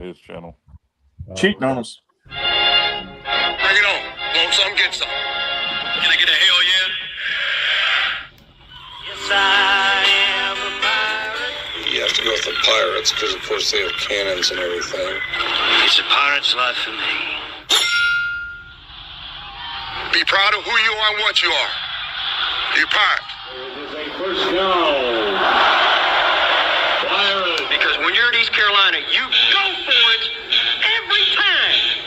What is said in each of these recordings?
his channel. Cheating on us. Bring it on. Want some, get some. Can I get a hell yeah? Yes, I am a pirate. You have to go with the pirates because, of course, they have cannons and everything. It's a pirate's life for me. Be proud of who you are and what you are. You're a pirate. It is a first down. Pirate. Because when you're at East Carolina, you go for it every time.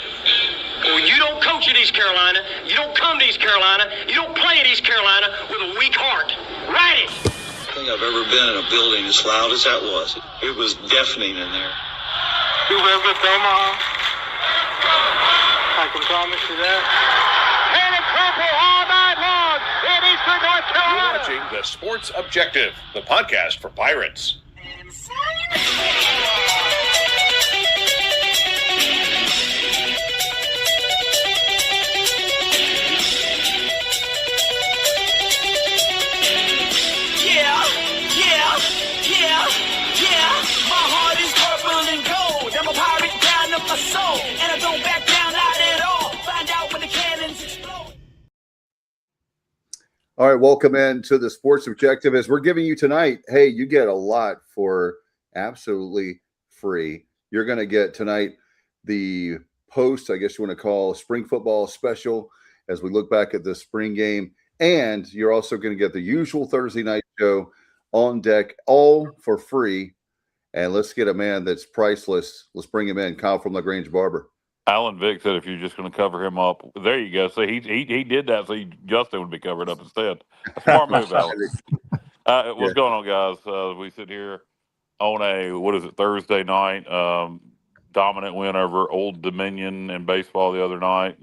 Well, you don't coach at East Carolina, you don't come to East Carolina, you don't play at East Carolina with a weak heart. Write it. I think I've ever been in a building as loud as that was. It was deafening in there. You will get to Omaha. I can promise you that. And it's purple all night long in Eastern North Carolina. You're watching The Sports Objective, the podcast for Pirates. My heart is purple and gold. I'm a pirate down of my soul, and I don't back down, not at all. Find out when the cannons explode. All right, welcome into the Sports Objective. As we're giving you tonight, hey, you get a lot for absolutely free. You're going to get tonight the post, I guess you want to call, spring football special as we look back at the spring game. And you're also going to get the usual Thursday night show on deck, all for free. And let's get a man that's priceless. Let's bring him in, Kyle from LaGrange Barber. Alan Vick said if you're just going to cover him up, there you go. So he did that so Justin would be covered up instead. A smart move, Alan. What's going on, guys? We sit here on a, Thursday night. Dominant win over Old Dominion in baseball the other night.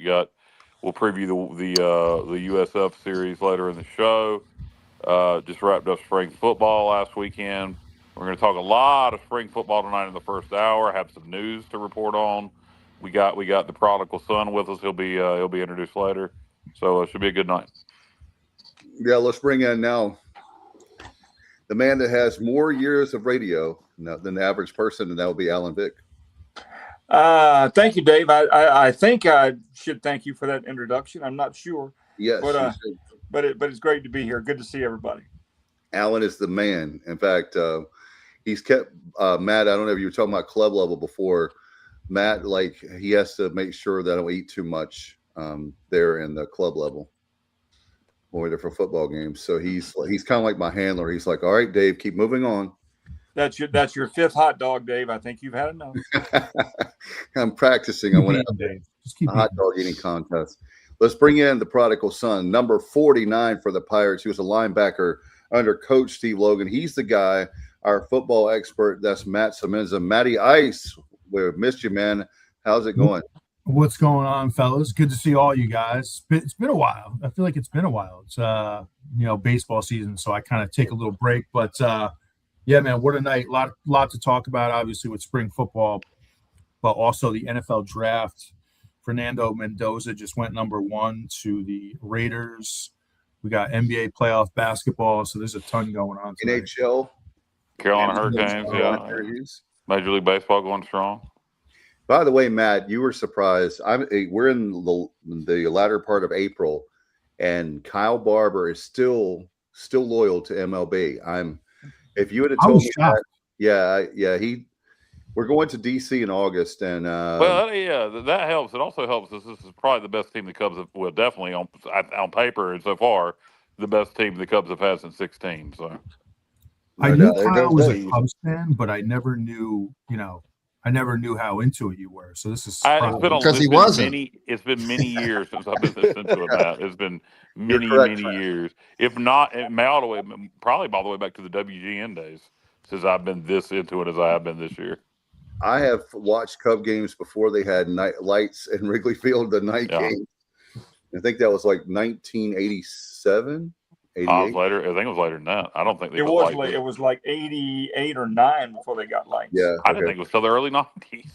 We'll preview the USF series later in the show. Just wrapped up spring football last weekend. We're going to talk a lot of spring football tonight in the first hour. Have some news to report on. We got the prodigal son with us. He'll be introduced later. So it should be a good night. Yeah, let's bring in now the man that has more years of radio than the average person, and that will be Alan Vick. Thank you, Dave. I think I should thank you for that introduction. I'm not sure. Yes, but it's great to be here. Good to see everybody. Alan is the man. In fact, he's kept Matt. I don't know if you were talking about club level before. Matt, like, he has to make sure that I don't eat too much there in the club level when we're there for football games. So he's kind of like my handler. He's like, all right, Dave, keep moving on. That's your fifth hot dog, Dave. I think you've had enough. I'm practicing. I want to have a hot dog eating contest. Let's bring in the prodigal son, number 49 for the Pirates. He was a linebacker under Coach Steve Logan. He's the guy, our football expert. That's Matt Semenza. Matty Ice, we've missed you, man. How's it going? What's going on, fellas? Good to see all you guys. It's been a while. I feel like it's been a while. It's baseball season, so I kind of take a little break. But yeah, man, what a night! Lot to talk about. Obviously, with spring football, but also the NFL draft. Fernando Mendoza just went number 1 to the Raiders. We got NBA playoff basketball, so there's a ton going on tonight. NHL, Carolina Hurricanes, Major League Baseball going strong. By the way, Matt, you were surprised. We're in the latter part of April, and Kyle Barber is still loyal to MLB. If you would have told me that, we're going to DC in August, and that helps. It also helps. This is probably the best team the Cubs have. Well, definitely on paper and so far, the best team the Cubs have had since 16. So I knew Kyle was a Cubs fan, but I never knew. I never knew how into it you were. So this is because he wasn't. It's been many years since I've been this into it, Matt. It's been many years. If not, probably all the way back to the WGN days since I've been this into it as I have been this year. I have watched Cub games before they had night lights in Wrigley Field, the night game. I think that was like 1987, 88. Later. I think it was later than that. I don't think it was late. It was like 88 or 9 before they got lights. Yeah, I didn't think it was till the early 90s.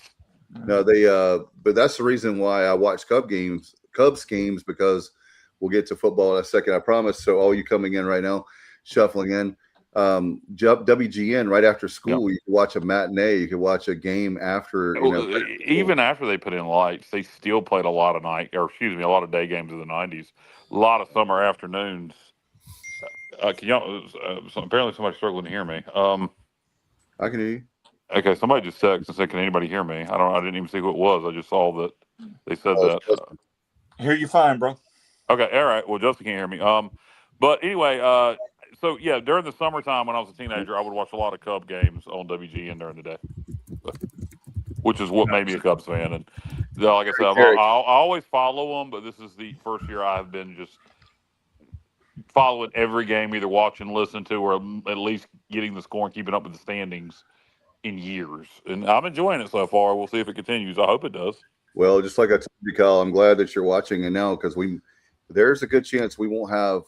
No, but that's the reason why I watch Cubs games, because we'll get to football in a second, I promise. So all you coming in right now, shuffling in. WGN right after school. Yep. You could watch a matinee. You could watch a game after. Even after they put in lights, they still played a lot of a lot of day games in the 90s. A lot of summer afternoons. Can y'all? Apparently, somebody's struggling to hear me. I can hear you. Okay, somebody just texted and said, "Can anybody hear me?" I didn't even see who it was. I just saw that they said that. Hear you fine, bro. Okay, all right. Well, Justin can't hear me. But anyway, so yeah, during the summertime when I was a teenager, I would watch a lot of Cub games on WGN during the day, which is what made me a Cubs fan. And like I said, I always follow them, but this is the first year I have been just following every game, either watching, listening to, or at least getting the score and keeping up with the standings in years. And I'm enjoying it so far. We'll see if it continues. I hope it does. Well, just like I told you, Kyle, I'm glad that you're watching it now because there's a good chance we won't have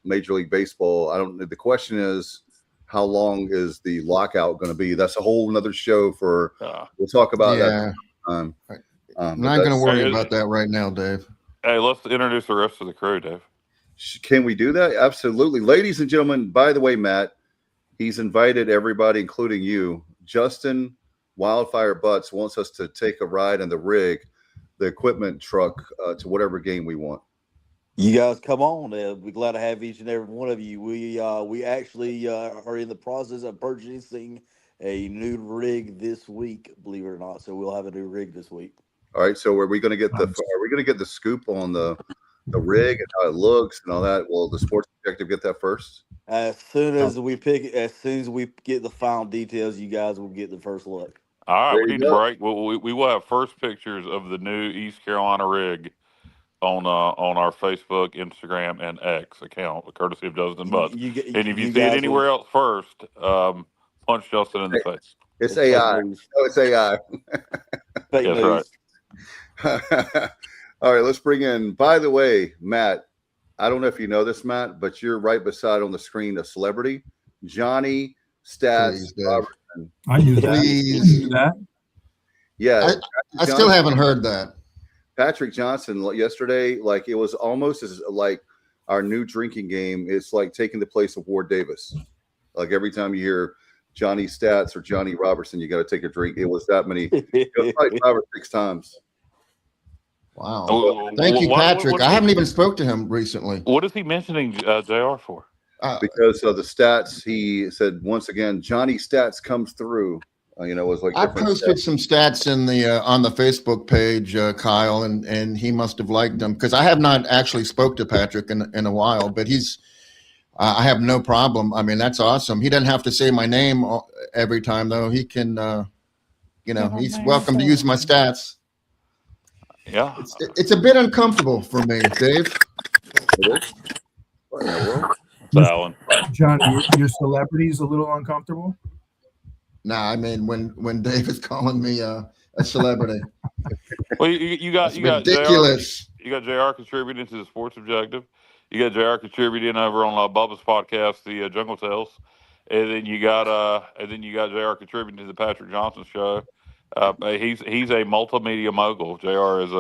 Major League Baseball. The question is, how long is the lockout going to be? That's a whole nother show we'll talk about that. I'm not going to worry about that right now, Dave. Hey, let's introduce the rest of the crew, Dave. Can we do that? Absolutely. Ladies and gentlemen, by the way, Matt, he's invited everybody, including you. Justin Wildfire Butts wants us to take a ride in the rig, the equipment truck, to whatever game we want. You guys come on. We're glad to have each and every one of you. We actually are in the process of purchasing a new rig this week, believe it or not. So we'll have a new rig this week. All right. So are we going to get the scoop on the rig and how it looks and all that? Will the Sports Objective get that first? As soon as we get the final details, you guys will get the first look. All right, we need to break. We will have first pictures of the new East Carolina rig on our Facebook, Instagram, and X account, courtesy of Justin Butts. And if you see it anywhere else first, punch Justin in the face. It's AI. No, it's AI. That's right. All right, let's bring in. By the way, Matt, I don't know if you know this, Matt, but you're right beside on the screen a celebrity, Johnny Stats Robertson. I knew that. Yeah, I still haven't heard that. Patrick Johnson yesterday, like it was almost as like our new drinking game. It's like taking the place of Ward Davis. Like every time you hear Johnny Stats or Johnny Robertson, you got to take a drink. It was that many. It was like 5 or 6 times. Wow. Thank you, Patrick. I haven't even spoke to him recently. What is he mentioning JR for? Because of the stats, he said once again, Johnny Stats comes through. Was like I posted some stats in the on the Facebook page, Kyle, and he must have liked them because I have not actually spoke to Patrick in a while, but I have no problem. I mean, that's awesome. He doesn't have to say my name every time though. He can, he's welcome to use my stats. Yeah, it's a bit uncomfortable for me, Dave. Alan. John, your celebrity's a little uncomfortable. Nah, I mean when Dave is calling me a celebrity. Well, you got ridiculous. You got JR contributing to the Sports Objective. You got JR contributing over on Bubba's podcast, the Jungle Tales, and then you got JR contributing to the Patrick Johnson show. He's a multimedia mogul. JR is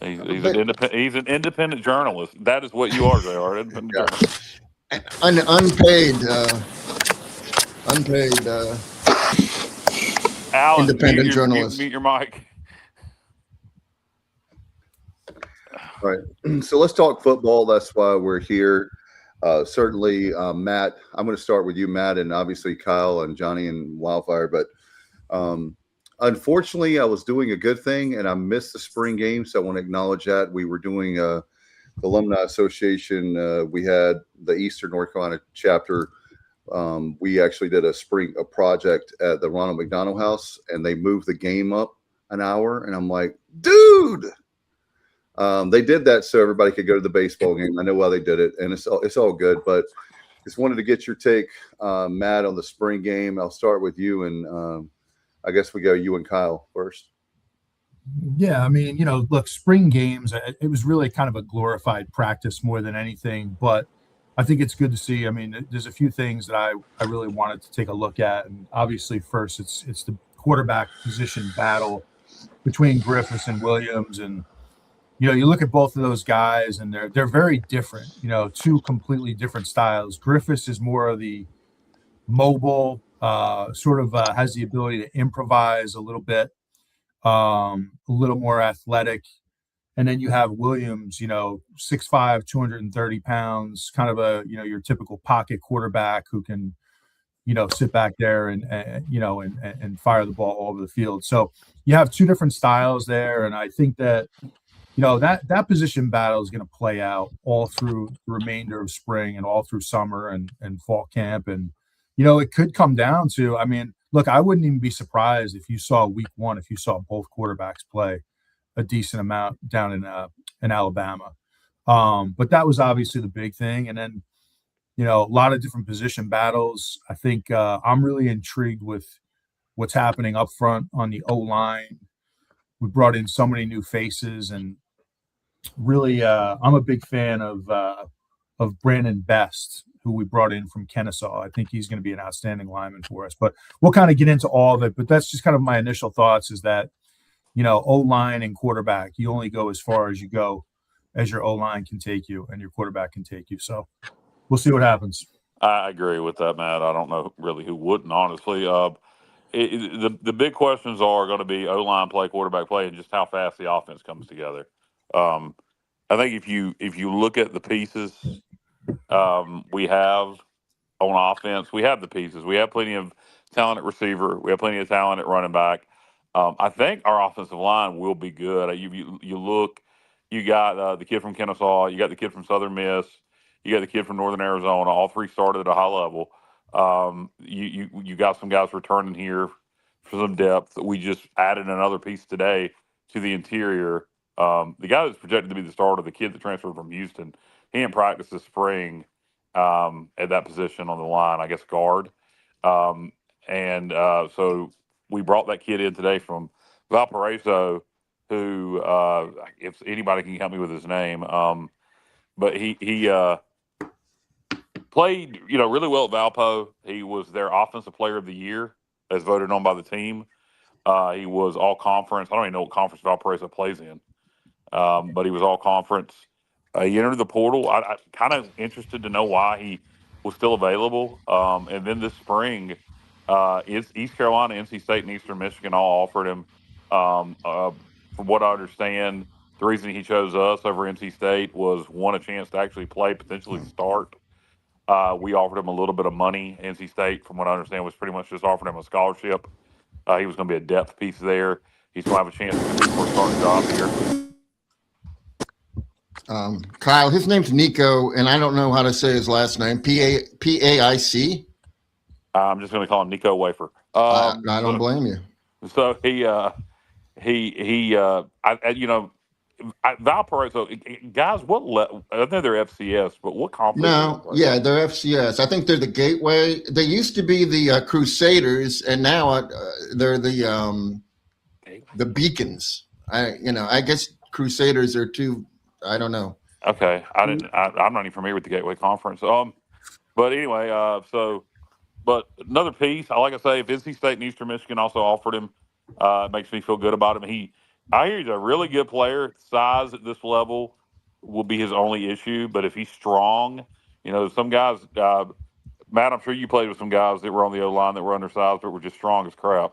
he's an independent journalist. That is what you are, JR. Independent journalist. Unpaid Alan, independent journalist. Mute your mic. All right. So let's talk football. That's why we're here. Certainly, Matt, I'm going to start with you, Matt, and obviously Kyle and Johnny and Wildfire. But unfortunately, I was doing a good thing and I missed the spring game. So I want to acknowledge that. We were doing the Alumni Association. We had the Eastern North Carolina chapter. We actually did a project at the Ronald McDonald House, and they moved the game up an hour. And I'm like, dude, they did that so everybody could go to the baseball game. I know why they did it, and it's all good. But just wanted to get your take, Matt, on the spring game. I'll start with you, and I guess we go you and Kyle first. Yeah, I mean, look, spring games, it was really kind of a glorified practice more than anything, but I think it's good to see. I mean, there's a few things that I really wanted to take a look at. And obviously first it's the quarterback position battle between Griffiths and Williams. And, you look at both of those guys and they're very different, 2 completely different styles. Griffiths is more of the mobile, sort of has the ability to improvise a little bit, a little more athletic. And then you have Williams, 6'5", 230 pounds, kind of a, your typical pocket quarterback who can, sit back there and fire the ball all over the field. So you have two different styles there. And I think that, that position battle is going to play out all through the remainder of spring and all through summer and fall camp. And, it could come down to, look, I wouldn't even be surprised if you saw week one, if you saw both quarterbacks play a decent amount down in Alabama. But that was obviously the big thing. And then, a lot of different position battles. I think I'm really intrigued with what's happening up front on the O-line. We brought in so many new faces, and really, I'm a big fan of Brandon Best, who we brought in from Kennesaw. I think he's going to be an outstanding lineman for us. But we'll kind of get into all of it. But that's just kind of my initial thoughts, is that, O-line and quarterback, you only go as far as you go, as your O-line can take you and your quarterback can take you. So we'll see what happens. I agree with that, Matt. I don't know really who wouldn't, honestly. The big questions are going to be O-line play, quarterback play, and just how fast the offense comes together. I think if you look at the pieces we have on offense, we have the pieces. We have plenty of talent at receiver. We have plenty of talent at running back. I think our offensive line will be good. You look, you got the kid from Kennesaw, you got the kid from Southern Miss, you got the kid from Northern Arizona. All three started at a high level. You got some guys returning here for some depth. We just added another piece today to the interior. The guy that's projected to be the starter, the kid that transferred from Houston, he didn't practice this spring at that position on the line, I guess guard. So we brought that kid in today from Valparaiso, who, if anybody can help me with his name, but he played, really well at Valpo. He was their offensive player of the year, as voted on by the team. He was all conference. I don't even know what conference Valparaiso plays in, but he was all conference. He entered the portal. I kind of interested to know why he was still available. And then this spring, East Carolina, NC State, and Eastern Michigan all offered him. From what I understand, the reason he chose us over NC State was, one, a chance to actually play, potentially start. We offered him a little bit of money. NC State, from what I understand, was pretty much just offering him a scholarship. He was going to be a depth piece there. He's going to have a chance to compete for a starting job here. Kyle, his name's Nico, and I don't know how to say his last name. P-A-I-C? I'm just going to call him Nico Wafer. I don't blame you. So Valparaiso, guys, I know they're FCS, but what conference? No, yeah, they're FCS. I think they're the Gateway. They used to be the Crusaders, and now they're the Beacons. I guess Crusaders are too. I don't know. Okay, I'm not even familiar with the Gateway Conference. But anyway, but another piece, like I say, if NC State and Eastern Michigan also offered him, it makes me feel good about him. I hear he's a really good player. Size at this level will be his only issue, but if he's strong, some guys, Matt, I'm sure you played with some guys that were on the O-line that were undersized but were just strong as crap.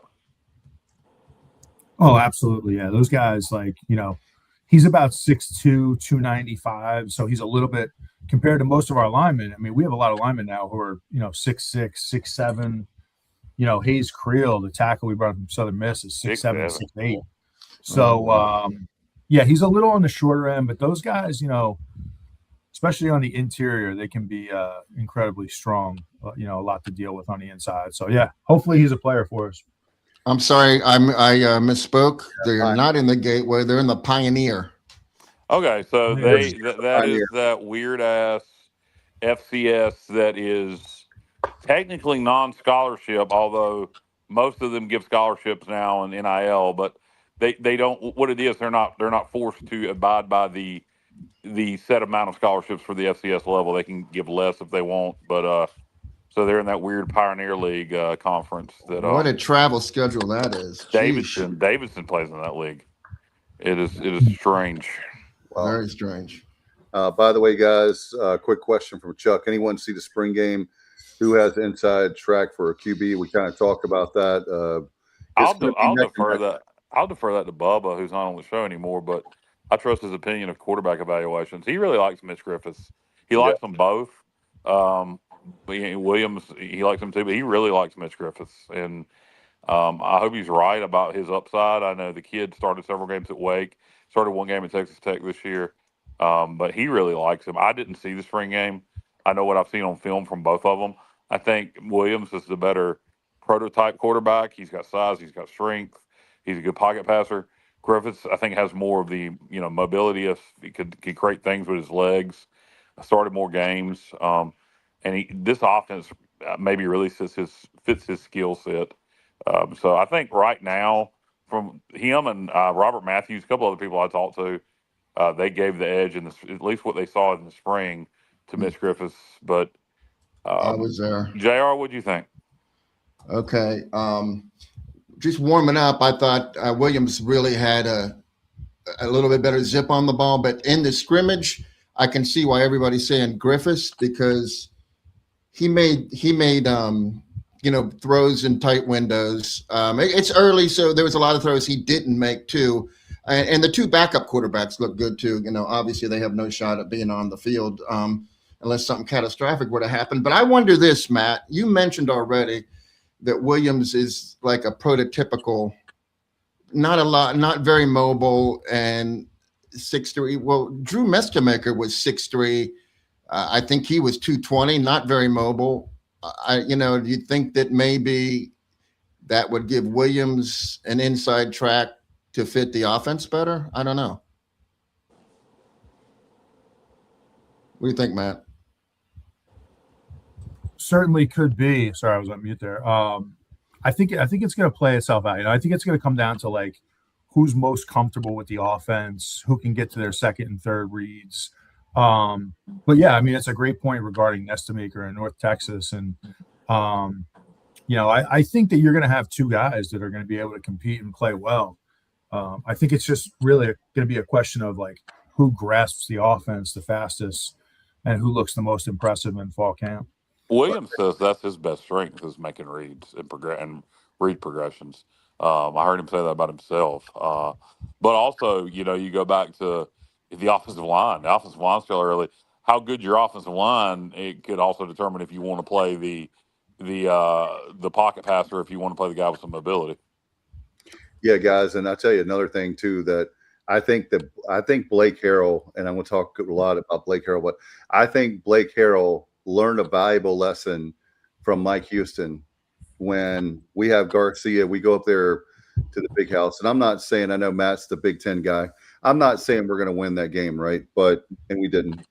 Oh, absolutely. Yeah. Those guys, he's about 6'2", 295. So he's a little bit, compared to most of our linemen. We have a lot of linemen now who are, 6'6", 6'7". Hayes Creel, the tackle we brought from Southern Miss, is 6'7", 6'8". So, he's a little on the shorter end, but those guys, especially on the interior, they can be incredibly strong, a lot to deal with on the inside. So, hopefully he's a player for us. I'm sorry, I misspoke. They're not in the Gateway. They're in the Pioneer. Okay, so that is that weird-ass FCS that is technically non-scholarship, although most of them give scholarships now in NIL, but they don't. What it is, they're not forced to abide by the set amount of scholarships for the FCS level. They can give less if they want, but so they're in that weird Pioneer League conference. What a travel schedule that is. Davidson plays in that league. It is strange. Wow. Very strange. By the way, guys, quick question from Chuck. Anyone see the spring game who has inside track for a QB. We kind of talk about that. I'll defer that. I'll defer that to Bubba, who's not on the show anymore. But I trust his opinion of quarterback evaluations. He really likes Mitch Griffiths. He likes them both. Williams, he likes them too, but he really likes Mitch Griffiths, and I hope he's right about his upside. I know the kid started several games at Wake, started one game at Texas Tech this year, but he really likes him. I didn't see the spring game. I know what I've seen on film from both of them. I think Williams is the better prototype quarterback. He's got size, he's got strength, he's a good pocket passer. Griffiths, I think, has more of the mobility. If he could create things with his legs, started more games, and this offense maybe really fits his skill set. So I think right now, from him and Robert Matthews, a couple other people I talked to, they gave the edge in at least what they saw in the spring to Mitch Griffiths. But I was there. JR, what'd you think? Okay. Just warming up, I thought Williams really had a little bit better zip on the ball, but in the scrimmage, I can see why everybody's saying Griffiths, because he made throws in tight windows. It's early, so there was a lot of throws he didn't make too. And the two backup quarterbacks look good too. Obviously they have no shot at being on the field unless something catastrophic were to happen. But I wonder this, Matt, you mentioned already that Williams is like a prototypical, not very mobile, and 6'3". Well, Drew Mestamaker was 6'3". I think he was 220, not very mobile. Do you think that maybe that would give Williams an inside track to fit the offense better? I don't know. What do you think, Matt? Certainly could be. Sorry, I was on mute there. I think it's going to play itself out. I think it's going to come down to like who's most comfortable with the offense, who can get to their second and third reads. But yeah, I mean, it's a great point regarding Nestamaker in North Texas. And, I think that you're going to have two guys that are going to be able to compete and play well. I think it's just really going to be a question of like who grasps the offense the fastest and who looks the most impressive in fall camp. Williams says that's his best strength is making reads and read progressions. I heard him say that about himself. But also, you go back to the offensive line. The offensive line's still early. How good your offensive line, it could also determine if you want to play the pocket passer, if you want to play the guy with some mobility. Yeah, guys, and I'll tell you another thing too that I think Blake Harrell, and I'm going to talk a lot about Blake Harrell, but I think Blake Harrell learned a valuable lesson from Mike Houston. When we have Garcia, we go up there to the big house, and I'm not saying, I know Matt's the Big Ten guy, I'm not saying we're going to win that game, right? And we didn't.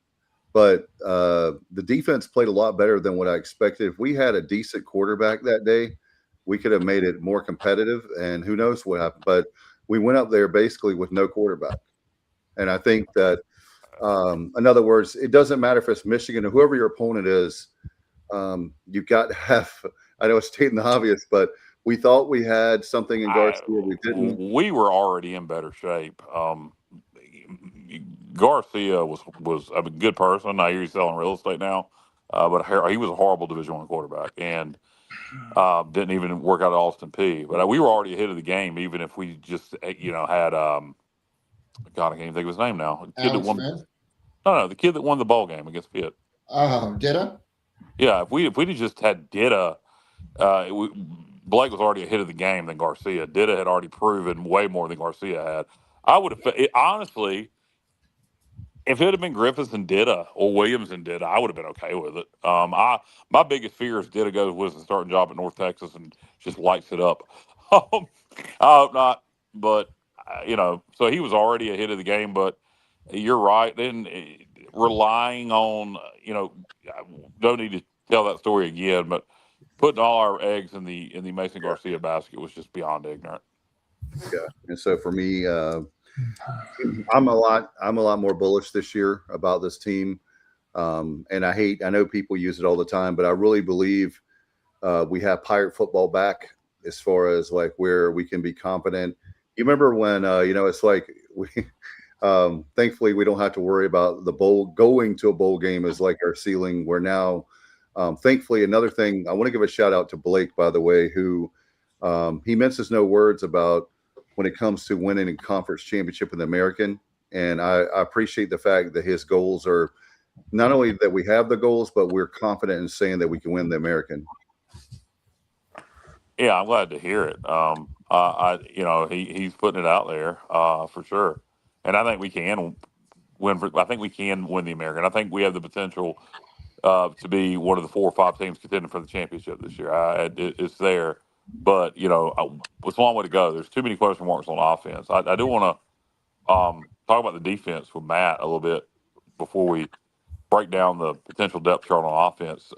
But the defense played a lot better than what I expected. If we had a decent quarterback that day, we could have made it more competitive, and who knows what happened. But we went up there basically with no quarterback. And I think that, in other words, it doesn't matter if it's Michigan or whoever your opponent is, you've got to have, I know it's stating the obvious, but we thought we had something in Garcia. We didn't. We were already in better shape. Garcia was a good person. I hear he's selling real estate now, but he was a horrible Division I quarterback and didn't even work out at Austin Peay. But we were already ahead of the game, even if we just had God, I can't even think of his name now. The kid that won. The kid that won the ball game against Pitt. Ditta? Yeah, if we'd just had Ditta, Blake was already ahead of the game than Garcia. Ditta had already proven way more than Garcia had. I would have honestly, if it had been Griffiths and Ditta or Williams and Ditta, I would have been okay with it. My biggest fear is Ditta goes with the starting job at North Texas and just lights it up. I hope not, but so he was already ahead of the game. But you're right. Then relying on don't need to tell that story again, but putting all our eggs in the Mason Garcia basket was just beyond ignorant. Yeah, and so for me, I'm a lot more bullish this year about this team. And I know people use it all the time, but I really believe we have Pirate football back as far as like where we can be confident. You remember when it's like we thankfully we don't have to worry about the bowl. Going to a bowl game is like our ceiling. Where now Thankfully, another thing, I want to give a shout out to Blake, by the way, who he minces no words about when it comes to winning a conference championship in the American. And I appreciate the fact that his goals are not only that we have the goals, but we're confident in saying that we can win the American. Yeah, I'm glad to hear it. He's putting it out there for sure, and I think we can win. I think we can win the American. I think we have the potential to be one of the 4 or 5 teams contending for the championship this year. It's there, but it's a long way to go. There's too many question marks on offense. I do want to talk about the defense with Matt a little bit before we break down the potential depth chart on offense.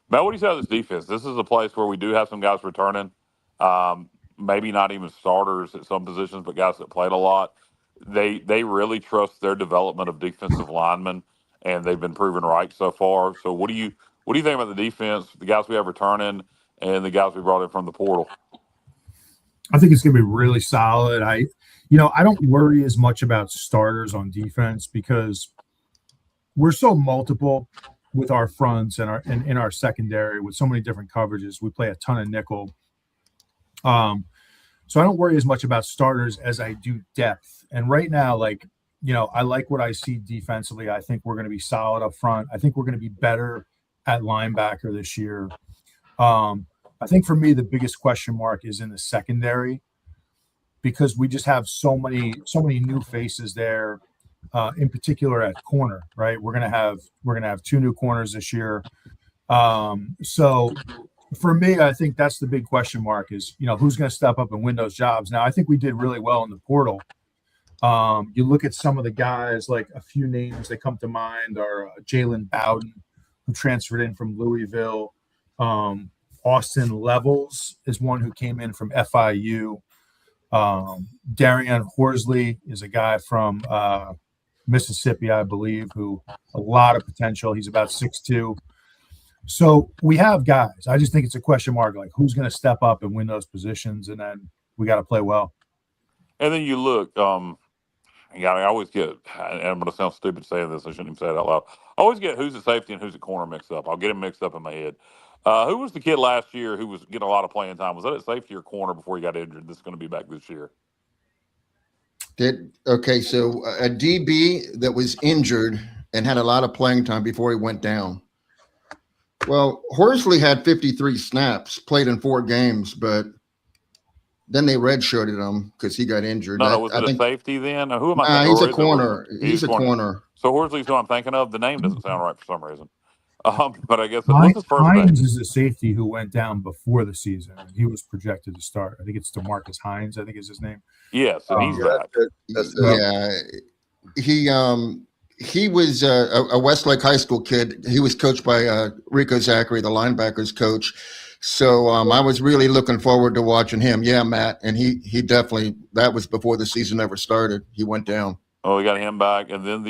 Matt, what do you say about this defense? This is a place where we do have some guys returning, maybe not even starters at some positions, but guys that played a lot. They really trust their development of defensive linemen, and they've been proven right so far. So what do you think about the defense, the guys we have returning, and the guys we brought in from the portal? I think it's going to be really solid. I don't worry as much about starters on defense because we're so multiple with our fronts and in our secondary with so many different coverages. We play a ton of nickel. So I don't worry as much about starters as I do depth. And right now, I like what I see defensively. I think we're going to be solid up front. I think we're going to be better at linebacker this year. I think for me, the biggest question mark is in the secondary because we just have so many new faces there. In particular at corner, right? We're gonna have 2 new corners this year. So for me, I think that's the big question mark is who's going to step up and win those jobs. Now I think we did really well in the portal. You look at some of the guys, like a few names that come to mind are Jalen Bowden, who transferred in from Louisville. Austin Levels is one who came in from FIU. Darian Horsley is a guy from Mississippi, I believe, who a lot of potential. He's about 6'2". So we have guys. I just think it's a question mark, like who's going to step up and win those positions, and then we got to play well. And then you look, I always get, and I'm going to sound stupid saying this, I shouldn't even say it out loud. I always get who's at safety and who's at corner mixed up. I'll get them mixed up in my head. Who was the kid last year who was getting a lot of playing time? Was that at safety or corner before he got injured? This is going to be back this year. So a DB that was injured and had a lot of playing time before he went down. Well, Horsley had 53 snaps, played in 4 games, but then they redshirted him because he got injured. Was it a safety then? Who am I thinking? He's a corner. He's a corner. So Horsley's who I'm thinking of. The name doesn't sound right for some reason. But I guess Hines is a safety who went down before the season. He was projected to start. I think it's DeMarcus Hines, I think is his name. Yes, and he's back. He was a Westlake High School kid. He was coached by Rico Zachary, the linebackers coach. So I was really looking forward to watching him. Yeah, Matt, and he definitely, that was before the season ever started. He went down. Oh, we got him back, and then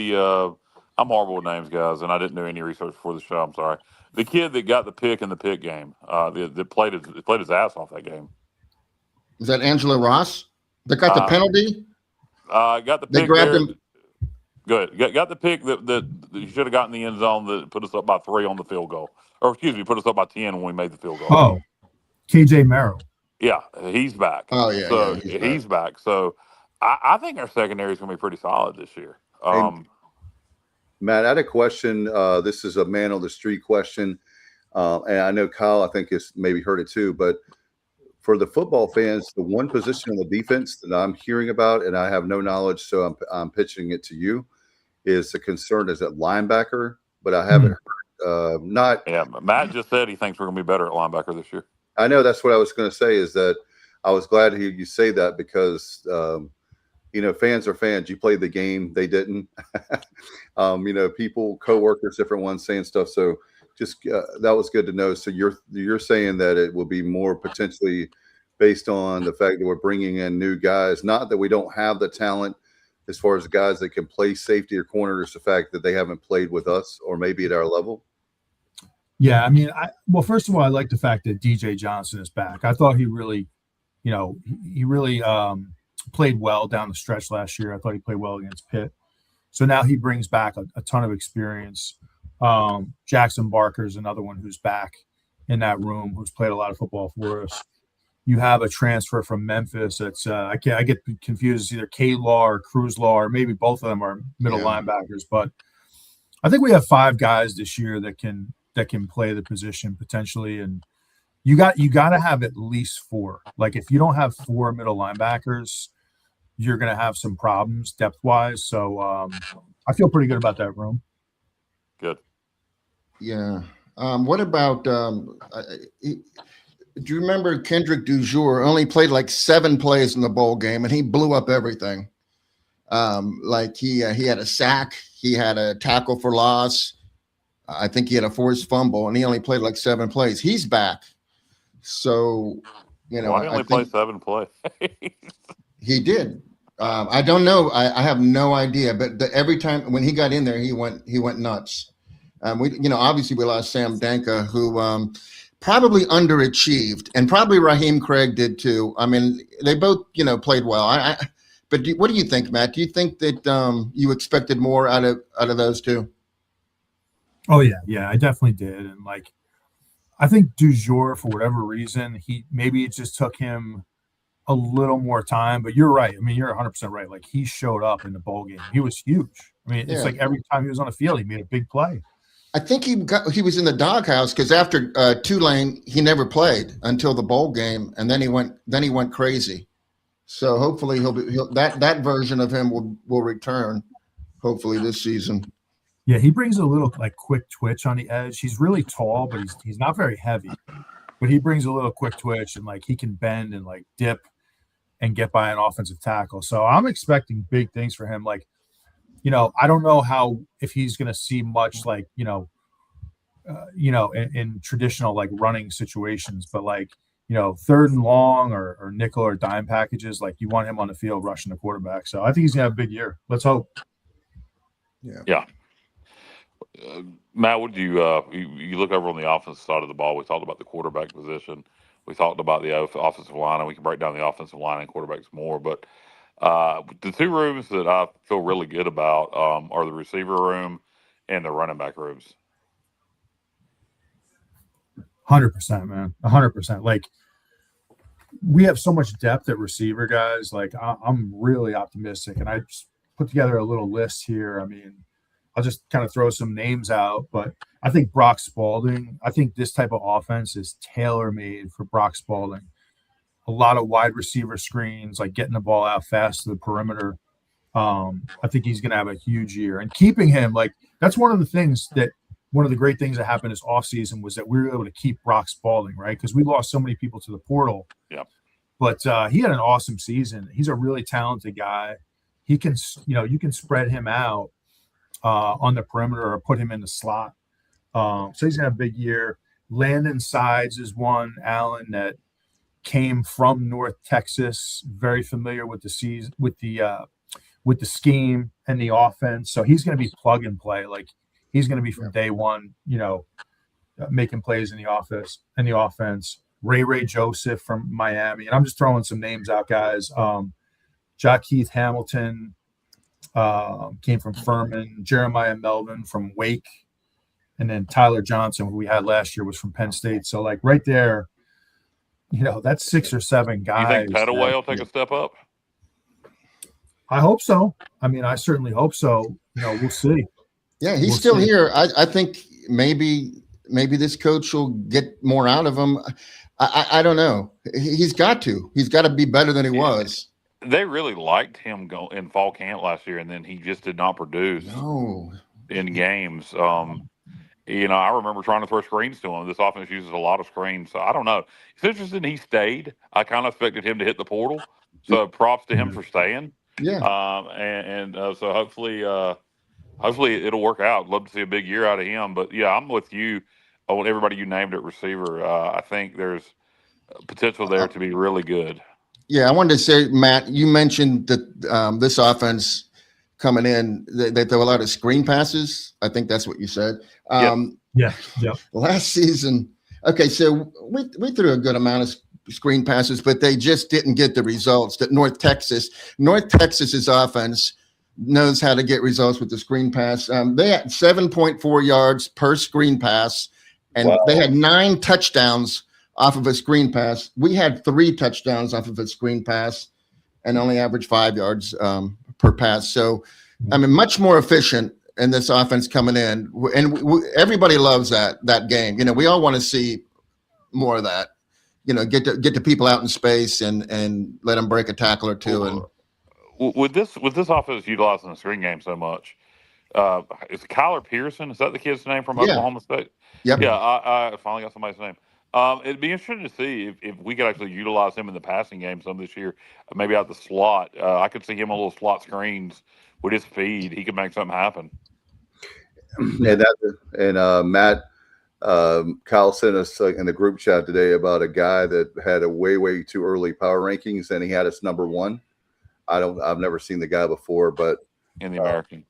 I'm horrible with names, guys, and I didn't do any research before the show. I'm sorry. The kid that got the pick in the pick game, that played his ass off that game. Is that Angela Ross that got the penalty? Got the pick. They grabbed him. Good. Got the pick that you should have gotten in the end zone that put us up by 3 on the field goal. Or, excuse me, put us up by 10 when we made the field goal. Oh, KJ Merrill. Yeah, he's back. Oh, yeah. So he's back. So I think our secondary is going to be pretty solid this year. Matt, I had a question. This is a man on the street question. And I know Kyle, I think, has maybe heard it too. But for the football fans, the one position on the defense that I'm hearing about, and I have no knowledge, so I'm pitching it to you, is the concern is at linebacker. But I haven't heard. Matt just said he thinks we're going to be better at linebacker this year. I know that's what I was going to say, is that I was glad to hear you say that because fans are fans. You played the game. They didn't. People, coworkers, different ones saying stuff. So just that was good to know. So you're saying that it will be more potentially based on the fact that we're bringing in new guys, not that we don't have the talent as far as guys that can play safety or corner. It's the fact that they haven't played with us or maybe at our level. Yeah, I mean, first of all, I like the fact that DJ Johnson is back. I thought he really, played well down the stretch last year. I thought he played well against Pitt. So now he brings back a ton of experience. Jackson Barker's another one who's back in that room, who's played a lot of football for us. You have a transfer from Memphis. That's I get confused. It's either K-Law or Cruz Law, or maybe both of them are middle linebackers. But I think we have 5 guys this year that can play the position potentially, and you got to have at least 4. Like if you don't have 4 middle linebackers, you're going to have some problems depth wise. So I feel pretty good about that room. Good. Yeah. What about? Do you remember Kendrick Dujour only played like 7 plays in the bowl game, and he blew up everything. Like he had a sack, he had a tackle for loss. I think he had a forced fumble, and he only played like 7 plays. He's back, so Why he only played 7 plays? He did. I don't know. I have no idea. But every time when he got in there, he went nuts. Obviously we lost Sam Danka, who probably underachieved, and probably Raheem Craig did too. I mean, they both, played well. But what do you think, Matt? Do you think that you expected more out of those 2? Oh yeah, I definitely did. And I think Dujour, for whatever reason, maybe it just took him a little more time. But you're right. I mean, you're 100% right. Like he showed up in the bowl game. He was huge. I mean, it's like every time he was on the field, he made a big play. I think he was in the doghouse because after Tulane, he never played until the bowl game, and then he went crazy. So hopefully that version of him will return, hopefully this season. Yeah, he brings a little quick twitch on the edge. He's really tall, but he's not very heavy. But he brings a little quick twitch, and he can bend and dip and get by an offensive tackle. So I'm expecting big things for him. I don't know if he's going to see much in traditional running situations, but 3rd and long or nickel or dime packages, you want him on the field rushing the quarterback. So I think he's going to have a big year. Let's hope. Yeah. Matt, would you look over on the offensive side of the ball? We talked about the quarterback position. We talked about the offensive line, and we can break down the offensive line and quarterbacks more, but the 2 rooms that I feel really good about are the receiver room and the running back rooms. 100%, man. 100%. We have so much depth at receiver, guys. I'm really optimistic, and I just put together a little list here. I mean, I'll just kind of throw some names out, but I think Brock Spalding. I think this type of offense is tailor-made for Brock Spalding. A lot of wide receiver screens, getting the ball out fast to the perimeter. I think he's going to have a huge year. And keeping him, that's one of the great things that happened this offseason was that we were able to keep Brock Spalding, right? Because we lost so many people to the portal. Yeah. But he had an awesome season. He's a really talented guy. He can, you can spread him out on the perimeter or put him in the slot. So he's going to have a big year. Landon Sides is one, Allen, that came from North Texas, very familiar with the season, with the scheme and the offense. So he's going to be plug and play. He's going to be from day one, making plays in the offense. Ray Joseph from Miami, and I'm just throwing some names out, guys. Jakeith Hamilton came from Furman. Jeremiah Melvin from Wake, and then Tyler Johnson, who we had last year, was from Penn State. So right there. That's 6 or 7 guys. You think Pettaway will take a step up? I hope so. I mean, I certainly hope so. We'll see. Yeah, he's still here. I think maybe this coach will get more out of him. I don't know. He's got to. He's got to be better than he was. They really liked him in fall camp last year, and then he just did not produce in games. I remember trying to throw screens to him. This offense uses a lot of screens. So I don't know. It's interesting he stayed. I kind of expected him to hit the portal. So props to him for staying. Yeah. So hopefully it'll work out. Love to see a big year out of him. But, yeah, I'm with you on everybody you named at receiver. I think there's potential there to be really good. Yeah, I wanted to say, Matt, you mentioned that this offense coming in, they throw a lot of screen passes. I think that's what you said. Yeah. Last season, okay, so we threw a good amount of screen passes, but they just didn't get the results that North Texas's offense knows how to get results with the screen pass. They had 7.4 yards per screen pass, and they had 9 touchdowns off of a screen pass. We had 3 touchdowns off of a screen pass and only averaged 5 yards per pass. So, I mean, much more efficient in this offense coming in. And everybody loves that game. You know, we all want to see more of that. You know, get the people out in space and let them break a tackle or two. And with this offense utilizing the screen game so much, is Kyler Pearson? Is that the kid's name from Oklahoma State? Yep. Yeah, I finally got somebody's name. It'd be interesting to see if we could actually utilize him in the passing game some this year, maybe out the slot. I could see him on little slot screens with his speed. He could make something happen. And Matt, Kyle sent us in the group chat today about a guy that had a way too early power rankings, and he had us number 1. I've never seen the guy before, but in the American,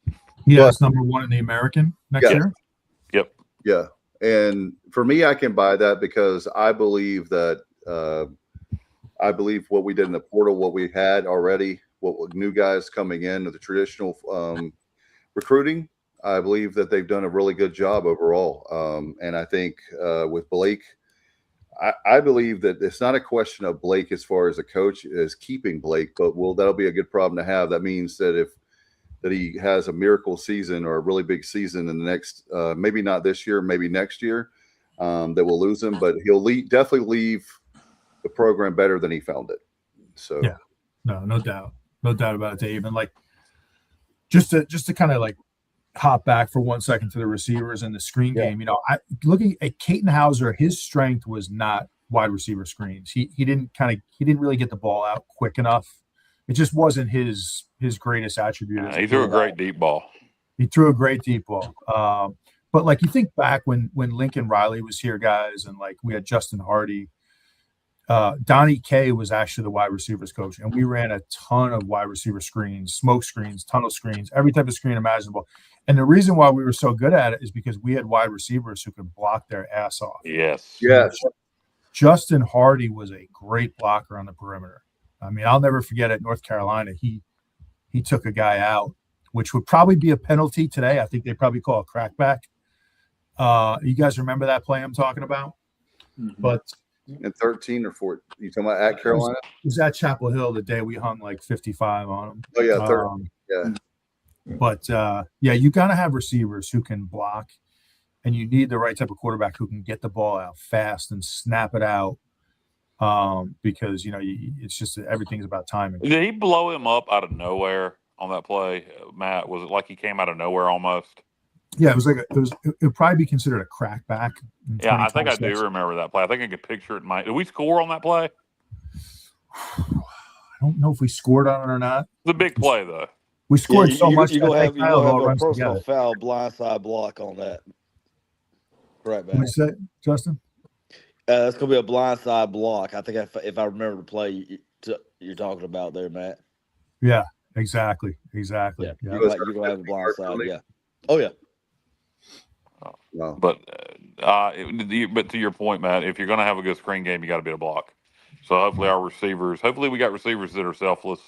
it's number 1 in the American next year. Yep. Yeah. And for me, I can buy that because I believe that what we did in the portal, what we had already, what new guys coming in, the traditional recruiting, I believe that they've done a really good job overall. And I think with Blake, I believe that it's not a question of Blake as far as a coach is keeping Blake, but that'll be a good problem to have. That means that that he has a miracle season or a really big season in the next, maybe not this year, maybe next year, that we'll lose him, but he'll definitely leave the program better than he found it. So yeah, no doubt about it, Dave. And like, just to kind of like hop back for 1 second to the receivers and the screen game. You know, looking at Caton Hauser, his strength was not wide receiver screens. He didn't really get the ball out quick enough. It just wasn't his greatest attribute. He threw a great deep ball. But like, you think back when Lincoln Riley was here, guys, and like we had Justin Hardy, Donnie K was actually the wide receivers coach, and we ran a ton of wide receiver screens, smoke screens, tunnel screens, every type of screen imaginable. And the reason why we were so good at it is because we had wide receivers who could block their ass off. Yes. Justin Hardy was a great blocker on the perimeter. I mean, I'll never forget at North Carolina, he took a guy out, which would probably be a penalty today. I think they probably call a crackback. You guys remember that play I'm talking about? Mm-hmm. But in 13 or 14, you talking about at Carolina? It was at Chapel Hill the day we hung like 55 on them. Oh yeah, 13. Yeah. But you got to have receivers who can block, and you need the right type of quarterback who can get the ball out fast and snap it out. Because it's just everything's about timing. Did he blow him up out of nowhere on that play, Matt? Was it like he came out of nowhere almost? Yeah, it would probably be considered a crackback. Yeah, I think I do remember that play. I think I could picture it in my. Did we score on that play? I don't know if we scored on it or not. It's a big play though. We scored so much. You're gonna have a personal foul blindside block on that. Right back. What did you say, Justin? It's gonna be a blindside block. I think if I remember the play you're talking about there, Matt. Yeah, exactly. Yeah. You're gonna have a blindside. Yeah. Oh yeah. No. But to your point, Matt, if you're going to have a good screen game, you got to be able to block. So hopefully we got receivers that are selfless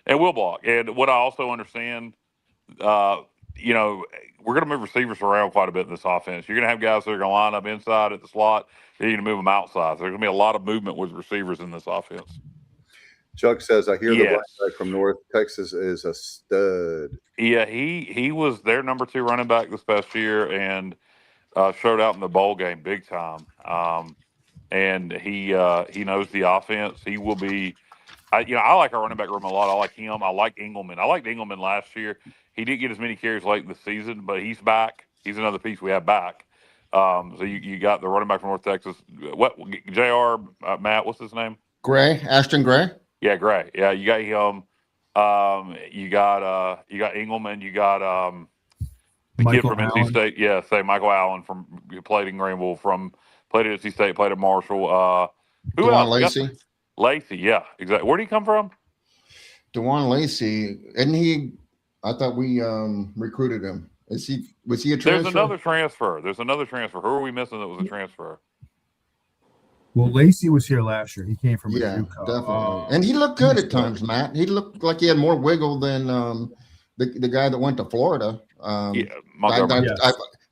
and will block. And what I also understand, we're going to move receivers around quite a bit in this offense. You're going to have guys that are going to line up inside at the slot. You're going to move them outside. So there's going to be a lot of movement with receivers in this offense. Chuck says, I hear the black guy from North Texas is a stud. Yeah, he was their number 2 running back this past year and showed out in the bowl game big time. And he knows the offense. He will be I like our running back room a lot. I like him. I like Engelman. I liked Engelman last year. He didn't get as many carries late in the season, but he's back. He's another piece we have back. So you got the running back from North Texas. What JR Matt, what's his name? Ashton Gray. Yeah, Gray. Yeah, you got him. You got Engelman. You got the kid from NC State. Yeah, Michael Allen played in Greenville, played at NC State, played at Marshall. Who else? Lacey. Lacey, yeah, exactly. Where did he come from? DeJuan Lacey. Isn't he? I thought we recruited him. Was he a transfer? There's another transfer. Who are we missing that was a transfer? Well, Lacey was here last year. He came from definitely. And he looked good at times, Matt. He looked like he had more wiggle than the guy that went to Florida. Montgomery.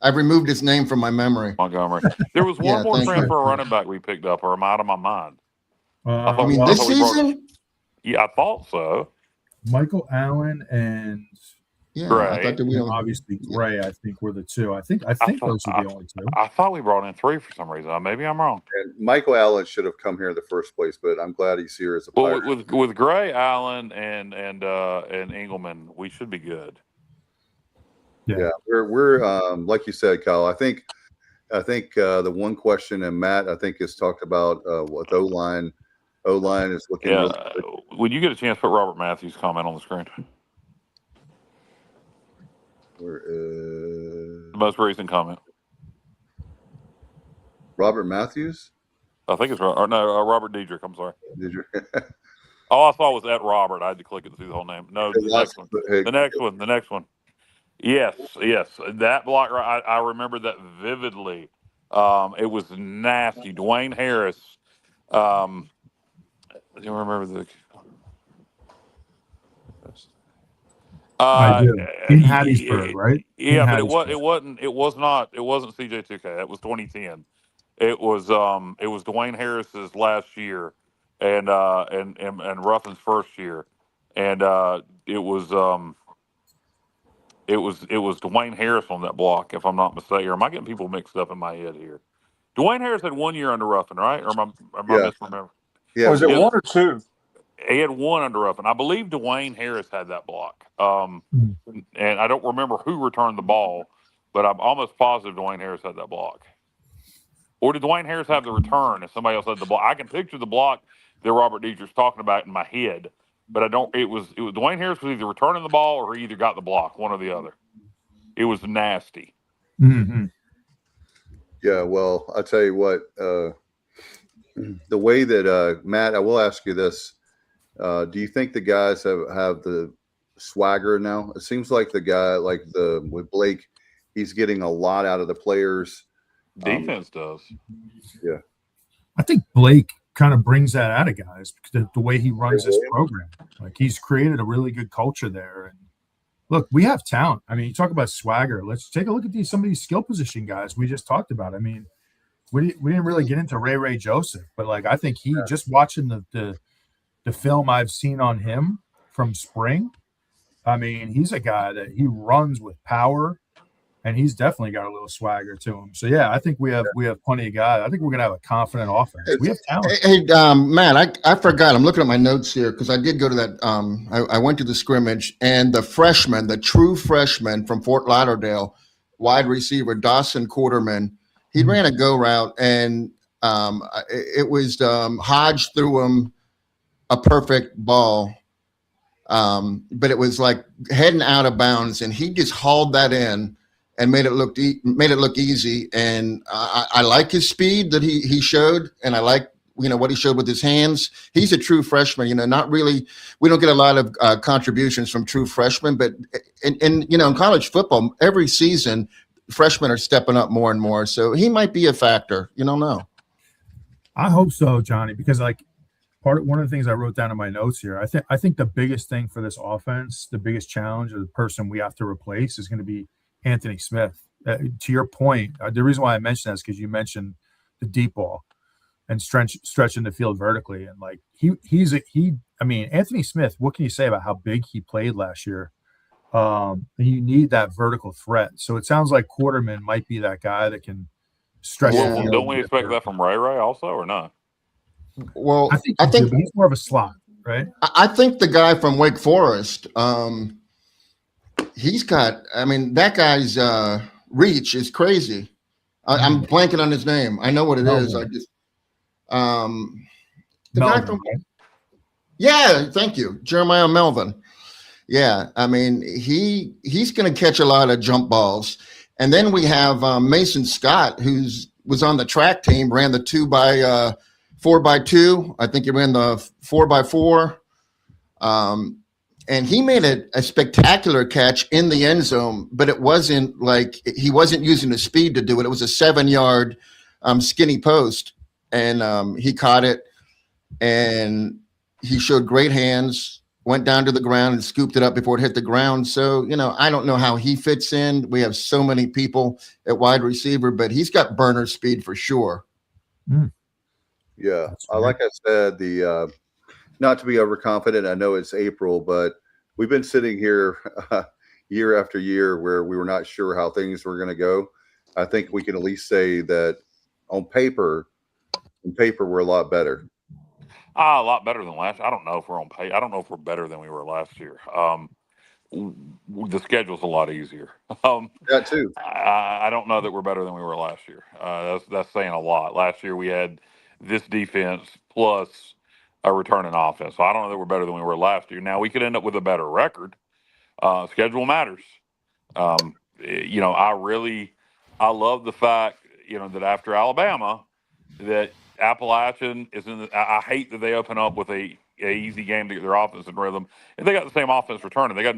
I've removed his name from my memory. Montgomery. There was one more transfer running back we picked up, or I'm out of my mind. I mean, this season? Yeah, I thought so. Michael Allen and Gray. I thought that we obviously Gray. I think were the two. I think those are the only two. I thought we brought in 3 for some reason. Maybe I'm wrong. And Michael Allen should have come here in the first place, but I'm glad he's here as a Pirate. With Gray, Allen, and Engelman, we should be good. Yeah, we're like you said, Kyle. I think the one question, and Matt, I think, has talked about what O-line is looking. Yeah, when you get a chance, put Robert Matthews' comment on the screen. Where is the most recent comment? Robert Matthews? I think it's Robert Diedrich. I'm sorry. Diedrich. All I saw was at Robert. I had to click it to see the whole name. No, the next one. The next one. Yes. That block, I remember that vividly. It was nasty. Dwayne Harris. Do you remember the? I do. In Hattiesburg, right? Yeah, but it wasn't CJ2K. That was 2010. It was Dwayne Harris's last year, and Ruffin's first year, and it was Dwayne Harris on that block, if I'm not mistaken. Or am I getting people mixed up in my head here? Dwayne Harris had 1 year under Ruffin, right? Or am I misremembering? Yeah. Was it 1 or 2? He had 1 under Ruffin. I believe Dwayne Harris had that block. And I don't remember who returned the ball, but I'm almost positive Dwayne Harris had that block. Or did Dwayne Harris have the return and somebody else had the block? I can picture the block that Robert Diedrich's talking about in my head, but I don't. It was Dwayne Harris was either returning the ball or he either got the block, one or the other. It was nasty. Mm-hmm. Yeah, well, I'll tell you what. The way that Matt, I will ask you this: do you think the guys have the swagger now? It seems like the guy, with Blake, he's getting a lot out of the players. Defense does. Yeah. I think Blake kind of brings that out of guys because the way he runs this program. Like, he's created a really good culture there. And look, we have talent. I mean, you talk about swagger. Let's take a look at some of these skill position guys we just talked about. I mean, we didn't really get into Ray Joseph, but I think just watching the film I've seen on him from spring, I mean, he's a guy that he runs with power. And he's definitely got a little swagger to him. So yeah, I think we have plenty of guys. I think we're gonna have a confident offense. We have talent. Hey, Matt, I forgot. I'm looking at my notes here because I did go to that. I went to the scrimmage, and the true freshman from Fort Lauderdale, wide receiver Dawson Quarterman, he ran a go route, and it was Hodge threw him a perfect ball, but it was like heading out of bounds, and he just hauled that in and made it look easy. And I like his speed that he showed, and I like what he showed with his hands. He's a true freshman. Not really. We don't get a lot of contributions from true freshmen, but in college football, every season freshmen are stepping up more and more. So he might be a factor. You don't know. I hope so, Johnny, because one of the things I wrote down in my notes here, I think the biggest thing for this offense, the biggest challenge, or the person we have to replace is going to be Anthony Smith. To your point, the reason why I mentioned that is because you mentioned the deep ball and stretching the field vertically, and Anthony Smith. What can you say about how big he played last year? You need that vertical threat. So it sounds like Quarterman might be that guy that can stretch. Well, don't we expect that from Ray also, or not? Well, I think he's more of a slot, right? I think the guy from Wake Forest. He's got. I mean, that guy's reach is crazy. I'm blanking on his name. I know what it is. I just the Melvin, guy from. right? Yeah, thank you, Jeremiah Melvin. Yeah, I mean he's going to catch a lot of jump balls, and then we have Mason Scott, was on the track team, ran the 4x2. I think he ran the 4x4. And he made a spectacular catch in the end zone, but it wasn't like he wasn't using the speed to do it. It was a 7-yard skinny post, and he caught it, and he showed great hands. went down to the ground and scooped it up before it hit the ground. So, I don't know how he fits in. We have so many people at wide receiver, but he's got burner speed for sure. Yeah. Like I said, the not to be overconfident, I know it's April, but we've been sitting here year after year where we were not sure how things were going to go. I think we can at least say that on paper, we're a lot better. A lot better than last year. I don't know if we're on pace. I don't know if we're better than we were last year. The schedule's a lot easier. That too. I don't know that we're better than we were last year. That's saying a lot. Last year we had this defense plus a returning offense. So I don't know that we're better than we were last year. Now we could end up with a better record. Schedule matters. I love the fact, that after Alabama, that Appalachian is in the. I hate that they open up with a easy game to get their offense in rhythm, and they got the same offense returning. They got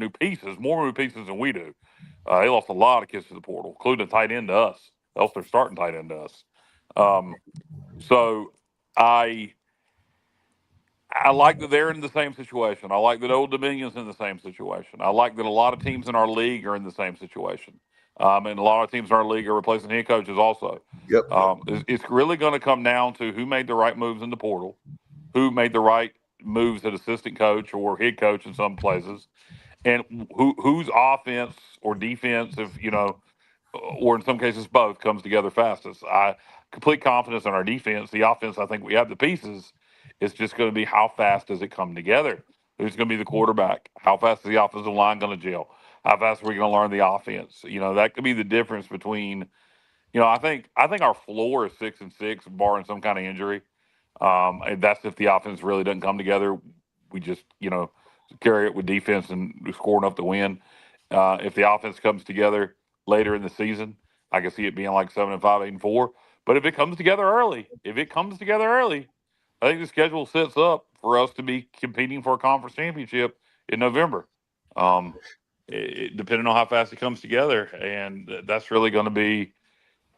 more new pieces than we do. They lost a lot of kids to the portal, including a tight end to us. Else they're starting tight end to us. So I like that they're in the same situation. I like that Old Dominion's in the same situation. I like that a lot of teams in our league are in the same situation. And a lot of teams in our league are replacing head coaches also. Yep. It's really going to come down to who made the right moves in the portal, who made the right moves at assistant coach or head coach in some places, and whose offense or defense, or in some cases both, comes together fastest. I complete confidence in our defense. The offense, I think we have the pieces. It's just going to be how fast does it come together? Who's going to be the quarterback? How fast is the offensive line going to gel? How fast are we going to learn the offense? That could be the difference between. I think our floor is 6-6, barring some kind of injury. And that's if the offense really doesn't come together. We just carry it with defense and score enough to win. If the offense comes together later in the season, I can see it being like 7-5, 8-4. But if it comes together early, I think the schedule sets up for us to be competing for a conference championship in November. Depending on how fast it comes together, and that's really going to be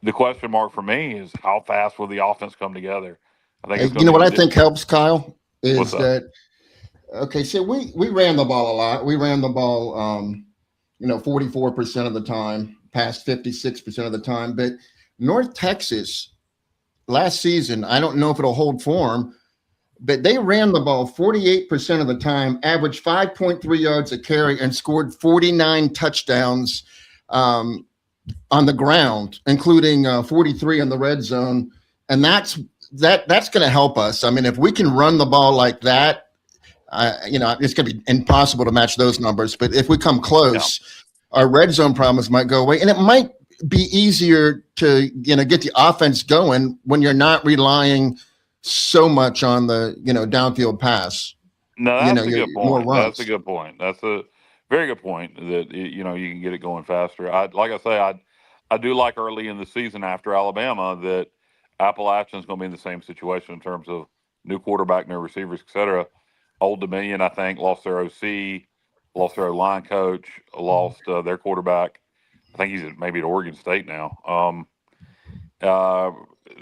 the question mark for me: is how fast will the offense come together? I think it's what I think helps, Kyle, is that okay. So we ran the ball a lot. We ran the ball, 44% of the time, past 56% of the time. But North Texas last season, I don't know if it'll hold form, but they ran the ball 48% of the time, averaged 5.3 yards a carry, and scored 49 touchdowns on the ground, including 43 in the red zone. And that's going to help us. I mean, if we can run the ball like that, it's going to be impossible to match those numbers. But if we come close, our red zone problems might go away, and it might be easier to get the offense going when you're not relying so much on the downfield pass. No, that's a good point. That's a good point. That's a very good point. That you can get it going faster. I do like early in the season after Alabama that Appalachian's going to be in the same situation in terms of new quarterback, new receivers, etc. Old Dominion, I think, lost their OC, lost their line coach, lost their quarterback. I think he's maybe at Oregon State now.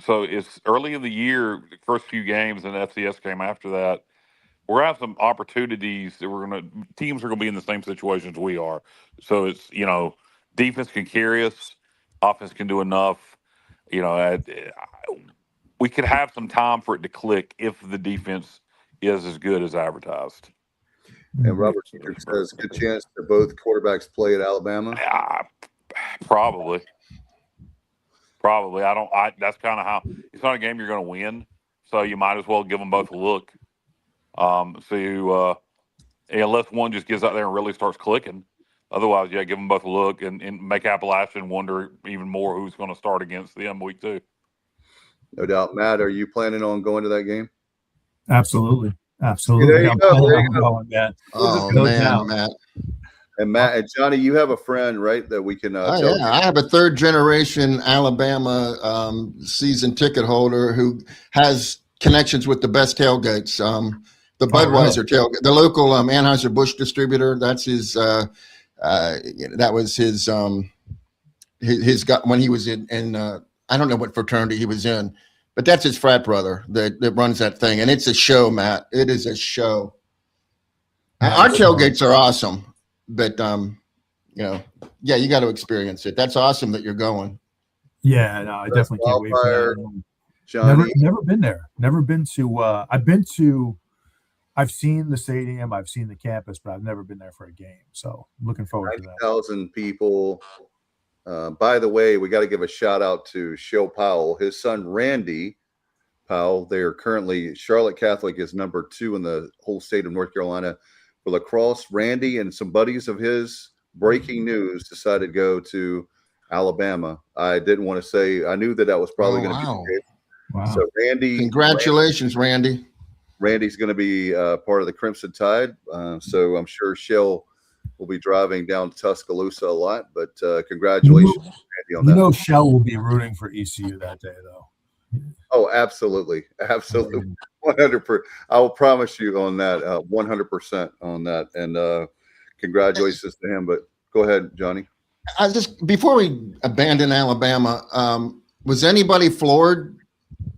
So it's early in the year, the first few games, and FCS came after that. We're going to have some opportunities that teams are going to be in the same situations we are. So it's, defense can carry us, offense can do enough. We could have some time for it to click if the defense is as good as advertised. And Robert says, good chance that both quarterbacks play at Alabama. Probably. That's kind of how it's not a game you're going to win, so you might as well give them both a look. Unless one just gets out there and really starts clicking, otherwise, give them both a look and make Appalachian wonder even more who's going to start against them week 2. No doubt, Matt. Are you planning on going to that game? Absolutely. There you go. Oh man, Matt. And Matt and Johnny, you have a friend, right, that we can tell. Yeah, I have a third-generation Alabama season ticket holder who has connections with the best tailgates. The Budweiser tailgate, the local Anheuser-Busch distributor. That's his. That was his. His when he was in I don't know what fraternity he was in, but that's his frat brother that runs that thing, and it's a show, Matt. It is a show. Our tailgates are awesome, but yeah, you got to experience it. That's awesome that you're going. Yeah, no, I definitely can't wait for that. Johnny. Never been there. Never been to. I've seen the stadium. I've seen the campus, but I've never been there for a game. So looking forward to that. 90,000 people. By the way, we got to give a shout out to Shil Powell. His son Randy Powell. They are currently Charlotte Catholic is number 2 in the whole state of North Carolina for lacrosse. Randy and some buddies of his, breaking news, decided to go to Alabama. I didn't want to say. I knew that was probably going to be the case. Wow. So Randy, congratulations, Randy. Randy's going to be part of the Crimson Tide. So I'm sure Shell will be driving down to Tuscaloosa a lot. But congratulations, Randy, on that. You know, Shell will be rooting for ECU that day, though. Oh, absolutely, 100%. I will promise you on that, 100% on that. And congratulations to him. But go ahead, Johnny. Before we abandon Alabama, was anybody floored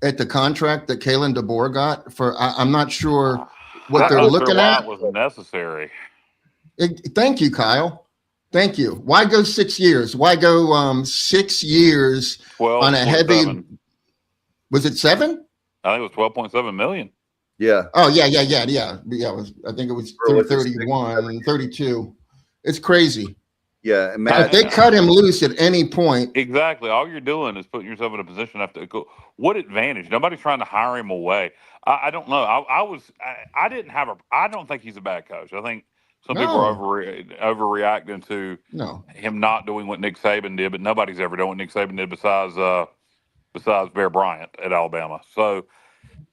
at the contract that Kalen DeBoer got? I'm not sure what they're looking at. Was necessary. Thank you, Kyle. Thank you. Why go 6 years? Why go 6 years on a heavy? 7. Was it 7? I think it was 12.7 million. Yeah. Oh yeah. I think it was 31, 32. It's crazy. Yeah, Matt, if they cut him loose at any point. Exactly. All you're doing is putting yourself in a position to have to go. What advantage? Nobody's trying to hire him away. I don't know. I don't think he's a bad coach. I think some people are overreacting to him not doing what Nick Saban did, but nobody's ever done what Nick Saban did besides Bear Bryant at Alabama. So,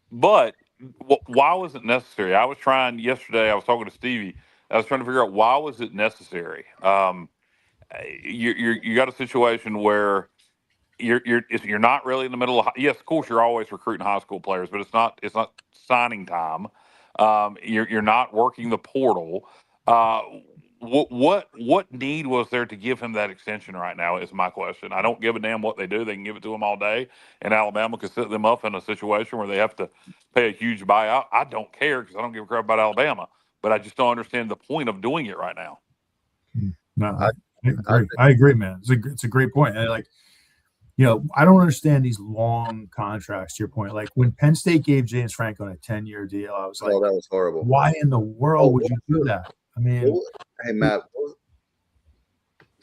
but why was it necessary? I was trying yesterday. I was talking to Stevie. I was trying to figure out why was it necessary. You got a situation where you're not really in the middle of. Yes, of course, you're always recruiting high school players, but it's not signing time. You're not working the portal. What need was there to give him that extension right now is my question. I don't give a damn what they do. They can give it to him all day, and Alabama could set them up in a situation where they have to pay a huge buyout. I don't care because I don't give a crap about Alabama, but I just don't understand the point of doing it right now. No, I agree, man. It's a great point. And I don't understand these long contracts, to your point. Like when Penn State gave James Franklin a 10-year deal, I was like, that was horrible. Why in the world would you do that? I mean, hey, Matt.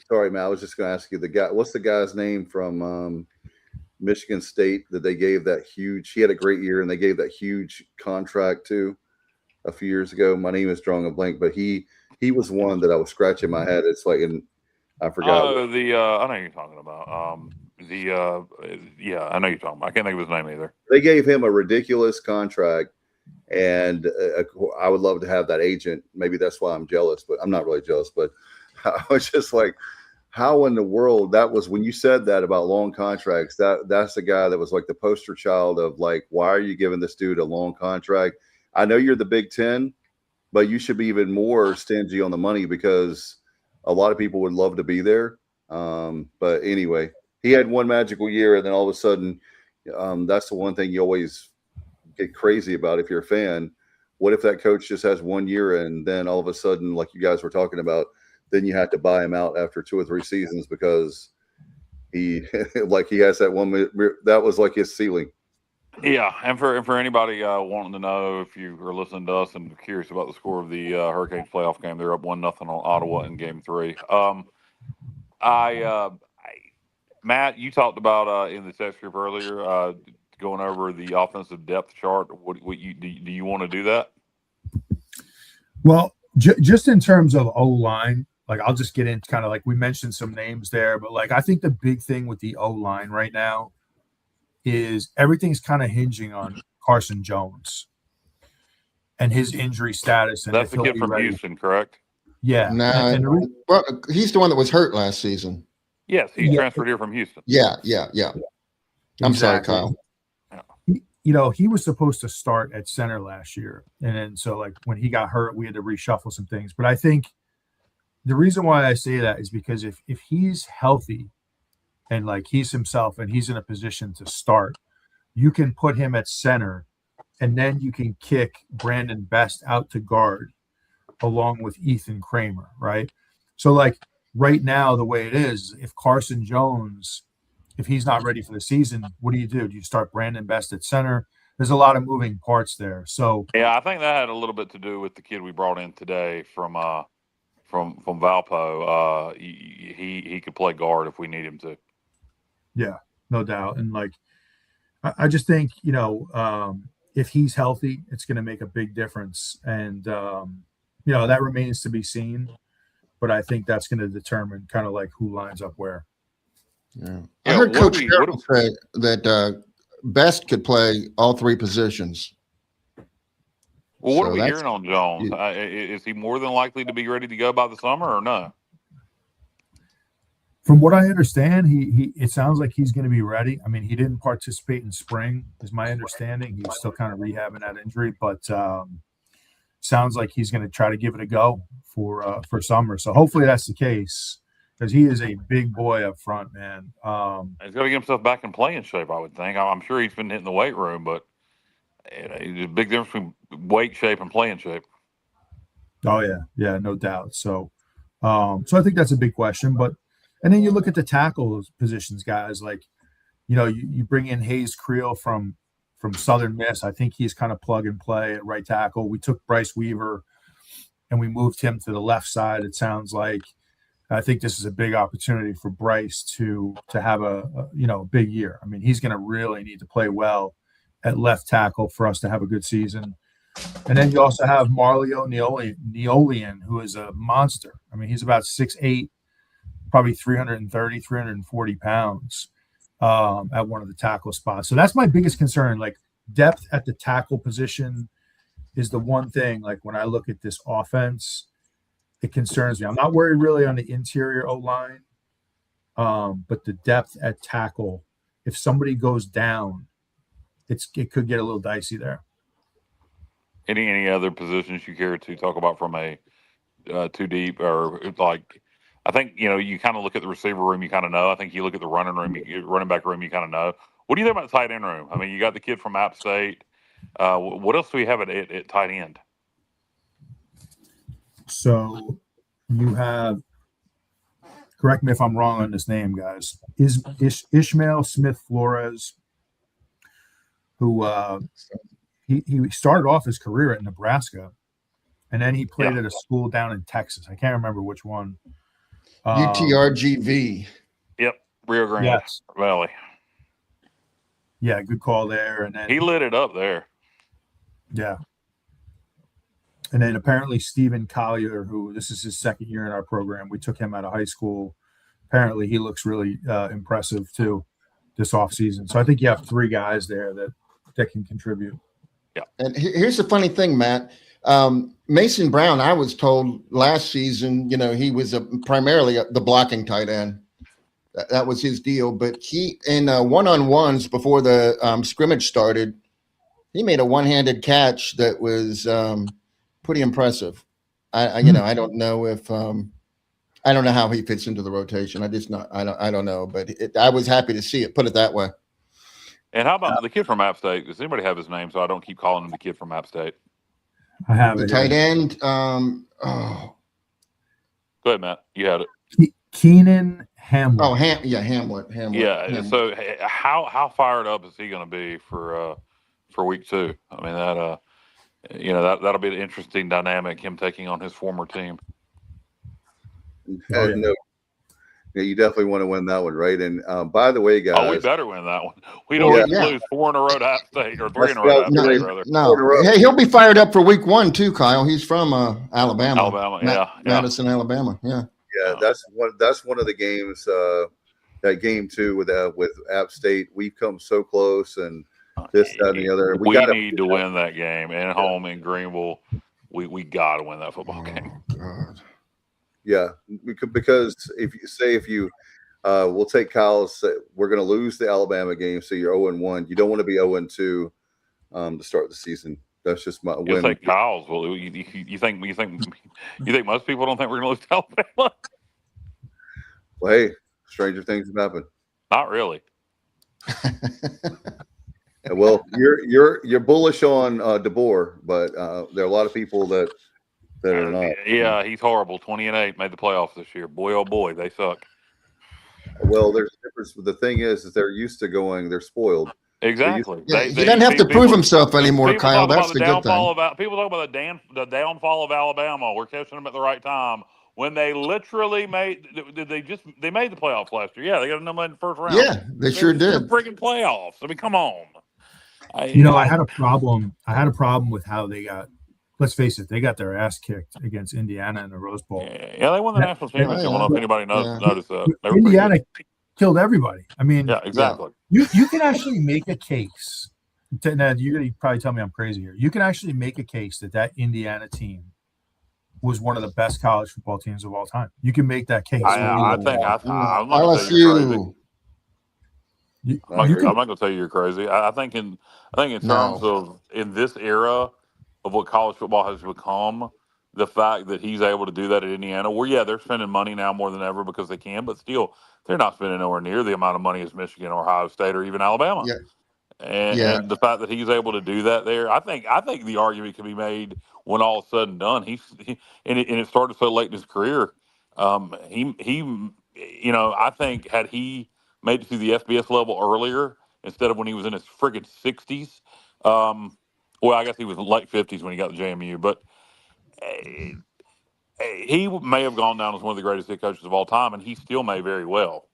Sorry, Matt. I was just going to ask you what's the guy's name from Michigan State that they gave that huge, he had a great year and they gave that huge contract to a few years ago. My name is drawing a blank, but he was one that I was scratching my head. It's like, I forgot. Oh, I know you're talking about. I know you're talking about. I can't think of his name either. They gave him a ridiculous contract, and I would love to have that agent. Maybe that's why I'm jealous, but I'm not really jealous. But I was just like, how in the world? That was when you said that about long contracts. That's the guy that was like the poster child of like, why are you giving this dude a long contract? I know you're the Big Ten, but you should be even more stingy on the money because a lot of people would love to be there. But anyway, he had one magical year, and then all of a sudden, that's the one thing you always get crazy about if you're a fan. What if that coach just has 1 year, and then all of a sudden, like you guys were talking about, then you have to buy him out after 2 or 3 seasons because he has that one. That was like his ceiling. Yeah, and for anybody wanting to know, if you are listening to us and curious about the score of the Hurricanes playoff game, they're up 1-0 on Ottawa in Game 3. Matt, you talked about in the text group earlier going over the offensive depth chart. Do you want to do that? Well, just in terms of O-line, like I'll just get into kind of like we mentioned some names there, but like I think the big thing with the O-line right now is everything's kind of hinging on Carson Jones and his injury status. And that's the kid from Houston, correct? Yeah. Well, he's the one that was hurt last season. Yes, he transferred here from Houston. Yeah. I'm sorry, Kyle. He was supposed to start at center last year. And then so like when he got hurt, we had to reshuffle some things. But I think the reason why I say that is because if he's healthy and like he's himself and he's in a position to start, you can put him at center and then you can kick Brandon Best out to guard along with Ethan Kramer, right? So like right now, the way it is, if Carson Jones, if he's not ready for the season, what do? Do you start Brandon Best at center? There's a lot of moving parts there. So yeah, I think that had a little bit to do with the kid we brought in today from Valpo. He could play guard if we need him to. Yeah, no doubt. And like, I just think, if he's healthy, it's going to make a big difference. And, that remains to be seen. But I think that's going to determine kind of like who lines up where. Yeah. I heard Coach Carroll say that Best could play all three positions. Well, what are we hearing on Jones? Is he more than likely to be ready to go by the summer or no? From what I understand, he it sounds like he's going to be ready. I mean, he didn't participate in spring, is my understanding. He's still kind of rehabbing that injury, but sounds like he's going to try to give it a go for summer. So hopefully that's the case, because he is a big boy up front, man. He's got to get himself back in playing shape, I would think. I'm sure he's been hitting the weight room, but there's a big difference between weight shape and playing shape. Oh yeah, no doubt. So I think that's a big question. And then you look at the tackle positions, guys. Like, you bring in Hayes Creel from Southern Miss. I think he's kind of plug and play at right tackle. We took Bryce Weaver and we moved him to the left side. It sounds like. I think this is a big opportunity for Bryce to have a big year. I mean, he's going to really need to play well at left tackle for us to have a good season. And then you also have Marlio Neolian, who is a monster. I mean, he's about 6'8", probably 330, 340 pounds at one of the tackle spots. So that's my biggest concern. Like, depth at the tackle position is the one thing, like, when I look at this offense, it concerns me. I'm not worried really on the interior O-line, but the depth at tackle, if somebody goes down, it could get a little dicey there. Any other positions you care to talk about from a too deep, or like, I think, you kind of look at the receiver room, you kind of know. I think you look at the running back room, you kind of know. What do you think about the tight end room? I mean, you got the kid from App State. What else do we have at tight end? So you have, correct me if I'm wrong on this name, guys, is Ishmael Smith Flores, who he started off his career at Nebraska, and then he played at a school down in Texas. I can't remember which one. UTRGV. Yep, Rio Grande Valley. Yeah, good call there. And then he lit it up there. Yeah. And then apparently Stephen Collier, who this is his second year in our program, we took him out of high school. Apparently he looks really impressive too this offseason. So I think you have three guys there that can contribute. Yeah. And here's the funny thing, Matt. Mason Brown, I was told last season, he was primarily the blocking tight end. That was his deal. But he, in one-on-ones before the scrimmage started, he made a one-handed catch that was pretty impressive. I don't know if I don't know how he fits into the rotation. I don't know, but I was happy to see it. Put it that way. And how about the kid from App State? Does anybody have his name so I don't keep calling him the kid from App State? I have the tight end. Go ahead, Matt. You had it. Keenan Hamlet. Oh, Hamlet. Yeah. Hamlet. So how fired up is he going to be for week 2? I mean, that'll be an interesting dynamic, him taking on his former team. No, you definitely want to win that one, right? And by the way, guys, we better win that one. We don't need to lose 4 in a row to App State, or 3 in a row to App State, rather. No, hey, he'll be fired up for week 1 too, Kyle. He's from Alabama. Madison, Alabama. Yeah. That's one of the games. That game too with App State, we've come so close, and this, that, and the other. We need to win that game at home in Greenville. We got to win that football game. God. Yeah, because if you we'll take Kyle's, we're going to lose the Alabama game, so you're 0-1. You don't want to be 0-2 to start the season. That's just my win. Take Kyle's. Well, you think most people don't think we're going to lose to Alabama? Well, hey, stranger things have happened. Not really. Well, you're bullish on DeBoer, but there are a lot of people that that are not. Yeah, he's horrible. 20-8 made the playoffs this year. Boy, oh boy, they suck. Well, there's a difference. The thing is they're used to going. They're spoiled. Exactly. He doesn't have to prove himself anymore, people Kyle. Talk That's about the good thing. People talk about the downfall of Alabama. We're catching them at the right time when they literally made. They made the playoffs last year. Yeah, they got a number in the first round. Yeah, they sure did. The freaking playoffs. I mean, come on. I had a problem. I had a problem with how they got. Let's face it, they got their ass kicked against Indiana in the Rose Bowl. Yeah, they won the national championship. I don't know if anybody noticed that. Indiana killed everybody. I mean, yeah, exactly. You can actually make a case. Now, you're going to probably tell me I'm crazy here. You can actually make a case that Indiana team was one of the best college football teams of all time. You can make that case. I'm not LSU. I'm not going to tell you you're crazy. I think in terms of in this era of what college football has become, the fact that he's able to do that at Indiana, where they're spending money now more than ever because they can, but still they're not spending nowhere near the amount of money as Michigan or Ohio State or even Alabama. Yeah. And the fact that he's able to do that there, I think the argument can be made when all is said and done. It started so late in his career. I think had he made it to the FBS level earlier instead of when he was in his friggin' 60s. Well, I guess he was late 50s when he got to JMU, but he may have gone down as one of the greatest head coaches of all time, and he still may very well.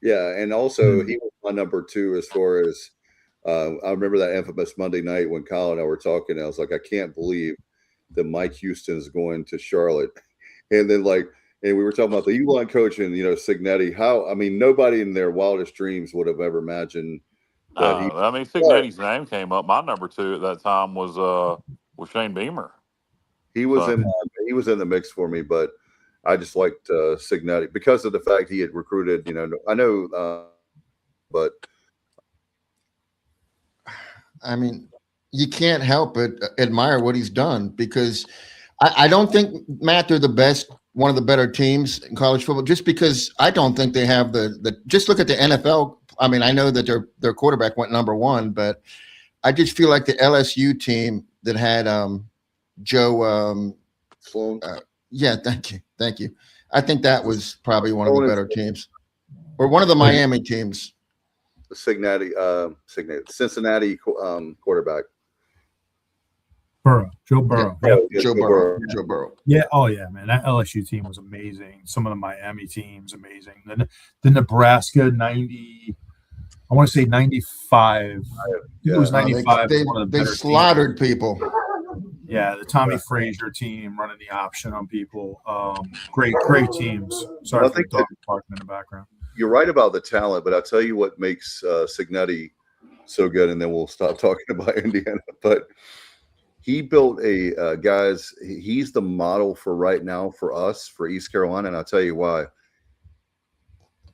Yeah, and also he was my number 2 as far as I remember that infamous Monday night when Kyle and I were talking. I was like, I can't believe that Mike Houston is going to Charlotte, and then and we were talking about the U-line coach and Cignetti. Nobody in their wildest dreams would have ever imagined. Cignetti's name came up. My number 2 at that time was Shane Beamer. He was in the mix for me, but I just liked Cignetti because of the fact he had recruited. But I mean, you can't help but admire what he's done because I don't think, Matt, they're one of the better teams in college football. Just because I don't think they have the. Just look at the NFL. I mean, I know that their quarterback went number 1, but I just feel like the LSU team that had Joe Sloan. Yeah, thank you. I think that was probably one of the better teams, or one of the Miami teams. The Cincinnati quarterback. Joe Burrow. Yeah, Joe Burrow. Yeah. Oh yeah, man. That LSU team was amazing. Some of the Miami teams, amazing. The Nebraska 90. I want to say 95. It was 95. They slaughtered people. Yeah, the Tommy Frazier team running the option on people. Great teams. Sorry for the dog barking in the background. You're right about the talent, but I'll tell you what makes Cignetti so good, and then we'll stop talking about Indiana. But he built he's the model for right now for us, for East Carolina, and I'll tell you why.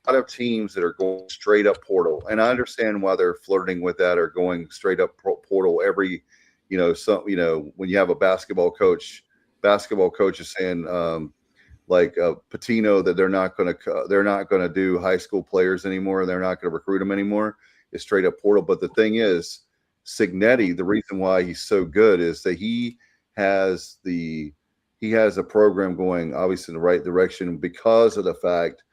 A lot of teams that are going straight up portal, and I understand why they're flirting with that or going straight up portal every – when you have a basketball coach is saying Patino that they're not going to do high school players anymore. They're not going to recruit them anymore. It's straight up portal. But the thing is, Cignetti, the reason why he's so good is that he has a program going obviously in the right direction because of the fact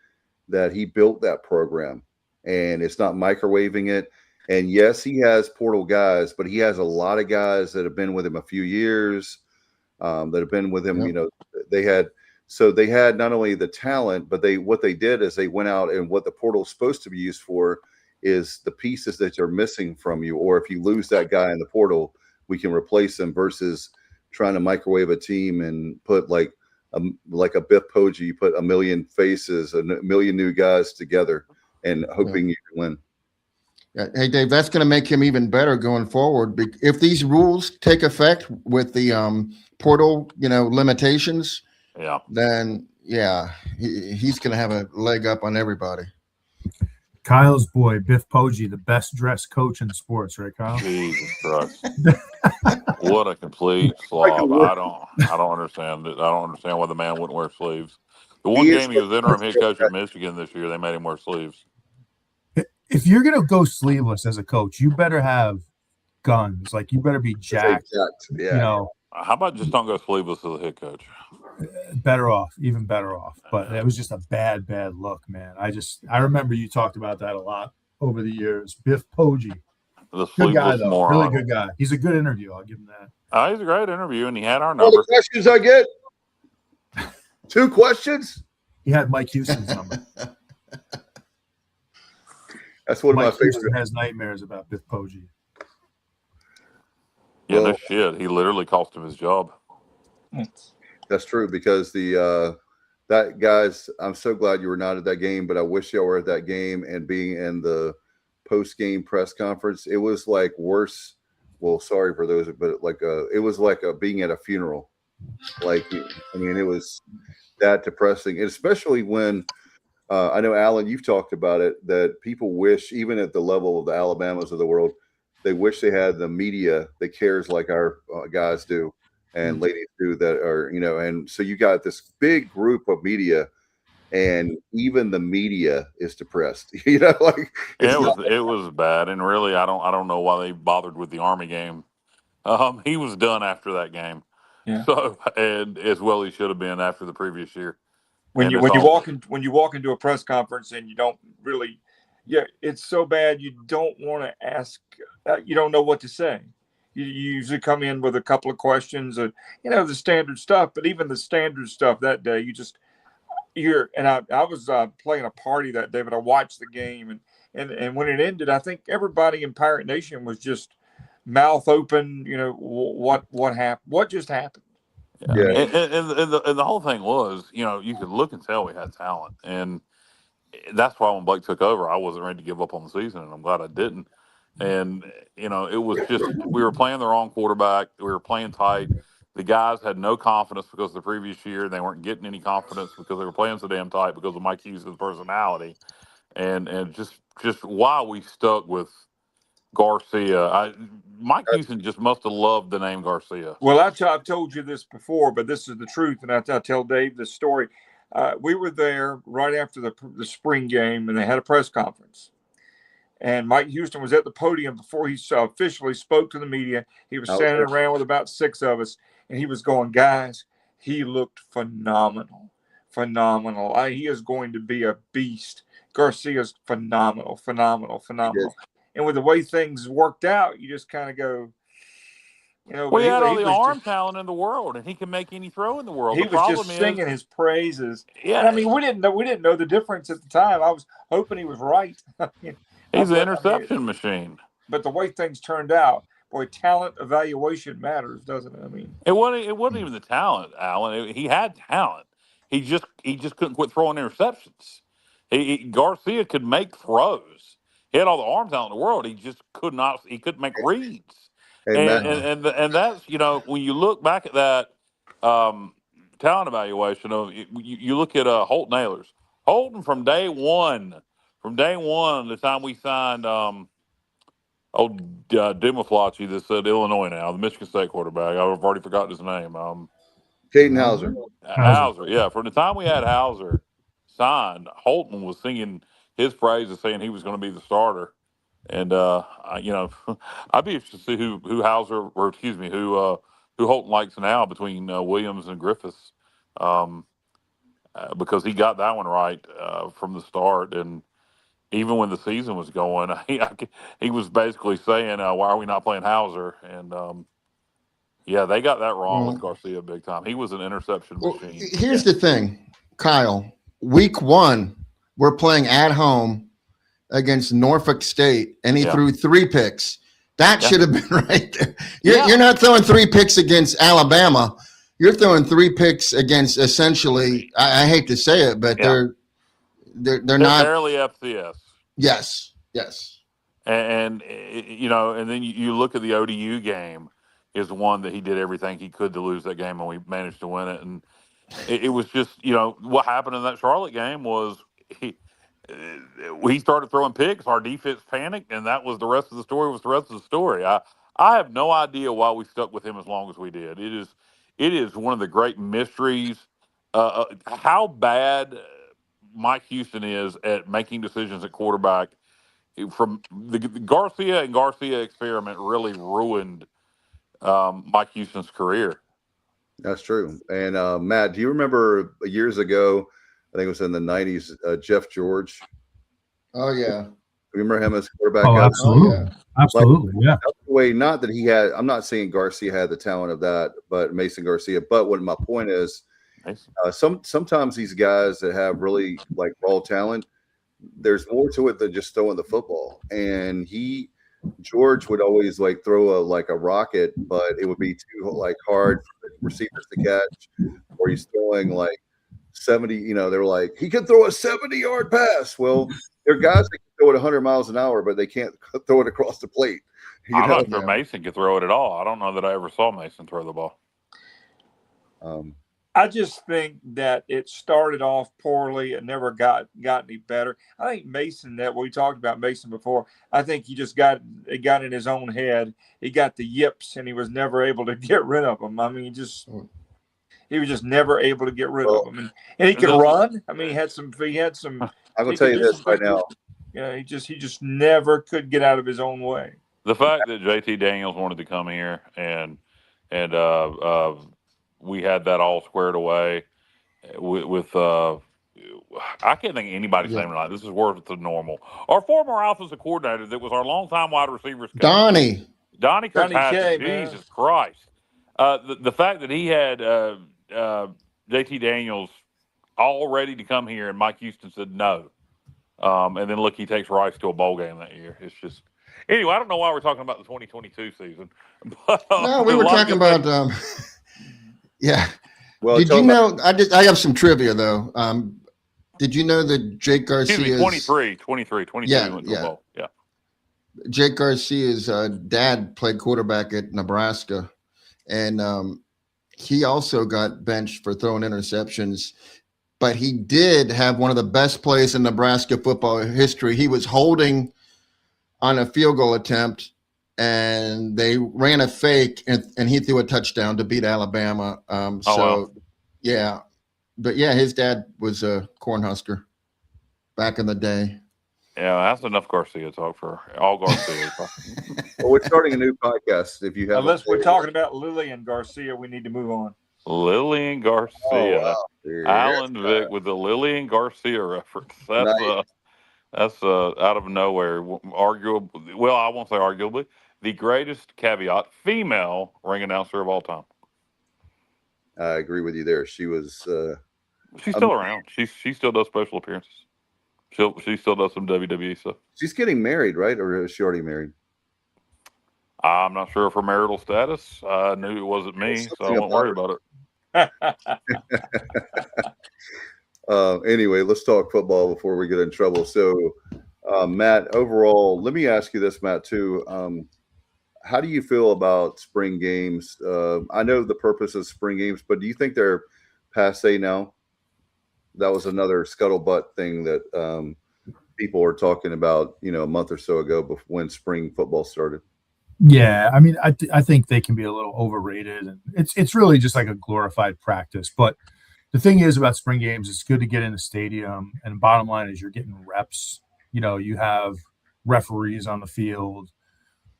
that he built that program, and it's not microwaving it. And yes, he has portal guys, but he has a lot of guys that have been with him a few years, that have been with him. Yep. They had not only the talent, but what they did is they went out, and what the portal is supposed to be used for is the pieces that are missing from you. Or if you lose that guy in the portal, we can replace him versus trying to microwave a team and put like a Biff Poggi, you put a million faces, a million new guys together and hoping you can win. Hey, Dave, that's going to make him even better going forward. If these rules take effect with the portal, limitations, then he's going to have a leg up on everybody. Kyle's boy, Biff Poggi, the best dressed coach in sports, right, Kyle? Jesus Christ! What a complete slob! I don't understand it. I don't understand why the man wouldn't wear sleeves. The one game he was interim head coach at Michigan this year, they made him wear sleeves. If you're going to go sleeveless as a coach, you better have guns. Like, you better be jacked. Yeah. How about just don't go sleeveless as a head coach? Even better off. But it was just a bad look, man. I remember you talked about that a lot over the years. Biff Poggi. The Good guy, sleeveless though. moron. Really good guy. He's a good interview. I'll give him that. He's a great interview, and he had our All number. the questions I get? 2 questions? He had Mike Houston's number. That's one Mike of my Houston favorite. has nightmares about Biff Poggi. Yeah, Well, no shit. He literally cost him his job. That's true because that guys, I'm so glad you were not at that game, but I wish y'all were at that game and being in the post-game press conference. It was like worse. Well, sorry for those, but like it was like being at a funeral. Like, I mean, it was that depressing, and especially when I know, Alan, you've talked about it, that people wish, even at the level of the Alabamas of the world, they wish they had the media that cares like our guys do and ladies do that are, and so you got this big group of media, and even the media is depressed. Like it was bad, and really, I don't know why they bothered with the Army game. He was done after that game, so and as well he should have been after the previous year. When you walk into a press conference and you don't really, it's so bad you don't want to ask, you don't know what to say. You usually come in with a couple of questions, and the standard stuff. But even the standard stuff that day, I was playing a party that day, but I watched the game, and when it ended, I think everybody in Pirate Nation was just mouth open. What happened? What just happened? Yeah. And the whole thing was, you could look and tell we had talent, and that's why when Blake took over, I wasn't ready to give up on the season, and I'm glad I didn't. And it was just we were playing the wrong quarterback. We were playing tight. The guys had no confidence because of the previous year. They weren't getting any confidence because they were playing so damn tight because of Mike Hughes' personality, and just why we stuck with Garcia. Mike Houston just must have loved the name Garcia. Well, I've told you this before, but this is the truth, and I tell Dave this story. We were there right after the spring game, and they had a press conference. And Mike Houston was at the podium before he officially spoke to the media. He was standing around with about 6 of us, and he was going, guys, he looked phenomenal. He is going to be a beast. Garcia's phenomenal. And with the way things worked out, you just kind of go, well, he had all the arm talent in the world, and he can make any throw in the world. He was just singing his praises. Yeah, and I mean, we didn't know the difference at the time. I was hoping he was right. He's an interception machine. But the way things turned out, boy, talent evaluation matters, doesn't it? I mean, it wasn't even the talent, Alan. He had talent. He just couldn't quit throwing interceptions. Garcia could make throws. He had all the arm talent in the world. He just couldn't make reads. And that's when you look back at that talent evaluation of you look at Holton Ahlers. Holton from day one, the time we signed Dimaflachi that's at Illinois now, the Michigan State quarterback. I've already forgotten his name. Caden Hauser. Hauser, yeah. From the time we had Hauser signed, Holton was singing his praises, saying he was going to be the starter. And I'd be interested to see who Holton likes now between Williams and Griffiths, because he got that one right from the start. And even when the season was going, he was basically saying, "Why are we not playing Hauser?" And they got that wrong with Garcia big time. He was an interception machine. Here's the thing, Kyle. Week 1, we're playing at home against Norfolk State, and he threw 3 picks. That should have been right there. You're not throwing 3 picks against Alabama. You're throwing 3 picks against essentially, I hate to say it, but they're not barely FCS. Yes. And and then you look at the ODU game is one that he did everything he could to lose that game, and we managed to win it. And it was just, what happened in that Charlotte game was he started throwing picks. Our defense panicked, and that was the rest of the story. I have no idea why we stuck with him as long as we did. It is one of the great mysteries how bad Mike Houston is at making decisions at quarterback. From the Garcia experiment really ruined Mike Houston's career. That's true. And Matt, do you remember years ago? I think it was in the '90s. Jeff George. Oh yeah. Remember him as quarterback? Oh, absolutely, yeah. absolutely, yeah. That's the way. Not that he had. I'm not saying Garcia had the talent of that, but Mason Garcia. But what my point is, sometimes these guys that have really like raw talent, there's more to it than just throwing the football. And George would always like throw a rocket, but it would be too like hard for the receivers to catch, or he's throwing like 70. They're like, he can throw a 70-yard pass. Well, there are guys that can throw it 100 miles an hour, but they can't throw it across the plate. I'm not sure Mason could throw it at all. I don't know that I ever saw Mason throw the ball. I just think that it started off poorly and never got any better. I think Mason, that we talked about Mason before, I think he just got in his own head. He got the yips and he was never able to get rid of them. I mean, he was just never able to get rid of them. And he could run. I mean, he had some. I'm gonna tell you this right now. Yeah, he just never could get out of his own way. The fact that JT Daniels wanted to come here and we had that all squared away with I can't think of anybody's name tonight. This is worth the normal. Our former offensive coordinator that was our longtime wide receivers coach. Donnie Kirkpatrick. Jesus Christ. The fact that he had JT Daniels all ready to come here and Mike Houston said no. And then look, he takes Rice to a bowl game that year. It's just anyway. I don't know why we're talking about the 2022 season. But, no, we were talking about. Yeah. Well, did you know? I have some trivia though. Did you know that Jake Garcia's 23 yeah, went to the bowl. Yeah. Jake Garcia's dad played quarterback at Nebraska, and he also got benched for throwing interceptions. But he did have one of the best plays in Nebraska football history. He was holding on a field goal attempt, and they ran a fake, and he threw a touchdown to beat Alabama. Yeah. But, yeah, his dad was a Cornhusker back in the day. Yeah, that's enough Garcia talk for all Garcia. Well, we're starting a new podcast. If you have, unless we're talking about Lillian Garcia, we need to move on. Lillian Garcia. Oh, wow. Alan Vick with the Lillian Garcia reference. That's out of nowhere. Arguably, well, I won't say arguably, the greatest caveat female ring announcer of all time. I agree with you there. She was. She's still around. She still does special appearances. She still does some WWE stuff. She's getting married, right? Or is she already married? I'm not sure of her marital status. I knew it wasn't me, so I won't worry about it. Anyway, let's talk football before we get in trouble. So, Matt, overall, let me ask you this, Matt, too. How do you feel about spring games? I know the purpose of spring games, but do you think they're passé now? That was another scuttlebutt thing that people were talking about, a month or so ago when spring football started. Yeah, I mean, I think they can be a little overrated, and it's really just like a glorified practice. But the thing is about spring games, it's good to get in the stadium, and bottom line is you're getting reps. You have referees on the field,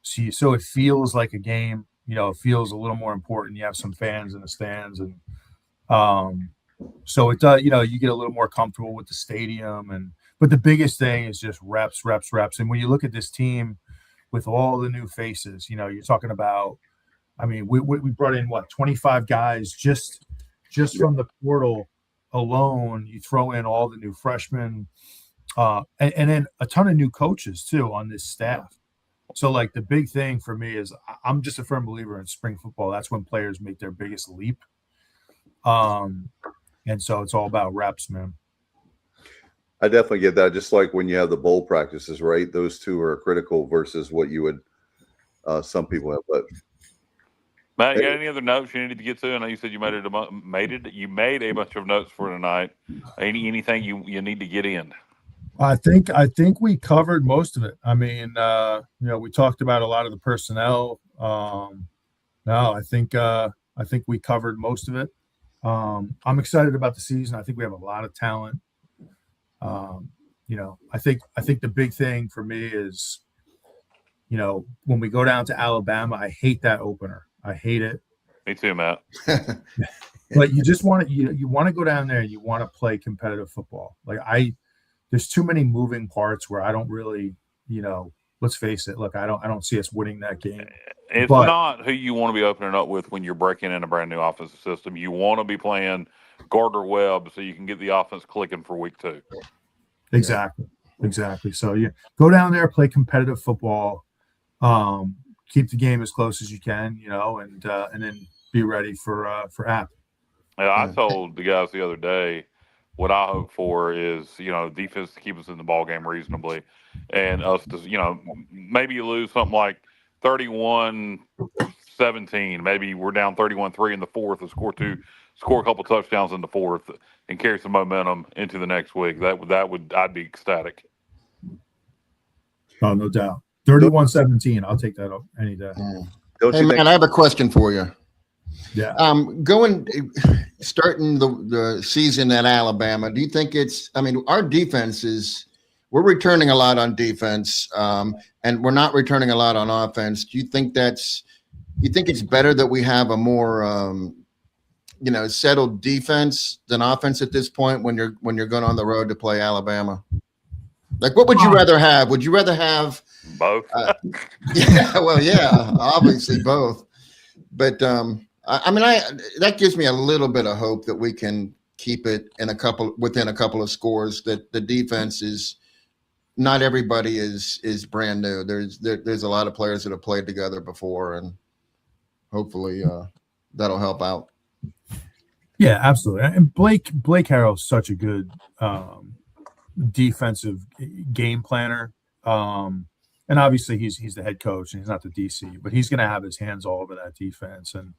so it feels like a game. It feels a little more important. You have some fans in the stands, and so it does. You get a little more comfortable with the stadium, but the biggest thing is just reps. And when you look at this team, with all the new faces, you're talking about, I mean, we brought in 25 guys just from the portal alone. You throw in all the new freshmen, and then a ton of new coaches too on this staff. So like the big thing for me is I'm just a firm believer in spring football. That's when players make their biggest leap. And so it's all about reps, man. I definitely get that. Just like when you have the bowl practices, right? Those two are critical versus what you would some people have. But Matt, you got any other notes you needed to get to? I know you said you made a bunch of notes for tonight. Anything you need to get in? I think we covered most of it. I mean, we talked about a lot of the personnel. I think we covered most of it. I'm excited about the season. I think we have a lot of talent. I think the big thing for me is, when we go down to Alabama, I hate that opener. I hate it. Me too, Matt. But you just want to you want to go down there and you want to play competitive football. Like there's too many moving parts where I don't really, let's face it. Look, I don't see us winning that game. It's not who you want to be opening up with when you're breaking in a brand new offensive system. You want to be playing Gardner Webb so you can get the offense clicking for week 2. Exactly. So you go down there, play competitive football, keep the game as close as you can, and then be ready for App. I told the guys the other day what I hope for is, defense to keep us in the ball game reasonably, and us to, maybe you lose something like 31-17. Maybe we're down 31-3 in the fourth and score a couple touchdowns in the fourth and carry some momentum into the next week. I'd be ecstatic. Oh, no doubt. 31-17. I'll take that up any day. Hey, man, I have a question for you. Yeah. Starting the season at Alabama, do you think our defense we're returning a lot on defense, and we're not returning a lot on offense. Do you think it's better that we have a more, settled defense than offense at this point when you're going on the road to play Alabama? Like, what would you rather have? Would you rather have both? Obviously both. But that gives me a little bit of hope that we can keep it within a couple of scores. That the defense is not everybody is brand new. There's a lot of players that have played together before, and hopefully that'll help out. Yeah, absolutely. And Blake Harrell's such a good defensive game planner. And obviously he's the head coach and he's not the DC, but he's going to have his hands all over that defense. And,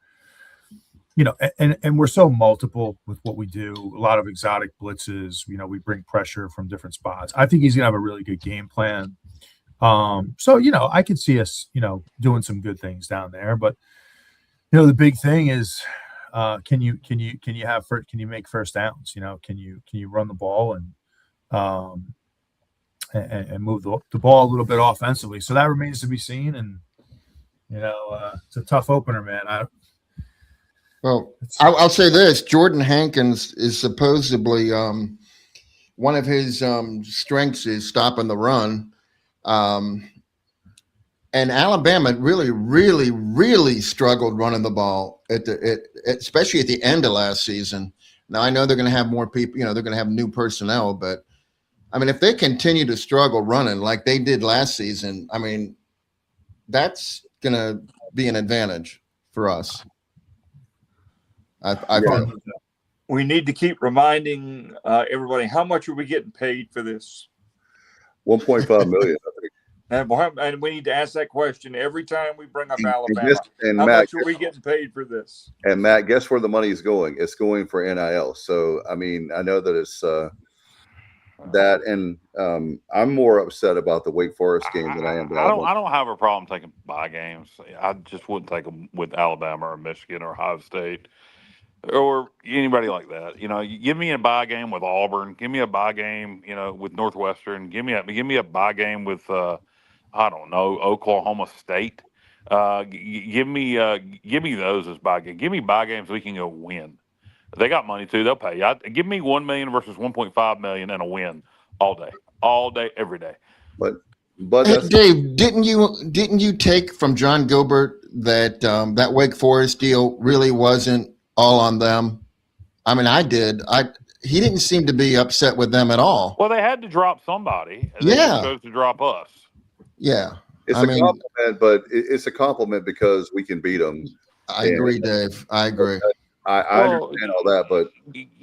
and we're so multiple with what we do, a lot of exotic blitzes, we bring pressure from different spots. I think he's going to have a really good game plan. So, I could see us, doing some good things down there, but the big thing is, can you make first downs? Can you run the ball and move the ball a little bit offensively? So that remains to be seen. And, it's a tough opener, man. I'll say this: Jordan Hankins is supposedly one of his strengths is stopping the run. And Alabama really, really, really struggled running the ball especially at the end of last season. Now I know they're going to have more people, they're going to have new personnel, but if they continue to struggle running like they did last season, that's going to be an advantage for us. I feel. We need to keep reminding everybody, how much are we getting paid for this? $1.5 million, I think. And we need to ask that question every time we bring up Alabama. How Matt, much are we getting paid for this? And Matt, guess where the money is going? It's going for NIL. So, I know that it's that, and I'm more upset about the Wake Forest game than I am. I don't have a problem taking bye games. I just wouldn't take them with Alabama or Michigan or Ohio State or anybody like that. You give me a bye game with Auburn. Give me a bye game, with Northwestern. Give me a bye game with Oklahoma State. Give me those as bye games. Give me bye games we can go win. They got money too. They'll pay. Give me $1 million versus $1.5 million and a win all day, every day. But hey, Dave, didn't you take from John Gilbert that that Wake Forest deal really wasn't all on them? I did. He didn't seem to be upset with them at all. Well, they had to drop somebody. They chose to drop us. Yeah. It's a compliment, but it's a compliment because we can beat them. I agree, Dave. I agree. I understand all that, but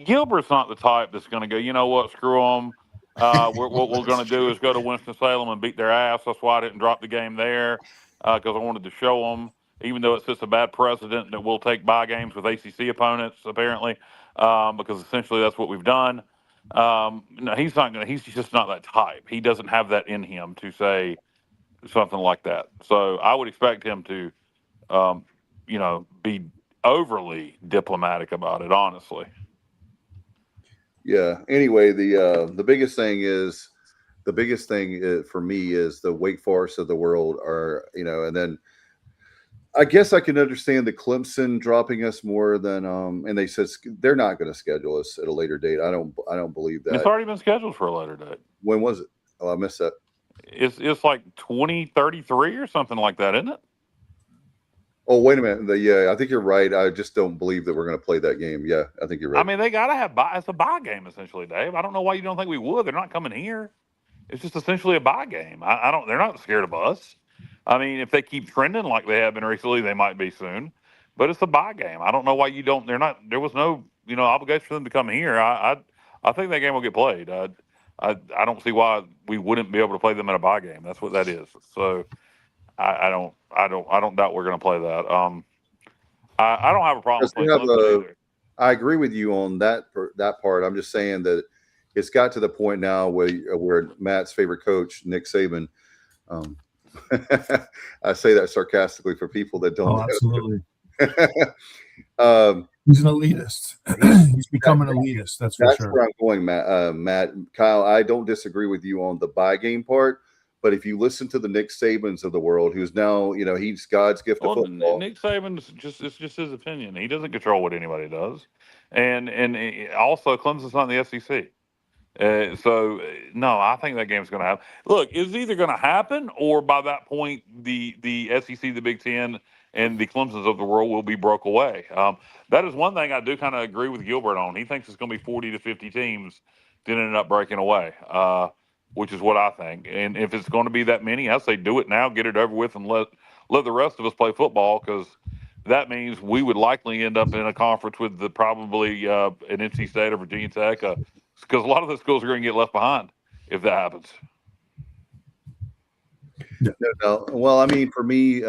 Gilbert's not the type that's going to go, you know what, screw them. What we're going to do is go to Winston-Salem and beat their ass. That's why I didn't drop the game there, because I wanted to show them, even though it sets a bad precedent that we'll take bye games with ACC opponents, apparently, because essentially that's what we've done. No, he's just not that type. He doesn't have that in him to say something like that. So I would expect him to, be overly diplomatic about it, honestly. Yeah. Anyway, the biggest thing for me is the Wake Forest of the world are, and then I guess I can understand the Clemson dropping us more than and they said they're not going to schedule us at a later date. I don't believe that. It's already been scheduled for a later date. When was it? Oh, I missed that. It's like 2033 or something like that, isn't it? Oh, wait a minute. Yeah, I think you're right. I just don't believe that we're going to play that game. Yeah, I think you're right. I mean, they got to have it's a bye game essentially, Dave. I don't know why you don't think we would. They're not coming here. It's just essentially a bye game. I don't. They're not scared of us. I mean, if they keep trending like they have been recently, they might be soon. But it's a bye game. I don't know why you don't. They're not. There was no obligation for them to come here. I think that game will get played. I don't see why we wouldn't be able to play them in a bye game. That's what that is. So I don't doubt we're going to play that. I don't have a problem playing Clemson either. I agree with you on that part. I'm just saying that it's got to the point now where Matt's favorite coach, Nick Saban. I say that sarcastically for people that don't. Oh, absolutely. He's an elitist. He's become an elitist. That's for sure. That's where I'm going, Matt. Kyle, I don't disagree with you on the bye game part, but if you listen to the Nick Sabans of the world, who's now, he's God's gift to football. Nick Saban's it's just his opinion. He doesn't control what anybody does, and also Clemson's not in the SEC. So no, I think that game's going to happen. Look, it's either going to happen, or by that point, the SEC, the Big Ten, and the Clemsons of the world will be broke away. That is one thing I do kind of agree with Gilbert on. He thinks it's going to be 40 to 50 teams that end up breaking away, which is what I think. And if it's going to be that many, I say do it now, get it over with, and let the rest of us play football, because that means we would likely end up in a conference with probably an NC State or Virginia Tech, because a lot of the schools are going to get left behind if that happens. No. Well, I mean, for me,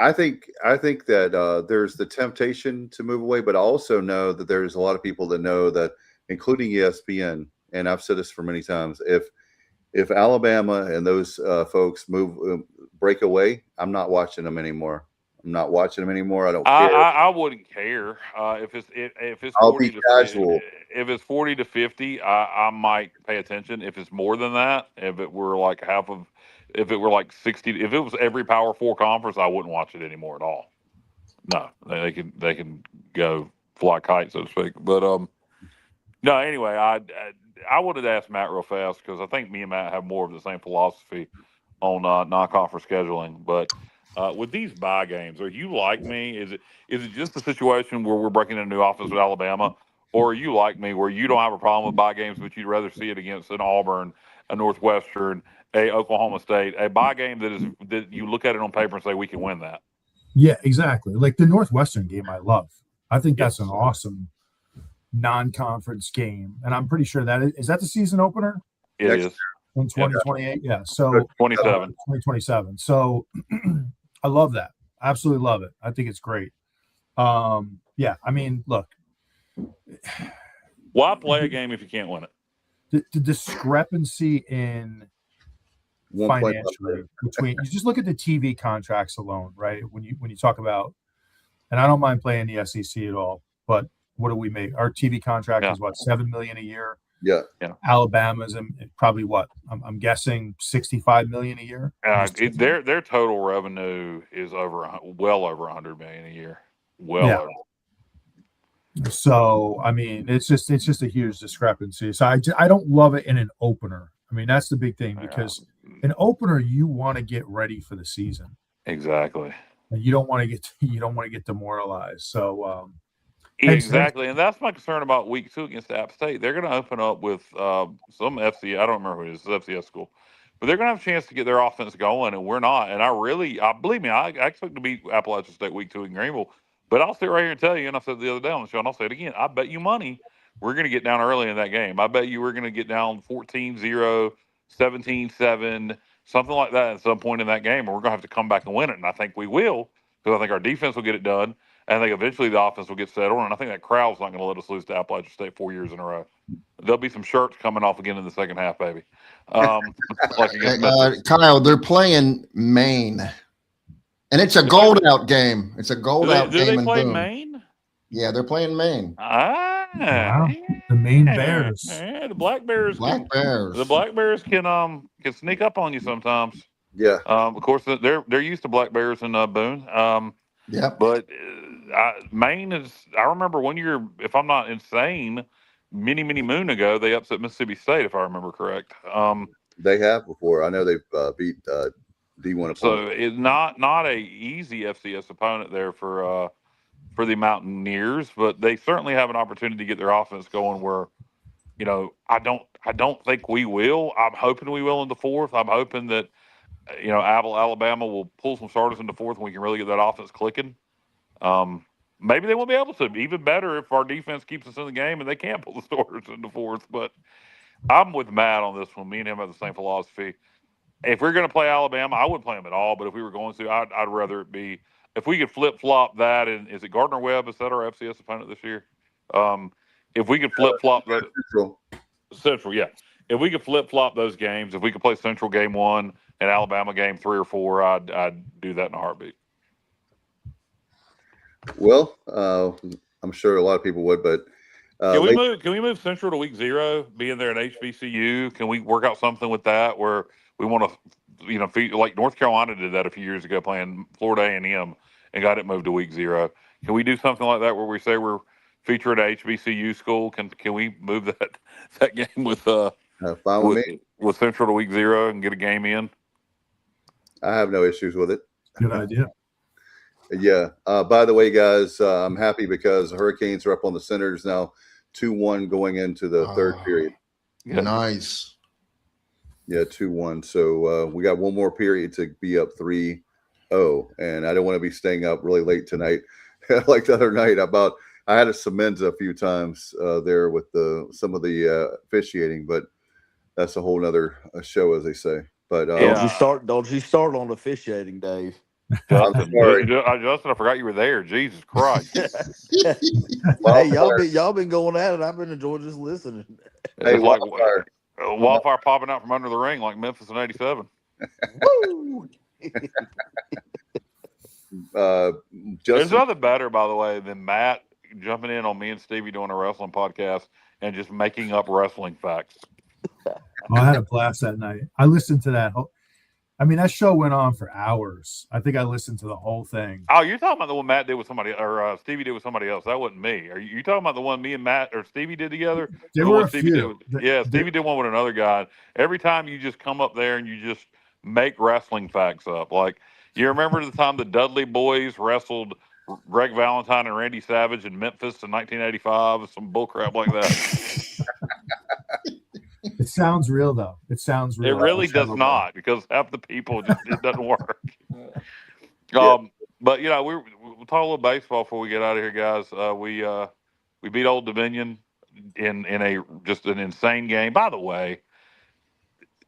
I think that there's the temptation to move away, but I also know that there's a lot of people that know that, including ESPN, and I've said this for many times, if Alabama and those folks break away, I'm not watching them anymore. I don't care. I wouldn't care if it's I'll 40 be to casual. If it's 40 to 50, I might pay attention. If it's more than that, if it were like 60, if it was every Power 4 conference, I wouldn't watch it anymore at all. No, they can go fly kites, so to speak. But no. Anyway, I wanted to ask Matt real fast, because I think me and Matt have more of the same philosophy on non-conference scheduling. But with these bye games, are you like me? Is it just a situation where we're breaking into new office with Alabama, or are you like me where you don't have a problem with bye games, but you'd rather see it against an Auburn, a Northwestern, a Oklahoma State, a bye game that you look at it on paper and say we can win that? Yeah, exactly. Like the Northwestern game, I love. I think that's an awesome non-conference game, and I'm pretty sure is that the season opener. It is in 2028. Yeah, so 2027. So I love that. Absolutely love it. I think it's great. Yeah, I mean, look, why play a game if you can't win it? The discrepancy in financially between, you just look at the TV contracts alone, right? When you talk about, and I don't mind playing the SEC at all, but what do we make? Our TV contract is what, $7 million a year. Yeah. Alabama's probably what, I'm guessing $65 million a year. Their total revenue is well over $100 million a year. Over. So I mean, it's just a huge discrepancy. So I don't love it in an opener. I mean, that's the big thing, because an opener, you want to get ready for the season. Exactly. And you don't want to get demoralized. So exactly, and that's my concern about week 2 against App State. They're going to open up with some FCS. I don't remember who it is. It's FCS school, but they're going to have a chance to get their offense going, and we're not. And I believe me, I expect to beat Appalachian State week 2 in Greenville. But I'll sit right here and tell you, and I said the other day on the show, and I'll say it again, I bet you money we're going to get down early in that game. I bet you we're going to get down 14-0, 17-7, something like that at some point in that game, and we're going to have to come back and win it. And I think we will, because I think our defense will get it done, and I think eventually the offense will get settled, and I think that crowd's not going to let us lose to Appalachian State 4 years in a row. There'll be some shirts coming off again in the second half, baby. Like against Kyle, they're playing Maine. And it's a gold-out game. It's a gold-out game. Do they play Maine? Yeah, they're playing Maine. Wow. The Maine Bears. Yeah, the Black Bears. The Black Bears can sneak up on you sometimes. Yeah. Of course, they're used to black bears in Boone. But Maine is. I remember one year, if I'm not insane, many moon ago, they upset Mississippi State, if I remember correct. They have before. I know they've beat D1 opponents. So it's not a easy FCS opponent there for the Mountaineers, but they certainly have an opportunity to get their offense going. Where, I don't think we will. I'm hoping we will in the fourth. I'm hoping that Alabama will pull some starters in the fourth, and we can really get that offense clicking. Maybe they won't be able to. Even better if our defense keeps us in the game and they can't pull the starters in the fourth. But I'm with Matt on this one. Me and him have the same philosophy. If we're going to play Alabama, I wouldn't play them at all. But if we were going to, I'd rather it be if we could flip flop that. And is it Gardner Webb? Is that our FCS opponent this year? If we could flip flop that Central, yeah. If we could flip flop those games, if we could play Central game 1 and Alabama game 3 or 4, I'd do that in a heartbeat. Well, I'm sure a lot of people would, but can we move Central to week 0, being there at HBCU? Can we work out something with that where we want to, like North Carolina did that a few years ago, playing Florida A&M and got it moved to week 0? Can we do something like that where we say we're featuring an HBCU school? Can we move that game with Central to week 0 and get a game in? I have no issues with it. Good idea. Yeah. By the way, guys, I'm happy because the Hurricanes are up on the Senators now, 2-1 going into the third period. Yeah. Nice. Yeah, 2-1. So we got one more period to be up 3-0, and I don't want to be staying up really late tonight. Like the other night, I had a Semenza a few times there with some of the officiating, but that's a whole nother show, as they say. But don't you start on officiating, Dave? Justin, I forgot you were there. Jesus Christ! Hey, y'all been going at it. I've been enjoying just listening. Hey, wildfire popping out from under the ring like Memphis in '87. Woo! There's nothing better, by the way, than Matt jumping in on me and Stevie doing a wrestling podcast and just making up wrestling facts. I had a blast that night. I listened to that. That show went on for hours. I think I listened to the whole thing. Oh, you're talking about the one Matt did with somebody, or Stevie did with somebody else. That wasn't me. Are you talking about the one me and Matt or Stevie did together? There were a few. Stevie did one with another guy. Every time you just come up there and you just make wrestling facts up. Like, you remember the time the Dudley Boys wrestled Greg Valentine and Randy Savage in Memphis in 1985? Some bullcrap like that. It sounds real, though. It sounds real. It really does not, because half the people it doesn't work. But we'll talk a little baseball before we get out of here, guys. We beat Old Dominion in just an insane game. By the way,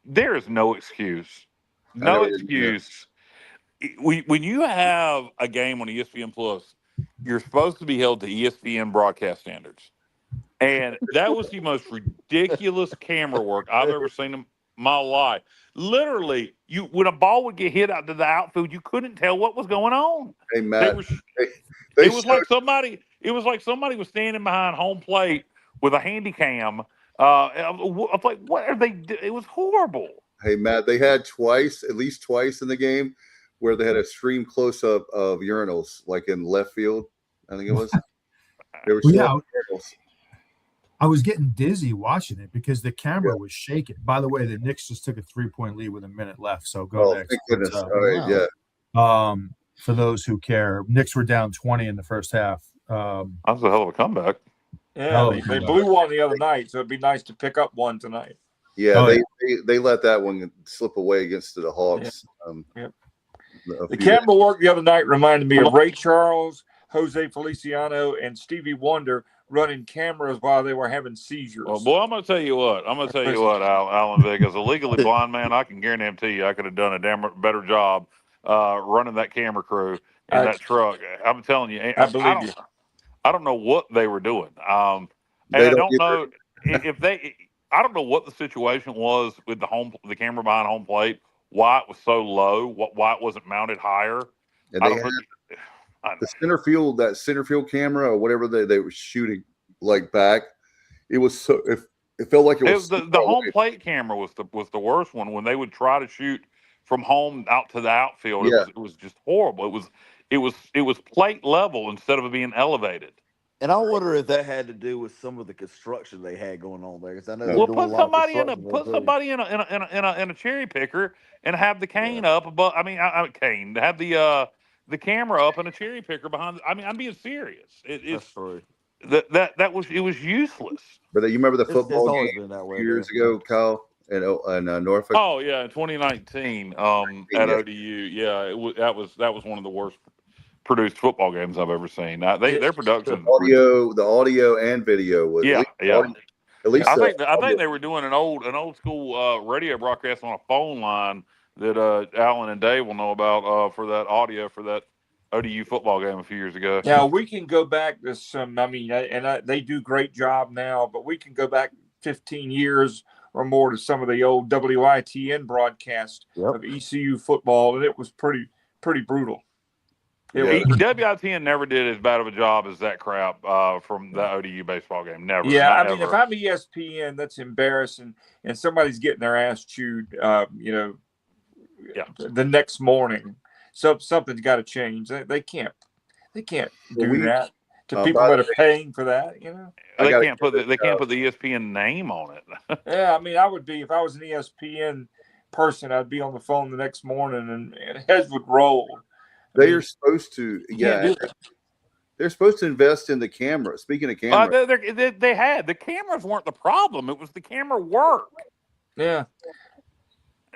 there is no excuse. No excuse. When you have a game on ESPN Plus, you're supposed to be held to ESPN broadcast standards. And that was the most ridiculous camera work I've ever seen in my life. Literally, when a ball would get hit out to the outfield, you couldn't tell what was going on. Hey, Matt, it was like somebody was standing behind home plate with a handy cam. I was like, what are they doing? It was horrible. Hey, Matt, they had at least twice in the game where they had a stream close-up of urinals, like in left field, I think it was. There were urinals. I was getting dizzy watching it because the camera was shaking. By the way, the Knicks just took a 3-point lead with a minute left. So go next. Thank goodness. All right, yeah. For those who care, Knicks were down 20 in the first half. That was a hell of a comeback. Yeah, they blew one the other night, so it'd be nice to pick up one tonight. Yeah, they let that one slip away against the Hawks. Yeah. The camera work the other night reminded me of Ray Charles, Jose Feliciano, and Stevie Wonder running cameras while they were having seizures. Well, boy, I'm going to tell you what, Alan Vick, as a legally blind man, I can guarantee you I could have done a better job running that camera crew in that truck. I'm telling you, I believe you. I don't know what they were doing. And I don't know I don't know what the situation was with the camera behind home plate, why it was so low, why it wasn't mounted higher. The center field camera or whatever they were shooting like back, it was so it felt like it was the home plate camera was the worst one when they would try to shoot from home out to the outfield. Yeah. It was just horrible. It was plate level instead of it being elevated. And I wonder if that had to do with some of the construction they had going on there, because I know they're Well, doing a put lot of somebody construction in a cherry picker and have the cane up above. I mean, cane. Have the camera up and a cherry picker behind. I mean, I'm being serious. That's true. That was useless. But you remember the It's football always game been that way, a few years though. ago, Kyle, in Norfolk? Oh yeah, in 2019 at ODU. Yeah, that was one of the worst produced football games I've ever seen. Their production, the audio and video was at least I think they were doing an old school radio broadcast on a phone line that Alan and Dave will know about for that audio for that ODU football game a few years ago. Yeah, we can go back to some. I mean, they do great job now, but we can go back 15 years or more to some of the old WITN broadcasts of ECU football, and it was pretty brutal. WITN never did as bad of a job as that crap from the ODU baseball game. Never. Yeah, I mean, if I'm ESPN, that's embarrassing, and somebody's getting their ass chewed, the next morning. So something's got to change. They can't do that to people that are paying for that. You know, they can't put the ESPN name on it. Yeah, I mean, I would be if I was an ESPN person. I'd be on the phone the next morning, and heads would roll. They are supposed to, they're supposed to invest in the camera. Speaking of camera, the cameras weren't the problem. It was the camera work. Yeah,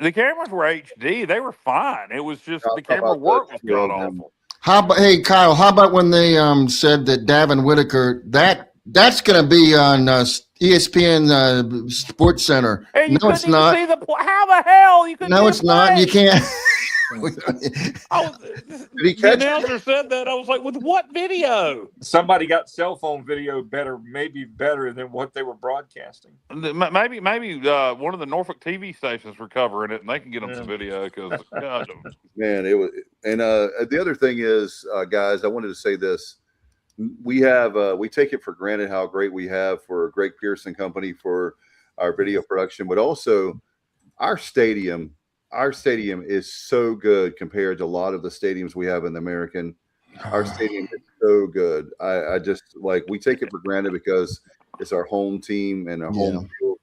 the cameras were HD. They were fine. It was just the camera work was god awful. Hey Kyle, how about when they said that Davin Whitaker that's going to be on ESPN Sports Center? Hey, no, it's not. How the hell you couldn't? No, it's not. You can't. The announcer said that. I was like, with what video? Somebody got cell phone video maybe better than what they were broadcasting. Maybe one of the Norfolk TV stations were covering it, and they can get them some video because man, it was. And the other thing is, guys, I wanted to say this: we take it for granted how great we have for Greg Pearson Company for our video production, but also our stadium. Our stadium is so good compared to a lot of the stadiums we have in the American. Our stadium is so good. I just we take it for granted because it's our home team and our home field.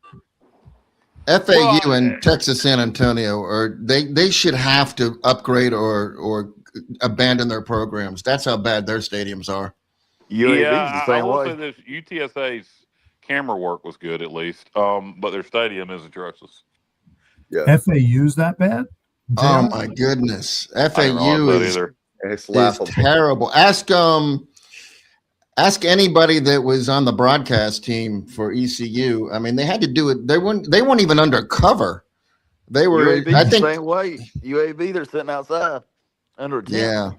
FAU and Texas San Antonio, or they should have to upgrade or abandon their programs. That's how bad their stadiums are. I will say this: UTSA's camera work was good at least, but their stadium is atrocious. Yeah. FAU's that bad? Oh my goodness. FAU is terrible. Ask anybody that was on the broadcast team for ECU. I mean, they had to do it. They weren't even undercover. They were UAB, I think the same way. UAB, they're sitting outside under a tent.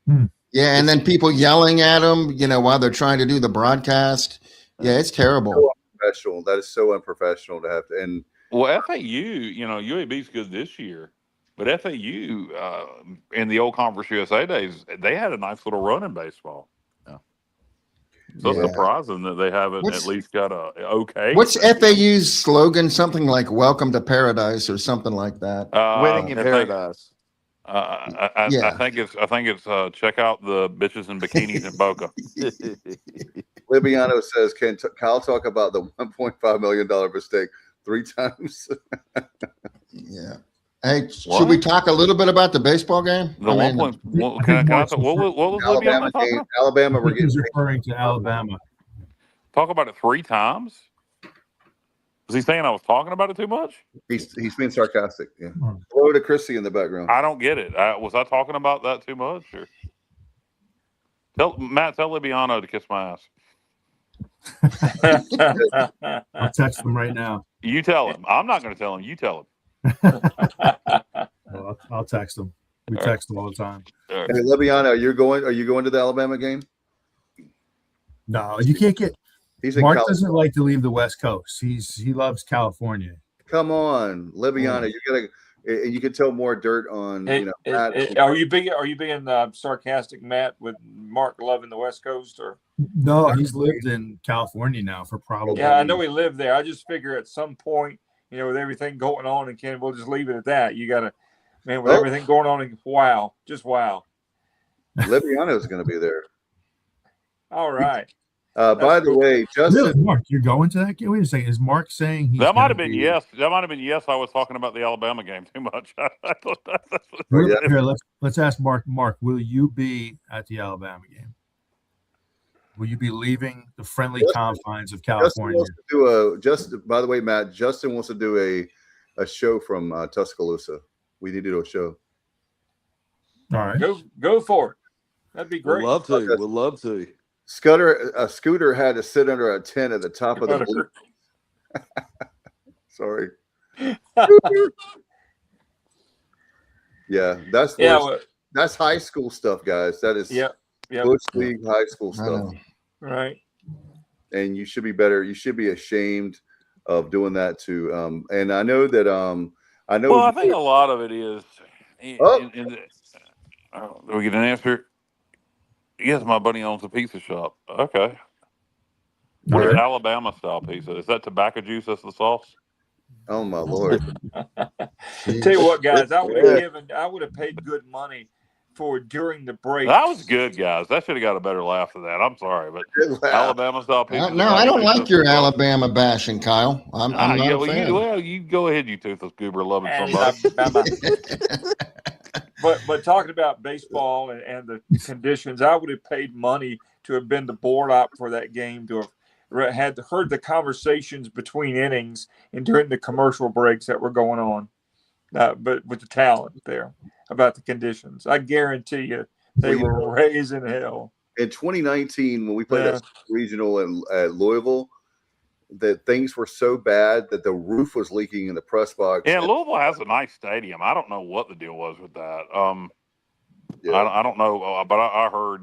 Yeah. Yeah, and then people yelling at them, while they're trying to do the broadcast. Yeah, it's terrible. So unprofessional. That is so unprofessional to have to and well, FAU, UAB's good this year, but FAU in the old Conference USA days, they had a nice little run in baseball. Yeah. So it's surprising that they haven't at least got a okay. What's FAU's slogan? Something like "Welcome to Paradise" or something like that. Winning in paradise. I think it's check out the bitches in bikinis in Boca. Libiano says, "Can Kyle talk about the $1.5 million mistake 3 times?" Yeah. Hey, should we talk a little bit about the baseball game? What was Alabama game? Alabama. We're getting referring to Alabama. Talk about it 3 times. Was he saying I was talking about it too much? He's being sarcastic. Yeah. Hello to Chrissy in the background. I don't get it. Was I talking about that too much? Or tell Libiano to kiss my ass. I'll text him right now. You tell him. I'm not going to tell him. You tell him. Well, I'll text him. We text him all the time. Hey, Libiano, are you going to the Alabama game? No, you can't get. Mark doesn't like to leave the West Coast. He loves California. Come on, Libiano, you can tell more dirt on. Matt. Are you being sarcastic, Matt, with Mark loving the West Coast, or? No, he's lived in California now for probably. Yeah, I know he lived there. I just figure at some point, with everything going on, and we'll just leave it at that. You got to Man, with everything going on, wow, just wow. Liviano is going to be there. All right. By the way, Justin, really, Mark, you're going to that game? Wait a second. Is Mark saying he's that might have been yes? That might have been yes. I was talking about the Alabama game too much. I thought that's what Here, let's ask Mark. Mark, will you be at the Alabama game? Will you be leaving the friendly confines of California? By the way, Matt, Justin wants to do a show from Tuscaloosa. We need to do a show. All right, go for it. That'd be great. We'd love to. We'd love to. Scooter had to sit under a tent at the top of the blue. Sorry. Yeah, that's high school stuff, guys. That is Bush League high school stuff. Right. And you should be better. You should be ashamed of doing that too. And I know that I know. Well, I think a lot of it is. Do we get an answer? Yes, my buddy owns a pizza shop. Okay. What is Alabama style pizza? Is that tobacco juice? That's the sauce? Oh my Lord! Tell you what, guys, I would have paid good money for during the break. That was good, guys. That should have got a better laugh than that. I'm sorry, but Alabama style pizza. No, I don't like your Alabama bashing, Kyle. I'm not a fan. You go ahead, you toothless goober, loving somebody. But talking about baseball and the conditions, I would have paid money to have been the board op for that game, to have heard the conversations between innings and during the commercial breaks that were going on, but with the talent there about the conditions. I guarantee you they were raising hell. In 2019, when we played that regional at Louisville, that things were so bad that the roof was leaking in the press box. Yeah, Louisville has a nice stadium. I don't know what the deal was with that. I don't know, but I heard,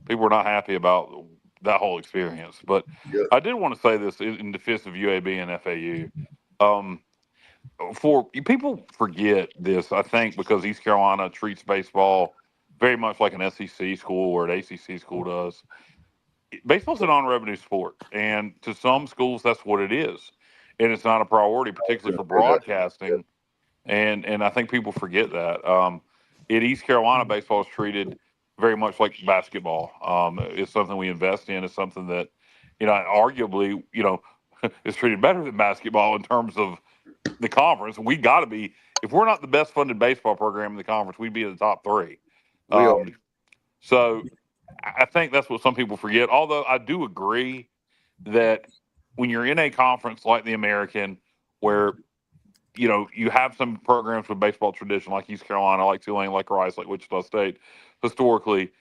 people were not happy about that whole experience. But I did want to say this in defense of UAB and FAU. For people forget this, I think, because East Carolina treats baseball very much like an SEC school or an ACC school does. Baseball's a non-revenue sport, and to some schools, that's what it is, and it's not a priority, particularly for broadcasting. And I think people forget that. In East Carolina, baseball is treated very much like basketball. It's something we invest in. It's something that, arguably, is treated better than basketball in terms of the conference. We got to be. If we're not the best funded baseball program in the conference, we'd be in the top three. So I think that's what some people forget. Although I do agree that when you're in a conference like the American, where you have some programs with baseball tradition, like East Carolina, like Tulane, like Rice, like Wichita State, historically,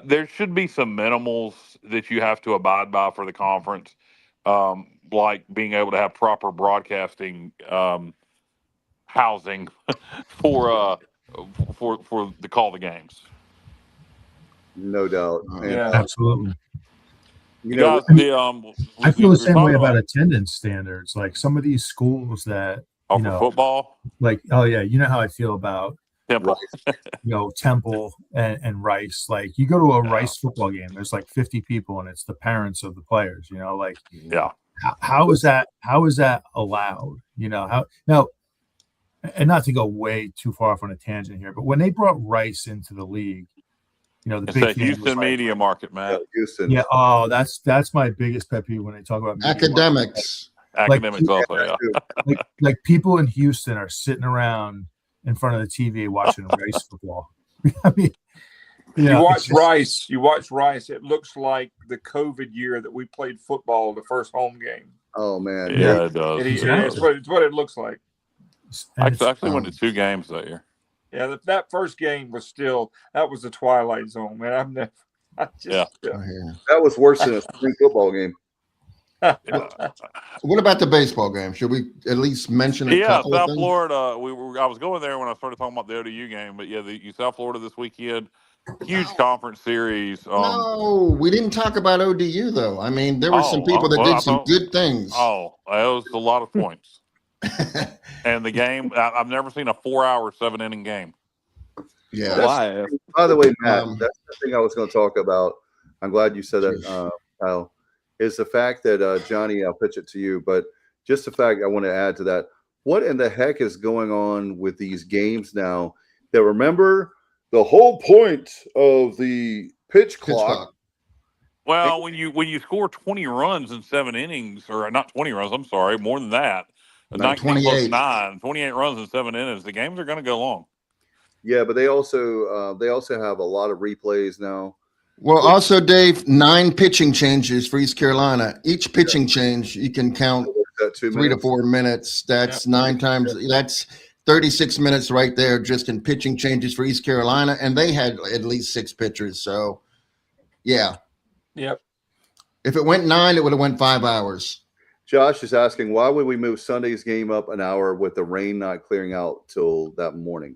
there should be some minimals that you have to abide by for the conference, like being able to have proper broadcasting housing for the call the games. No doubt. Yeah, absolutely. I feel the same way about attendance standards. Like some of these schools that for football, like you know how I feel about Temple, Temple and Rice. Like you go to a Rice football game, there's like 50 people, and it's the parents of the players. How is that allowed? And not to go way too far off on a tangent here, but when they brought Rice into the league, the it's big a Houston media market, man. Houston. Yeah. Oh, that's my biggest pet peeve when they talk about academics. Academics also, like people in Houston are sitting around in front of the TV watching Rice football. I mean, you watch Rice. You watch Rice. It looks like the COVID year that we played football, the first home game. Oh man, yeah, it does. It's what it looks like. I actually went to 2 games that year. Yeah, that first game was that was the Twilight Zone, man. That was worse than a spring football game. What about the baseball game? Should we at least mention a couple South of things? Florida. I was going there when I started talking about the ODU game, but the South Florida this weekend, huge conference series. No, we didn't talk about ODU though. I mean, there were some people that did some good things. Oh, it was a lot of points. And the game, I've never seen a 4-hour 7-inning game. Yeah. By the way, Matt, that's the thing I was going to talk about. I'm glad you said that, Kyle. Is the fact that Johnny, I'll pitch it to you, but just the fact I want to add to that. what in the heck is going on with these games now? That remember the whole point of the pitch clock. Well, when you score 20 runs in 7 innings, or not 20 runs, I'm sorry, more than that, Like 19 plus 28. 9, 28 runs in 7 innings, the games are going to go long. Yeah, but they also have a lot of replays now. Well, also, Dave, 9 pitching changes for East Carolina. Each pitching change, you can count 3 to 4 minutes. That's 9 times. That's 36 minutes right there just in pitching changes for East Carolina. And they had at least 6 pitchers. So, yeah. Yep. If it went 9, it would have went 5 hours. Josh is asking, why would we move Sunday's game up an hour with the rain not clearing out till that morning?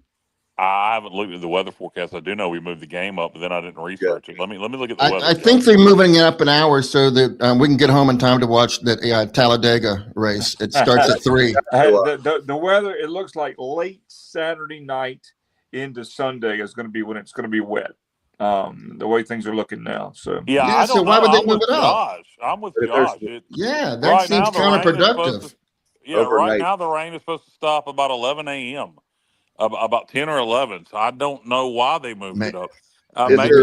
I haven't looked at the weather forecast. I do know we moved the game up, but then I didn't research it. Let me look at the weather. I think they're moving it up an hour so that we can get home in time to watch the Talladega race. It starts at 3. The weather, it looks like late Saturday night into Sunday is going to be when it's going to be wet. The way things are looking now. So I don't so why know. would they I'm move with it up? Josh. I'm with Josh. That right seems counterproductive. Right now the rain is supposed to stop about 11 a.m. About 10 or 11. So I don't know why they moved it up. Maybe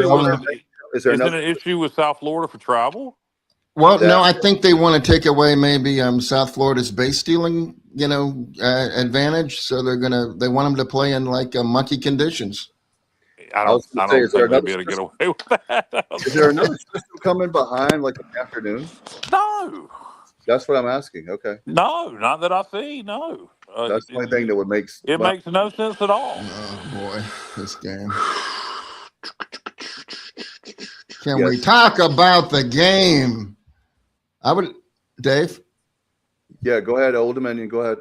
is it an issue with South Florida for travel? Well, no, I think they want to take away maybe South Florida's base stealing, advantage. So they want them to play in like monkey conditions. I don't think they'll be able to get away with that. Is there another system coming behind like in the afternoon? No. That's what I'm asking. Okay. No, not that I see. No. That's the only thing that would make it makes no sense at all. Oh boy, this game. Can we talk about the game? Dave. Yeah, go ahead, Old Dominion. Go ahead.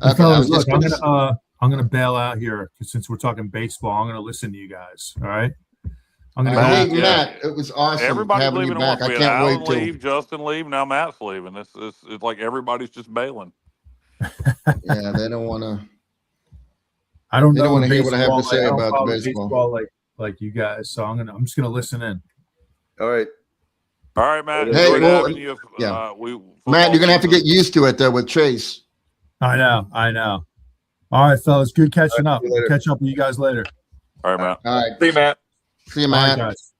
Okay, fellas, look, I'm gonna bail out here since we're talking baseball. I'm gonna listen to you guys. All right. I'm gonna go. Matt, it was awesome. Everybody's having leaving you back. I can't Alan wait to leave, Justin leave. Now Matt's leaving. It's like everybody's just bailing. Yeah, they don't want to. I don't know. They don't want to hear what I have to say about the baseball like you guys. So I'm just gonna listen in. All right, Matt. Hey, Matt, you're gonna have to get used to it though with Chase. I know. All right, fellas, good catching up. We'll catch up with you guys later. All right, Matt. All right, see you, Matt. See you, Matt. All right, guys.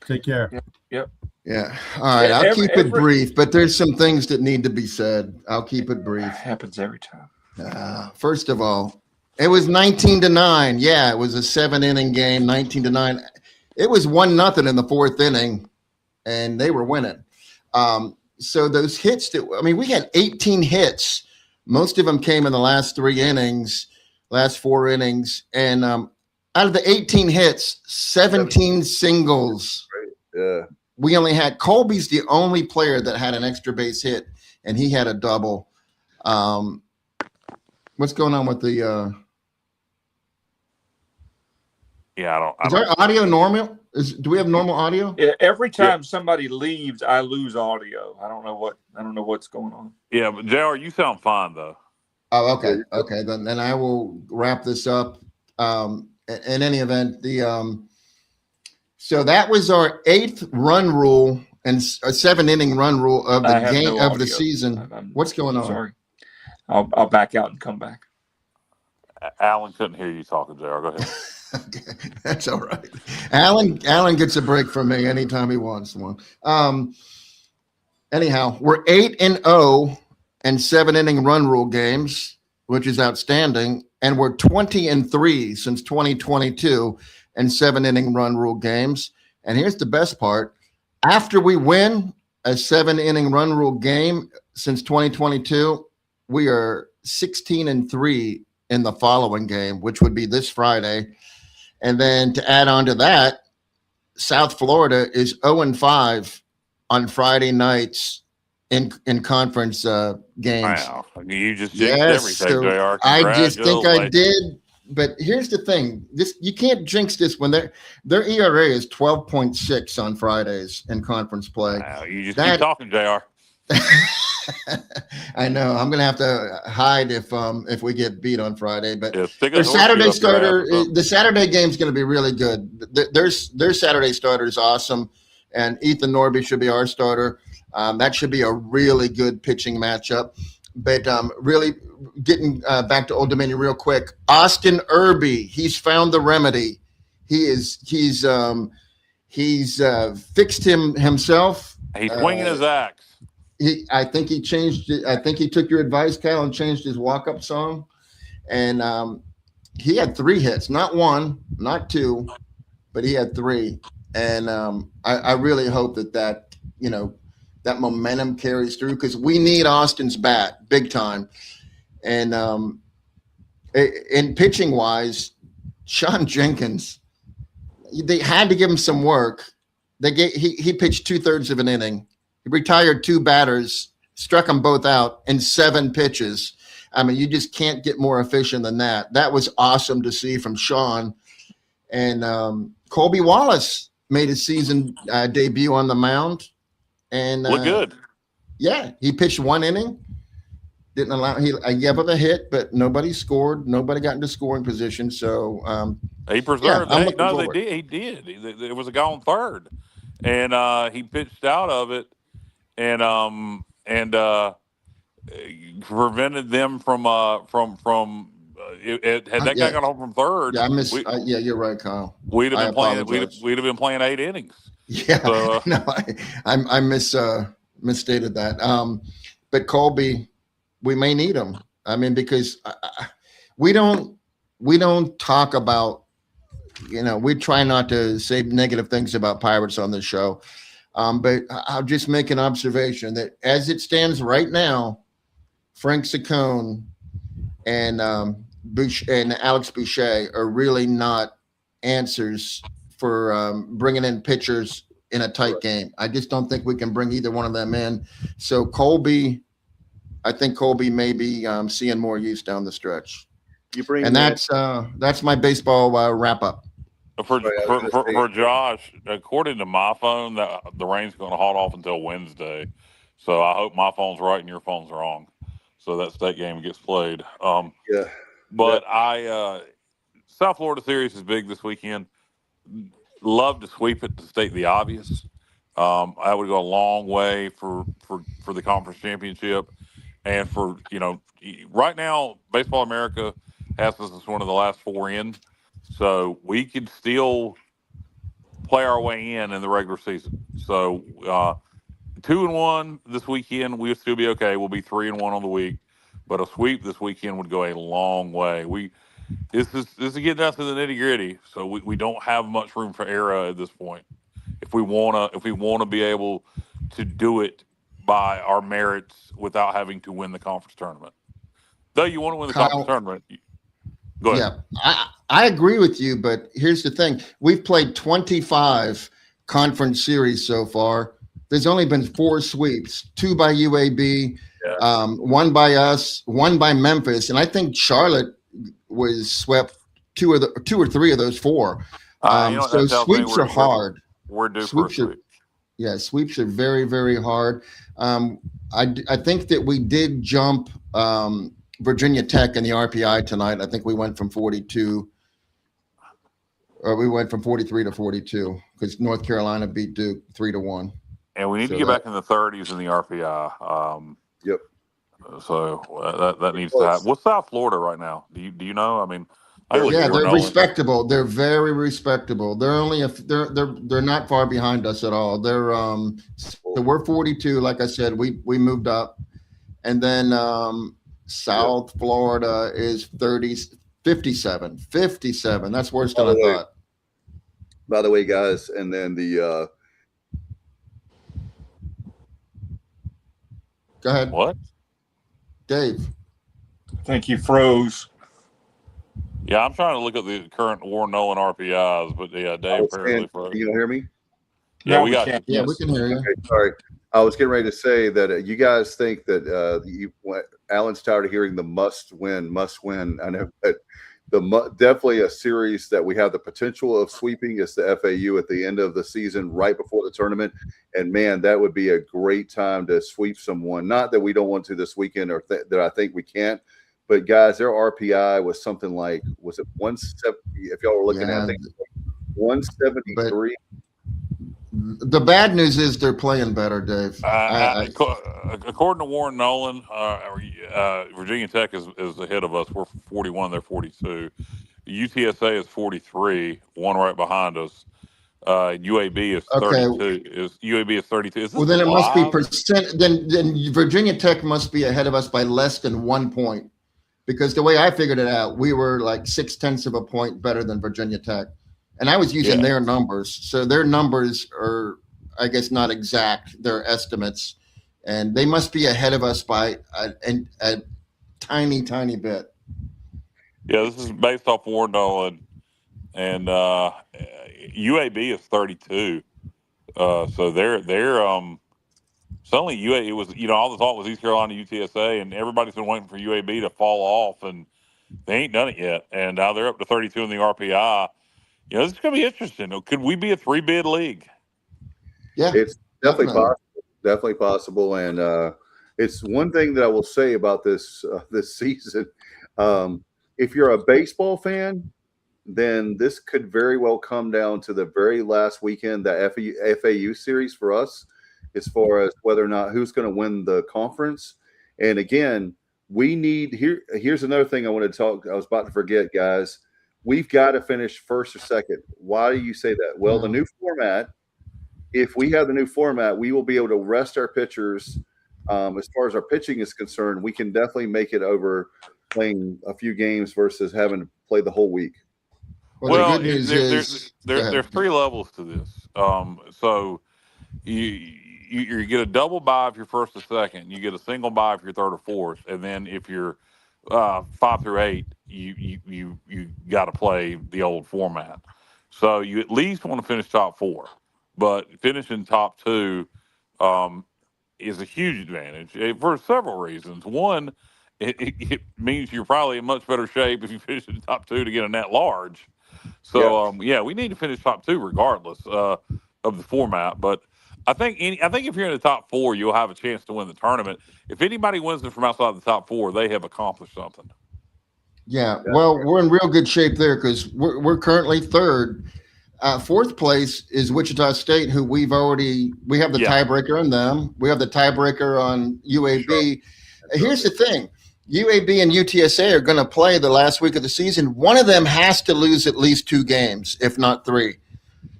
Take care. Yep. Yeah. All right. I'll keep it brief, but there's some things that need to be said. I'll keep it brief. Happens every time. First of all, it was 19-9. Yeah, it was a 7-inning game, 19-9. It was 1-0 in the 4th inning, and they were winning. So those hits we had 18 hits. Most of them came in the last 4 innings, and out of the 18 hits, 17 singles. Yeah. We only had Colby's the only player that had an extra base hit, and he had a double. What's going on with the? Is our audio normal? Do we have normal audio? Yeah. Every time somebody leaves, I lose audio. I don't know what's going on. Yeah, but JR, you sound fine though. Oh, okay. Okay, then I will wrap this up. In any event, so that was our 8th run rule and a 7-inning run rule of the game of the season. What's going on? Sorry, I'll back out and come back. Alan couldn't hear you talking, JR. Go ahead. Okay, that's all right. Alan gets a break from me anytime he wants one. Anyhow, we're 8-0 in 7-inning run rule games, which is outstanding. And we're 20-3 since 2022 in 7-inning run rule games. And here's the best part. After we win a 7-inning run rule game since 2022, we are 16-3 in the following game, which would be this Friday. And then to add on to that, South Florida is 0-5 on Friday nights in conference games. Wow, you just jinxed everything, so JR. I just think I did. But here's the thing: you can't jinx this when their ERA is 12.6 on Fridays in conference play. Wow, you just keep talking, JR. I know. I'm gonna have to hide if we get beat on Friday. But their Saturday starter, the Saturday game is going to be really good. Their Saturday starter is awesome, and Ethan Norby should be our starter. That should be a really good pitching matchup. really getting back to Old Dominion real quick. Austin Irby, he's found the remedy. He's fixed himself. He's swinging his axe. I think he changed it. I think he took your advice, Cal, and changed his walk-up song. And he had 3 hits, not 1, not 2, but he had 3. And I really hope that momentum carries through, because we need Austin's bat big time. And in pitching wise, Sean Jenkins, they had to give him some work. He pitched 2/3 of an inning. He retired 2 batters, struck them both out in 7 pitches. I mean, you just can't get more efficient than that. That was awesome to see from Sean. And Colby Wallace made his season debut on the mound. And look good. Yeah, he pitched 1 inning. Didn't allow. He gave up a hit, but nobody scored. Nobody got into scoring position. So he preserved. Yeah, he did. There was a guy on third, and he pitched out of it, and prevented them from had that guy got home from third. Yeah, you're right, Kyle. We'd have been playing 8 innings. Yeah, so, no, I misstated that. But Colby, we may need him. I mean, because we don't talk about, we try not to say negative things about Pirates on this show. But I'll just make an observation that as it stands right now, Frank Saccone and Alex Boucher are really not answers for bringing in pitchers in a tight game. I just don't think we can bring either one of them in. So I think Colby may be seeing more use down the stretch. That's my baseball wrap up. For Josh, according to my phone, the rain's going to hold off until Wednesday. So I hope my phone's right and your phone's wrong, so that state game gets played. But South Florida series is big this weekend. Love to sweep it, to state the obvious. I would go a long way for the conference championship, and for right now, Baseball America has us as one of the last 4 in. So we could still play our way in the regular season. So 2-1 this weekend, we'll still be okay. We'll be 3-1 on the week, but a sweep this weekend would go a long way. This is getting down to the nitty gritty. So we don't have much room for error at this point. If we wanna be able to do it by our merits without having to win the conference tournament. Though you want to win the conference tournament. Go ahead. Yeah, I agree with you, but here's the thing. We've played 25 conference series so far. There's only been 4 sweeps, 2 by UAB, 1 by us, 1 by Memphis, and I think Charlotte was swept 2 or 3 of those 4. So sweeps are hard. We're due for a sweep. Yeah, sweeps are very, very hard. I think that we did jump Virginia Tech in the RPI tonight. I think we went from 42, or we went from 43 to 42 because North Carolina beat Duke 3-1. And we need to get back in the 30s in the RPI. Yep. So that needs to happen. What's South Florida right now? Do you know? I mean, they're respectable. They're very respectable. They're only they're not far behind us at all. So we're 42. Like I said, we moved up, and then South Florida is 57. That's worse than I thought. By the way, guys, and then the go ahead. What? Dave. I think you froze. Yeah, I'm trying to look at the current Warren Nolan RPIs, but yeah, Dave apparently froze. Can you hear me? Yeah, we got you. Yeah, we can hear you. Okay, sorry. I was getting ready to say that you guys think that Alan's tired of hearing the must win. I know, but definitely a series that we have the potential of sweeping is the FAU at the end of the season, right before the tournament. And man, that would be a great time to sweep someone. Not that we don't want to this weekend, or that I think we can't. But guys, their RPI was something like, was it 170? If y'all were looking at it, I think 173. The bad news is they're playing better, Dave. According to Warren Nolan, Virginia Tech is ahead of us. We're 41, they're 42. UTSA is 43, one right behind us. UAB is 32. UAB is 32. Well, then it must be percent. Then Virginia Tech must be ahead of us by less than 1 point, because the way I figured it out, we were like 0.6 of a point better than Virginia Tech, and I was using their numbers. So their numbers are, I guess, not exact. Their estimates, and they must be ahead of us by a tiny bit. Yeah, this is based off Warren Nolan, and UAB is 32. So they're suddenly UAB was, all the talk was East Carolina, UTSA, and everybody's been waiting for UAB to fall off, and they ain't done it yet. And now they're up to 32 in the RPI. This is going to be interesting. Could we be a 3-bid league? Yeah, it's definitely possible. Definitely possible. And it's one thing that I will say about this season. If you're a baseball fan, then this could very well come down to the very last weekend, the FAU series for us, as far as whether or not who's going to win the conference. And again, we need here's another thing I want to talk. I was about to forget, guys. We've got to finish first or second. Why do you say that? Well, the new format, if we have the new format, we will be able to rest our pitchers. As far as our pitching is concerned, we can definitely make it over playing a few games versus having to play the whole week. Well, there's 3 levels to this. So you get a double bye if you're first or second. You get a single bye if you're third or fourth, and then if you're 5 through 8, you got to play the old format. So you at least want to finish top 4, but finishing top 2 is a huge advantage for several reasons. One, it means you're probably in much better shape if you finish in the top 2 to get a net large. So we need to finish top 2 regardless of the format. But I think if you're in the top 4, you'll have a chance to win the tournament. If anybody wins it from outside the top 4, they have accomplished something. Yeah, well, we're in real good shape there because we're currently 3rd. 4th place is Wichita State, who we have the tiebreaker on them. We have the tiebreaker on UAB. Sure. Here's the thing. UAB and UTSA are going to play the last week of the season. One of them has to lose at least 2 games, if not 3.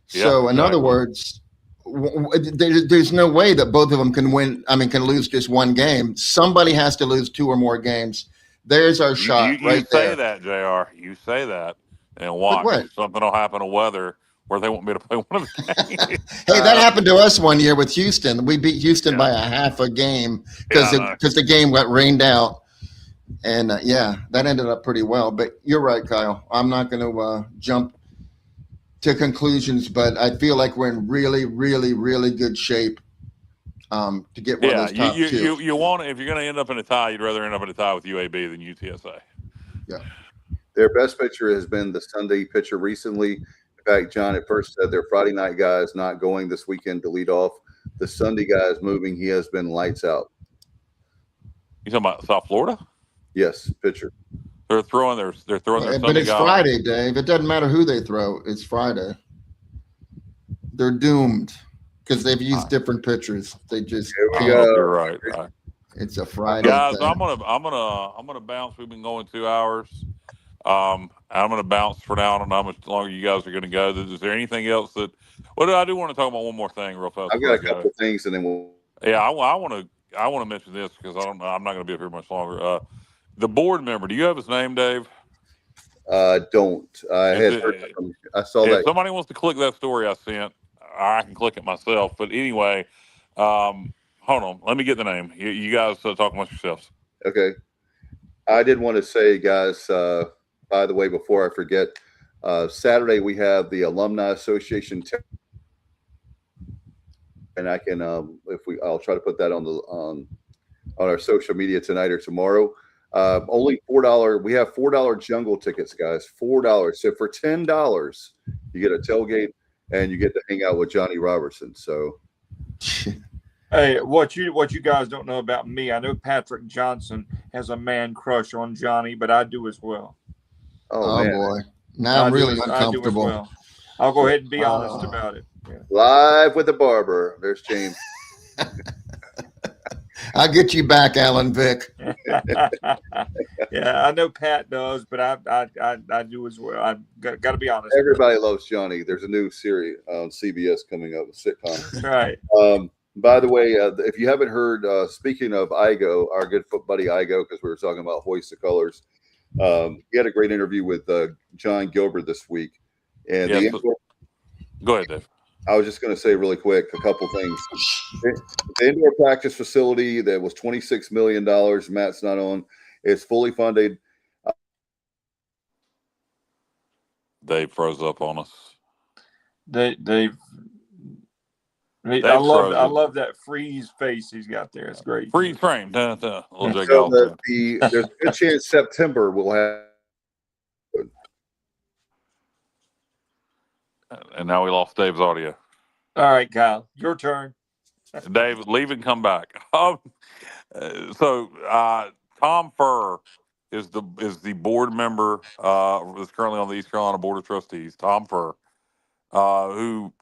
So in other words, there's no way that both of them can lose just 1 game. Somebody has to lose 2 or more games. There's our shot right there. You say that, JR. You say that, and watch. Something will happen to weather where they want me to play one of the games. Hey, that happened to us one year with Houston. We beat Houston by a half a game because the game got rained out. And that ended up pretty well. But you're right, Kyle. I'm not going to jump to conclusions, but I feel like we're in really, really, really good shape to get one of those top 2. You want if you're going to end up in a tie, you'd rather end up in a tie with UAB than UTSA. Yeah. Their best pitcher has been the Sunday pitcher recently. In fact, John at first said their Friday night guy is not going this weekend to lead off. The Sunday guy is moving. He has been lights out. You talking about South Florida? Yes, pitcher. They're throwing their Sunday but it's guy. Friday, Dave. It doesn't matter who they throw. It's Friday. They're doomed because they've used different pitchers. They just you're right. It's a Friday. Guys, thing. I'm gonna bounce. We've been going 2 hours. I'm gonna bounce for now. I don't know how much longer you guys are gonna go. Is there anything else that? Well, I do want to talk about one more thing real fast. I've got a couple of things, and then we'll. Yeah, I want to mention this because I'm not going to be up here much longer. The board member, do you have his name, Dave? Don't. I saw that. If somebody wants to click that story I sent, I can click it myself. But anyway, hold on. Let me get the name. You guys talk amongst yourselves. Okay. I did want to say, guys, by the way, before I forget, Saturday we have the Alumni Association. And I can, I'll try to put that on our social media tonight or tomorrow. Only $4. We have $4 jungle tickets, guys. $4. So for $10, you get a tailgate and you get to hang out with Johnny Robertson. So, hey, what you guys don't know about me, I know Patrick Johnson has a man crush on Johnny, but I do as well. Oh boy, now I'm really uncomfortable. I'll go ahead and be honest about it. Live with the barber. There's James. I'll get you back, Alan Vick. Yeah, I know Pat does, but I do as well. I got to be honest. Everybody loves Johnny. There's a new series on CBS coming up, a sitcom. That's right. By the way, if you haven't heard, speaking of Igo, our good buddy Igo, because we were talking about Hoist the Colors, he had a great interview with John Gilbert this week. And go ahead, Dave. I was just going to say really quick a couple things. The indoor practice facility that was $26 million, Matt's not on, it's fully funded. Dave froze up on us. I love that freeze face he's got there. It's great. Freeze frame. Little Jake so there's a good chance September we'll have. And now we lost Dave's audio. All right, Kyle, your turn. Dave, leave and come back. So Tom Furr is the board member that's currently on the East Carolina Board of Trustees. Tom Furr, who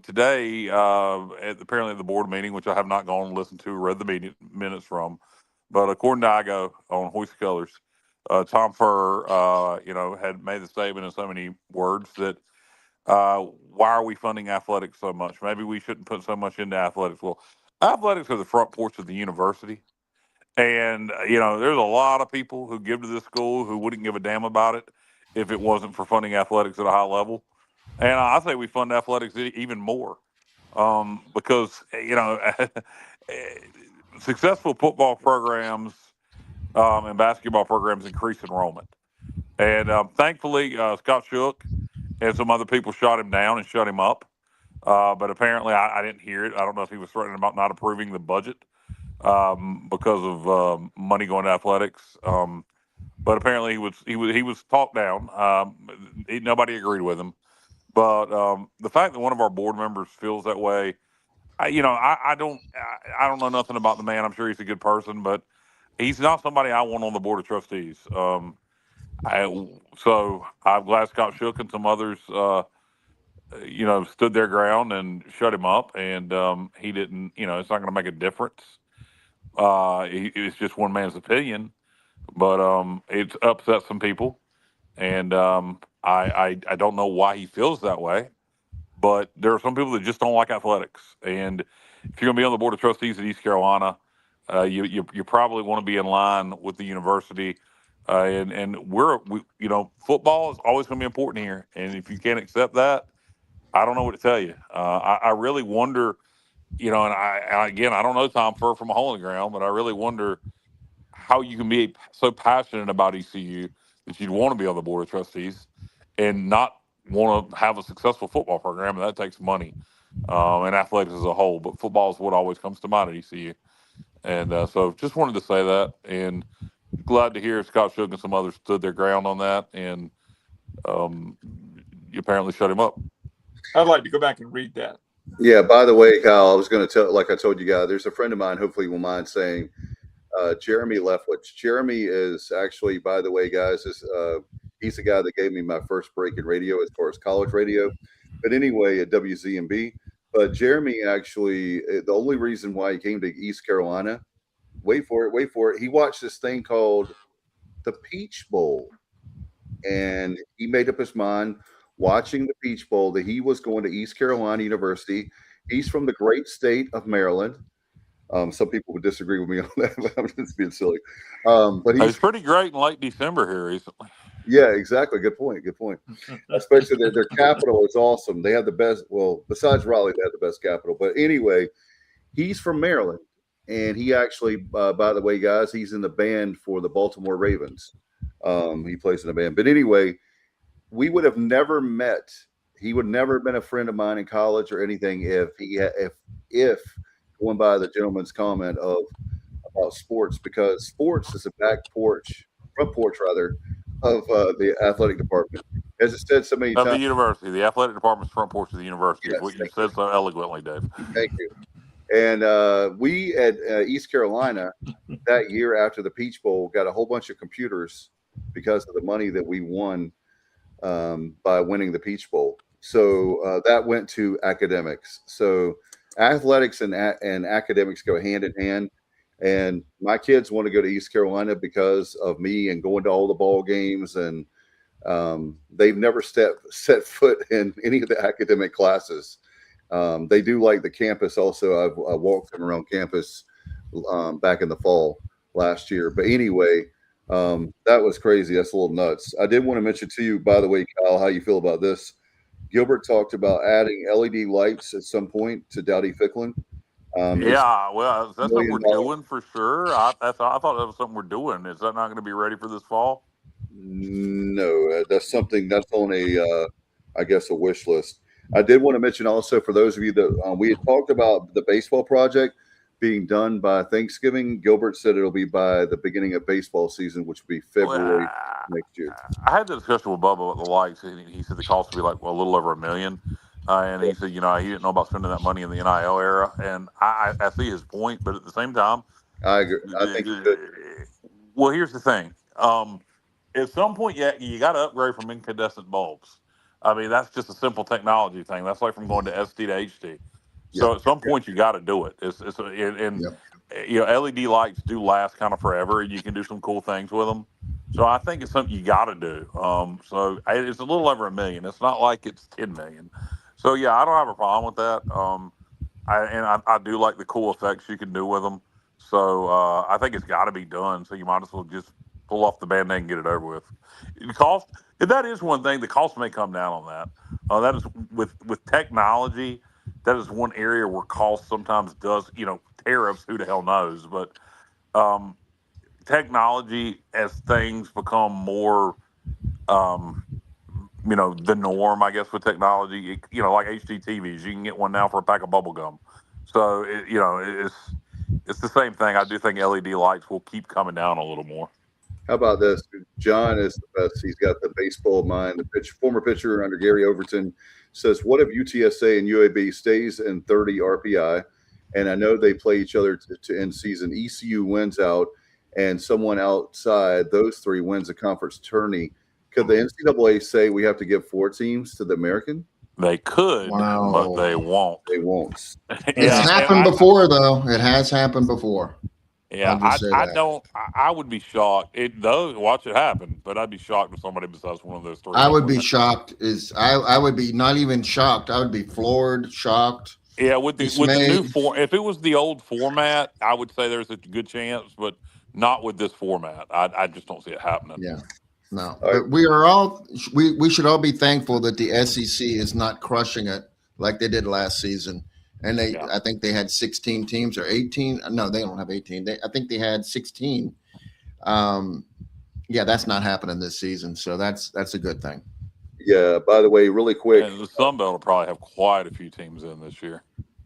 today apparently at the board meeting, which I have not gone and listened to, read the minutes from, but according to Igo on Hoist the Colors, Tom Furr, had made the statement in so many words that. Why are we funding athletics so much? Maybe we shouldn't put so much into athletics. Well, athletics are the front porch of the university. And, there's a lot of people who give to this school who wouldn't give a damn about it if it wasn't for funding athletics at a high level. And I say we fund athletics even more because, successful football programs and basketball programs increase enrollment. And thankfully, Scott Shook and some other people shot him down and shut him up. But apparently I didn't hear it. I don't know if he was threatening about not approving the budget because of money going to athletics. But apparently he was talked down. Nobody agreed with him. But the fact that one of our board members feels that way, I don't know nothing about the man. I'm sure he's a good person, but he's not somebody I want on the board of trustees. So I'm glad Scott Shook and some others, stood their ground and shut him up. And he didn't, it's not going to make a difference. It's just one man's opinion, but it's upset some people. And I don't know why he feels that way, but there are some people that just don't like athletics. And if you're going to be on the board of trustees at East Carolina, you probably want to be in line with the university. And football is always going to be important here. And if you can't accept that, I don't know what to tell you. I really wonder, and I don't know Tom Furr from a hole in the ground, but I really wonder how you can be so passionate about ECU that you'd want to be on the board of trustees and not want to have a successful football program. And that takes money and athletics as a whole. But football is what always comes to mind at ECU. And so just wanted to say that. And glad to hear Scott Shook and some others stood their ground on that, and you apparently shut him up. I'd like to go back and read that. Yeah, by the way, Kyle, I was going to tell, like I told you guys, there's a friend of mine, hopefully you will mind saying, Jeremy Leftwich. Jeremy is actually, by the way, guys, he's the guy that gave me my first break in radio as far as college radio. But anyway, at WZMB. But Jeremy actually, the only reason why he came to East Carolina, wait for it. He watched this thing called the Peach Bowl. And he made up his mind watching the Peach Bowl that he was going to East Carolina University. He's from the great state of Maryland. Some people would disagree with me on that, but I'm just being silly. But he's pretty great in late December here recently. Yeah, exactly. Good point. Especially their capital is awesome. They have the best. Well, besides Raleigh, they have the best capital. But anyway, he's from Maryland, and he actually, by the way, guys, he's in the band for the Baltimore Ravens. He plays in a band. But anyway, we would have never met. He would never have been a friend of mine in college or anything if going by the gentleman's comment about sports, because sports is a front porch of the athletic department. As it said so many times. Of the university. The athletic department's front porch of the university. Yes, is what you said so eloquently, Dave. Thank you. And we at East Carolina that year after the Peach Bowl got a whole bunch of computers because of the money that we won by winning the Peach Bowl. So that went to academics. So athletics and academics go hand in hand. And my kids want to go to East Carolina because of me and going to all the ball games. And they've never set foot in any of the academic classes. They do like the campus also. I walked them around campus back in the fall last year. But anyway, that was crazy. That's a little nuts. I did want to mention to you, by the way, Kyle, how you feel about this. Gilbert talked about adding LED lights at some point to Dowdy Ficklin. Yeah, well, that's something we're doing for sure. I thought that was something we're doing. Is that not going to be ready for this fall? No, that's something that's on I guess, a wish list. I did want to mention also for those of you that we had talked about the baseball project being done by Thanksgiving. Gilbert said it'll be by the beginning of baseball season, which will be February next year. I had the discussion with Bubba with the lights, and he said the cost would be like a little over $1 million. And he said, he didn't know about spending that money in the NIL era. And I see his point, but at the same time, I agree. I think you could. Well, here's the thing. At some point, you got to upgrade from incandescent bulbs. I mean, that's just a simple technology thing. That's like from going to SD to HD. So at some point, you got to do it. LED lights do last kind of forever, and you can do some cool things with them. So I think it's something you got to do. So it's a little over $1 million. It's not like it's $10 million. So yeah, I don't have a problem with that. I do like the cool effects you can do with them. So I think it's got to be done. So you might as well just pull off the Band-Aid and get it over with. The cost, that is one thing. The cost may come down on that. That is with technology. That is one area where cost sometimes does, tariffs, who the hell knows? But technology, as things become more, the norm, I guess, with technology, like HD TVs, you can get one now for a pack of bubble gum. So, it's the same thing. I do think LED lights will keep coming down a little more. How about this? John is the best. He's got the baseball mind. The former pitcher under Gary Overton says, what if UTSA and UAB stays in 30 RPI? And I know they play each other to end season. ECU wins out, and someone outside those three wins a conference tourney. Could the NCAA say we have to give 4 teams to the American? They could, but they won't. They won't. It's happened before, though. It has happened before. Yeah, I would be shocked. Watch it happen, but I'd be shocked if somebody besides one of those three. I would be shocked. I would be not even shocked. I would be floored, shocked. Yeah, with the new form. If it was the old format, I would say there's a good chance, but not with this format. I just don't see it happening. Yeah, no. But we should all be thankful that the SEC is not crushing it like they did last season. And I think they had 16 teams or 18. No, they don't have 18. I think they had 16. That's not happening this season. So that's a good thing. Yeah. By the way, really quick, and the Sun Belt will probably have quite a few teams in this year.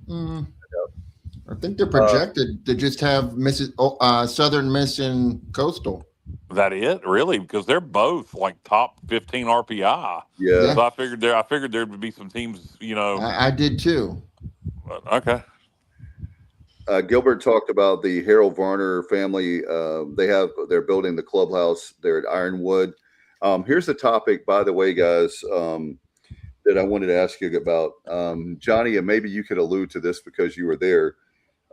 I think they're projected to just have Southern Miss and Coastal. That it really? Because they're both like top 15 RPI. Yeah. So I figured there would be some teams. I did too. Okay. Gilbert talked about the Harold Varner family. They're building the clubhouse there at Ironwood. Here's a topic, by the way, guys, that I wanted to ask you about. Johnny, and maybe you could allude to this because you were there,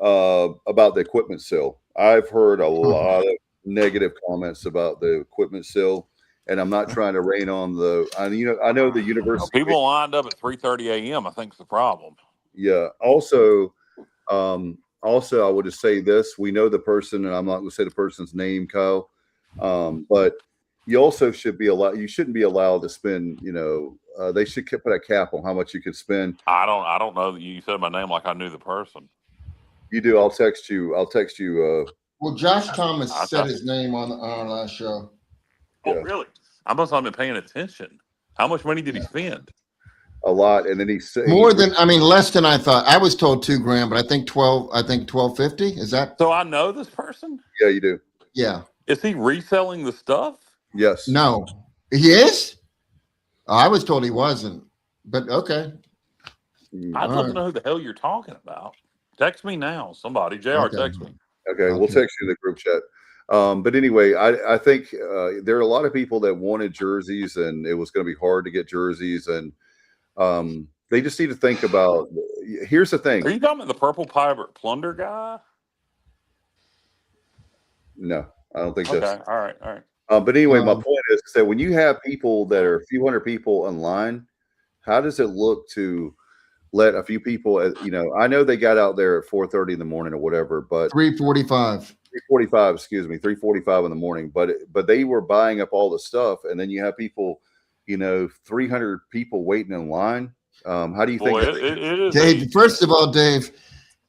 about the equipment sale. I've heard a lot of negative comments about the equipment sale, and I'm not trying to rain on I know the university. People lined up at 3:30 a.m. I think is the problem. Yeah. Also, I would just say this: we know the person, and I'm not going to say the person's name, Kyle. But you also should be allowed. You shouldn't be allowed to spend. They should put a cap on how much you could spend. I don't know that you said my name like I knew the person. You do. I'll text you. Well, Josh Thomas said his name on our last show. Oh, really? I must not have been paying attention. How much money did he spend? A lot, and then he said less than I thought. I was told $2,000, but I think $1,250. Is that? So I know this person? Yeah, you do. Yeah. Is he reselling the stuff? Yes. No, he is. I was told he wasn't, but okay. I'd love to know who the hell you're talking about. Text me now, somebody. JR, text me. Okay, we'll text you in the group chat. But anyway, I think there are a lot of people that wanted jerseys, and it was going to be hard to get jerseys, and They just need to think about. Here's the thing. Are you talking about the Purple Pirate Plunder guy? No, I don't think Okay, that's. all right, all right. But anyway, my point is that when you have people that are a few hundred people in line, how does it look to let a few people? I know they got out there at 4:30 in the morning or whatever, but 3:45. 3:45, excuse me, 3:45 in the morning. But they were buying up all the stuff, and then you have people, 300 people waiting in line. How do you think? It is, Dave? First of all, Dave,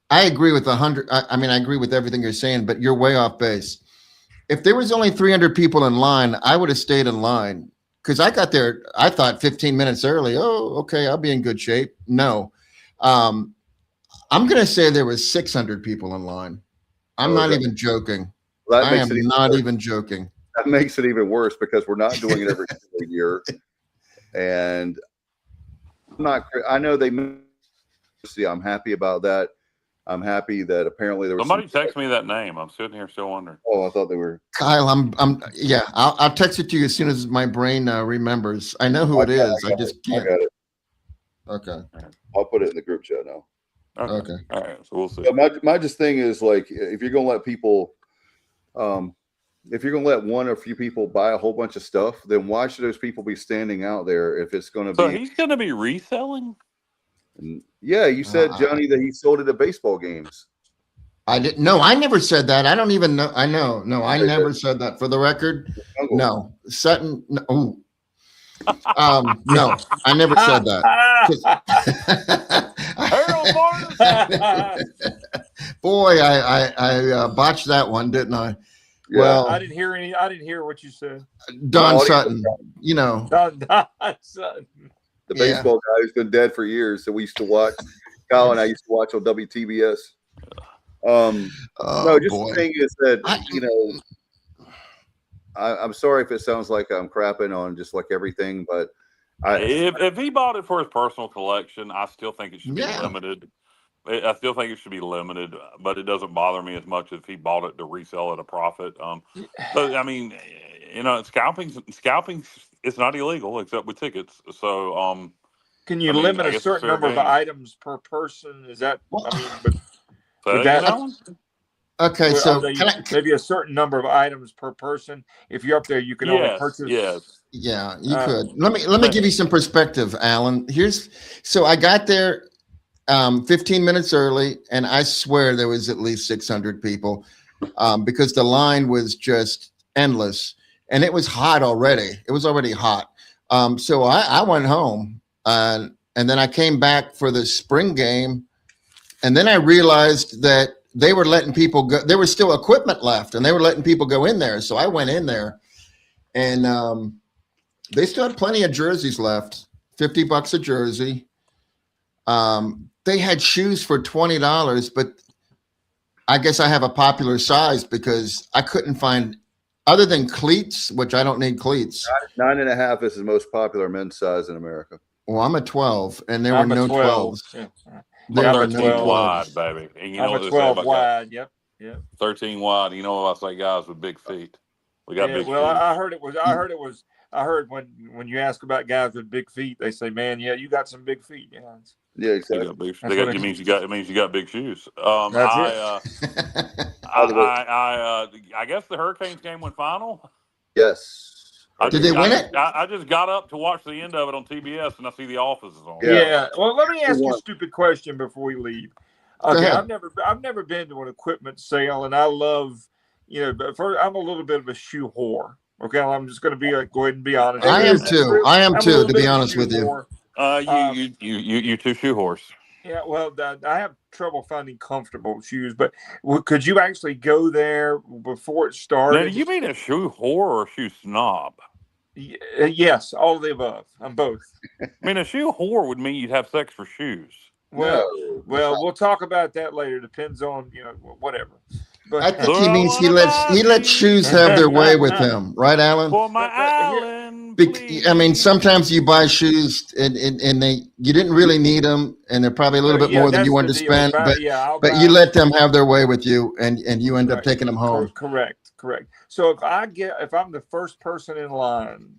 I agree with 100. I mean, I agree with everything you're saying, but you're way off base. If there was only 300 people in line, I would have stayed in line because I got there. I thought 15 minutes early. Oh, okay, I'll be in good shape. No, I'm going to say there was 600 people in line. I'm not even joking. Well, I am not even joking. That makes it even worse because we're not doing it every single year, and I know they. See, I'm happy about that. I'm happy that apparently there was somebody text me that name. I'm sitting here still wondering. Oh, I thought they were Kyle. I'll text it to you as soon as my brain remembers. I know who it is. I just can't. I got it. Okay. I'll put it in the group chat now. Okay. All right. So we'll see. But my just thing is like if you're gonna let people, if you're gonna let one or a few people buy a whole bunch of stuff, then why should those people be standing out there if it's gonna be? So he's gonna be reselling. Yeah, you said, Johnny, that he sold it at baseball games. I didn't. No, I never said that. I don't even know. I know. No, I never said that. For the record, no. Sutton. No. No, I never said that. Boy, I botched that one, didn't I? Yeah, well, I didn't hear what you said. Don Sutton. Don Sutton. The baseball guy who's been dead for years. So we used to watch. Kyle and I used to watch on WTBS. No, just the thing is that I'm sorry if it sounds like I'm crapping on just like everything, but if he bought it for his personal collection, I still think it should be limited. I still think it should be limited, but it doesn't bother me as much if he bought it to resell at a profit. But I mean, scalping it's not illegal except with tickets. So, can you limit a certain number of items per person? Is that? Okay, so maybe a certain number of items per person. If you're up there, you can only purchase. Yes. Yeah, you could. Let me give you some perspective, Alan. So I got there 15 minutes early, and I swear there was at least 600 people because the line was just endless, and it was hot already. It was already hot. So I went home, and then I came back for the spring game, and then I realized that they were letting people go. There was still equipment left, and they were letting people go in there. So I went in there, and they still had plenty of jerseys left, $50 a jersey. They had shoes for $20, but I guess I have a popular size because I couldn't find, other than cleats, which I don't need cleats. 9.5 is the most popular men's size in America. Well, I'm a 12, and there were no 12s. Yeah. There are no 12 wide, baby. And I'm a 12 wide. Yep. 13 wide. You know what I say, guys with big feet. We got big feet. I heard when you ask about guys with big feet, they say, "Man, yeah, you got some big feet." Yeah, exactly. It means you got big shoes. That's I guess the Hurricanes game went final. Yes. Did they win it? I just got up to watch the end of it on TBS, and I see the Office is on. Yeah. Well, let me ask you a stupid question before we leave. Okay, I've never been to an equipment sale, and I love, but first, I'm a little bit of a shoe whore. Okay, I'm just going to go ahead and be honest. I am too, to be honest with you. You two shoe horse. Yeah, well, I have trouble finding comfortable shoes, but could you actually go there before it started? Now, do you mean a shoe whore or a shoe snob? Yes, all of the above. I'm both. I mean, a shoe whore would mean you'd have sex for shoes. Well, we'll talk about that later. Depends on whatever. But I think he means he lets shoes have their way with him, right, Alan? For my Alan, I mean, sometimes you buy shoes and you didn't really need them, and they're probably a little bit more than you wanted to spend, but you let them have their way with you, and you end up taking them home. Correct. So if I'm the first person in line,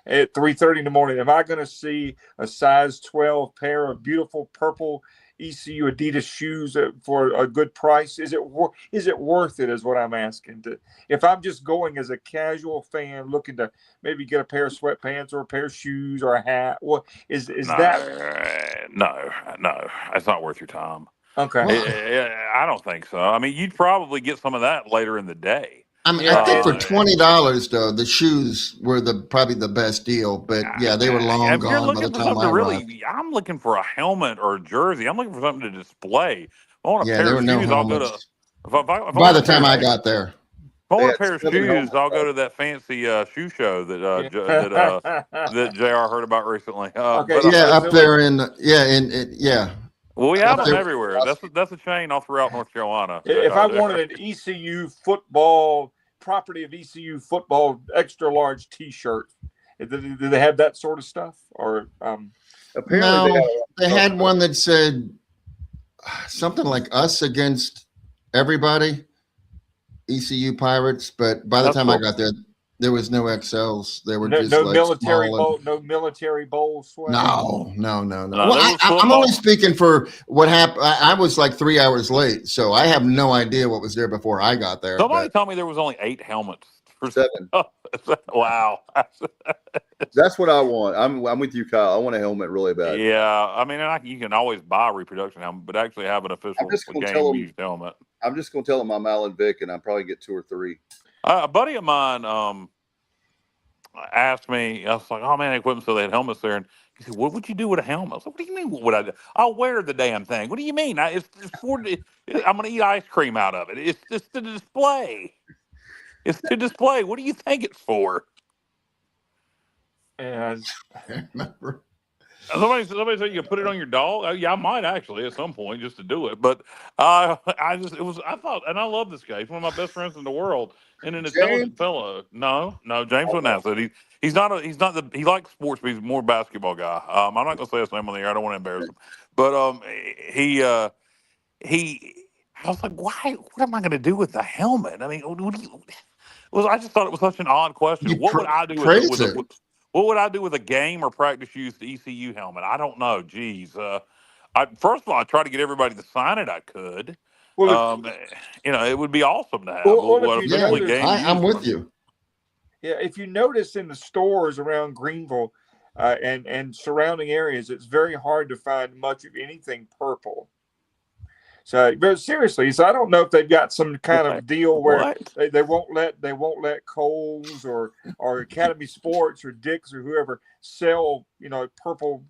at 3:30 in the morning, am I going to see a size 12 pair of beautiful purple ECU Adidas shoes for a good price? Is it worth it? Is what I'm asking. If I'm just going as a casual fan looking to maybe get a pair of sweatpants or a pair of shoes or a hat, well, is that? No, it's not worth your time. Okay. I don't think so. I mean, you'd probably get some of that later in the day. I mean, I think for $20 though, the shoes were probably the best deal. But yeah, they were long if you're gone by the looking for time something I to arrived. really, I'm looking for a helmet or a jersey. I'm looking for something to display. If I want a Yeah, pair there of were no shoes, I'll go to. helmets. By the time I got there. If I want a pair of shoes, I'll go to that fancy shoe show that JR heard about recently. Up there in Well, we have them everywhere. That's a chain all throughout North Carolina. If I wanted an ECU football property of ECU football extra large T-shirt, do they have that sort of stuff? Or apparently they had one that said something like "Us against everybody." ECU Pirates, but by the time I got there, there was no XLs. They were just like military bowl, no military bowl swag. No. Well, I'm only speaking for what happened. I was like 3 hours late, so I have no idea what was there before I got there. Somebody told me there was only 8 helmets for 7. Wow. That's what I want. I'm with you, Kyle. I want a helmet really bad. Yeah, I mean, you can always buy a reproduction helmet, but actually have an official game-used helmet. I'm just going to tell them I'm Alan Vick, and I'll probably get 2 or 3. A buddy of mine asked me, I was like, oh, man, equipment, so they had helmets there. And he said, what would you do with a helmet? I was like, what do you mean, what would I do? I'll wear the damn thing. What do you mean? I'm going to eat ice cream out of it. It's just to display. It's to display. What do you think it's for? And somebody said you can put it on your dog. Yeah, I might actually at some point just to do it. But I thought, and I love this guy. He's one of my best friends in the world, and an intelligent fellow. No, James wouldn't ask that. He likes sports, but he's more basketball guy. I'm not gonna say his name on the air. I don't want to embarrass him. But I was like, why? What am I going to do with the helmet? I mean, I just thought it was such an odd question. What would I do what would I do with a game or practice use the ECU helmet? I don't know. Geez. First of all, I try to get everybody to sign it. I could. Well, it would be awesome to have. I'm with you. Yeah, if you notice in the stores around Greenville and surrounding areas, it's very hard to find much of anything purple. So, but seriously, I don't know if they've got some kind of deal where they won't let Kohl's or Academy Sports or Dick's or whoever sell purple.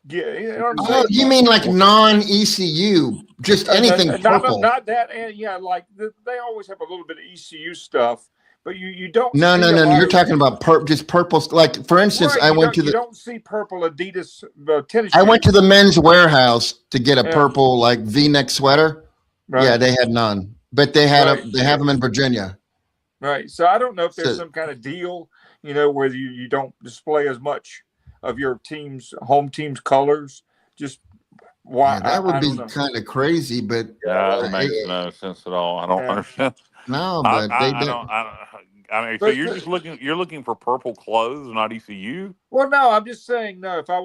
You mean like non-ECU, just anything purple? Not that, and like they always have a little bit of ECU stuff, but you don't. No. You're talking about just purple. Like for instance, I went to you don't see purple Adidas tennis. I went to the Men's Warehouse to get a purple like V-neck sweater. Right. Yeah, they had none, but they had they have them in Virginia. Right. So I don't know if there's some kind of deal, where you don't display as much of your home team's colors. Just why? That would be kind of crazy, but that makes no sense at all. I don't understand. No, but I mean, so you're looking for purple clothes, not ECU? Well, no, I'm just saying no. If I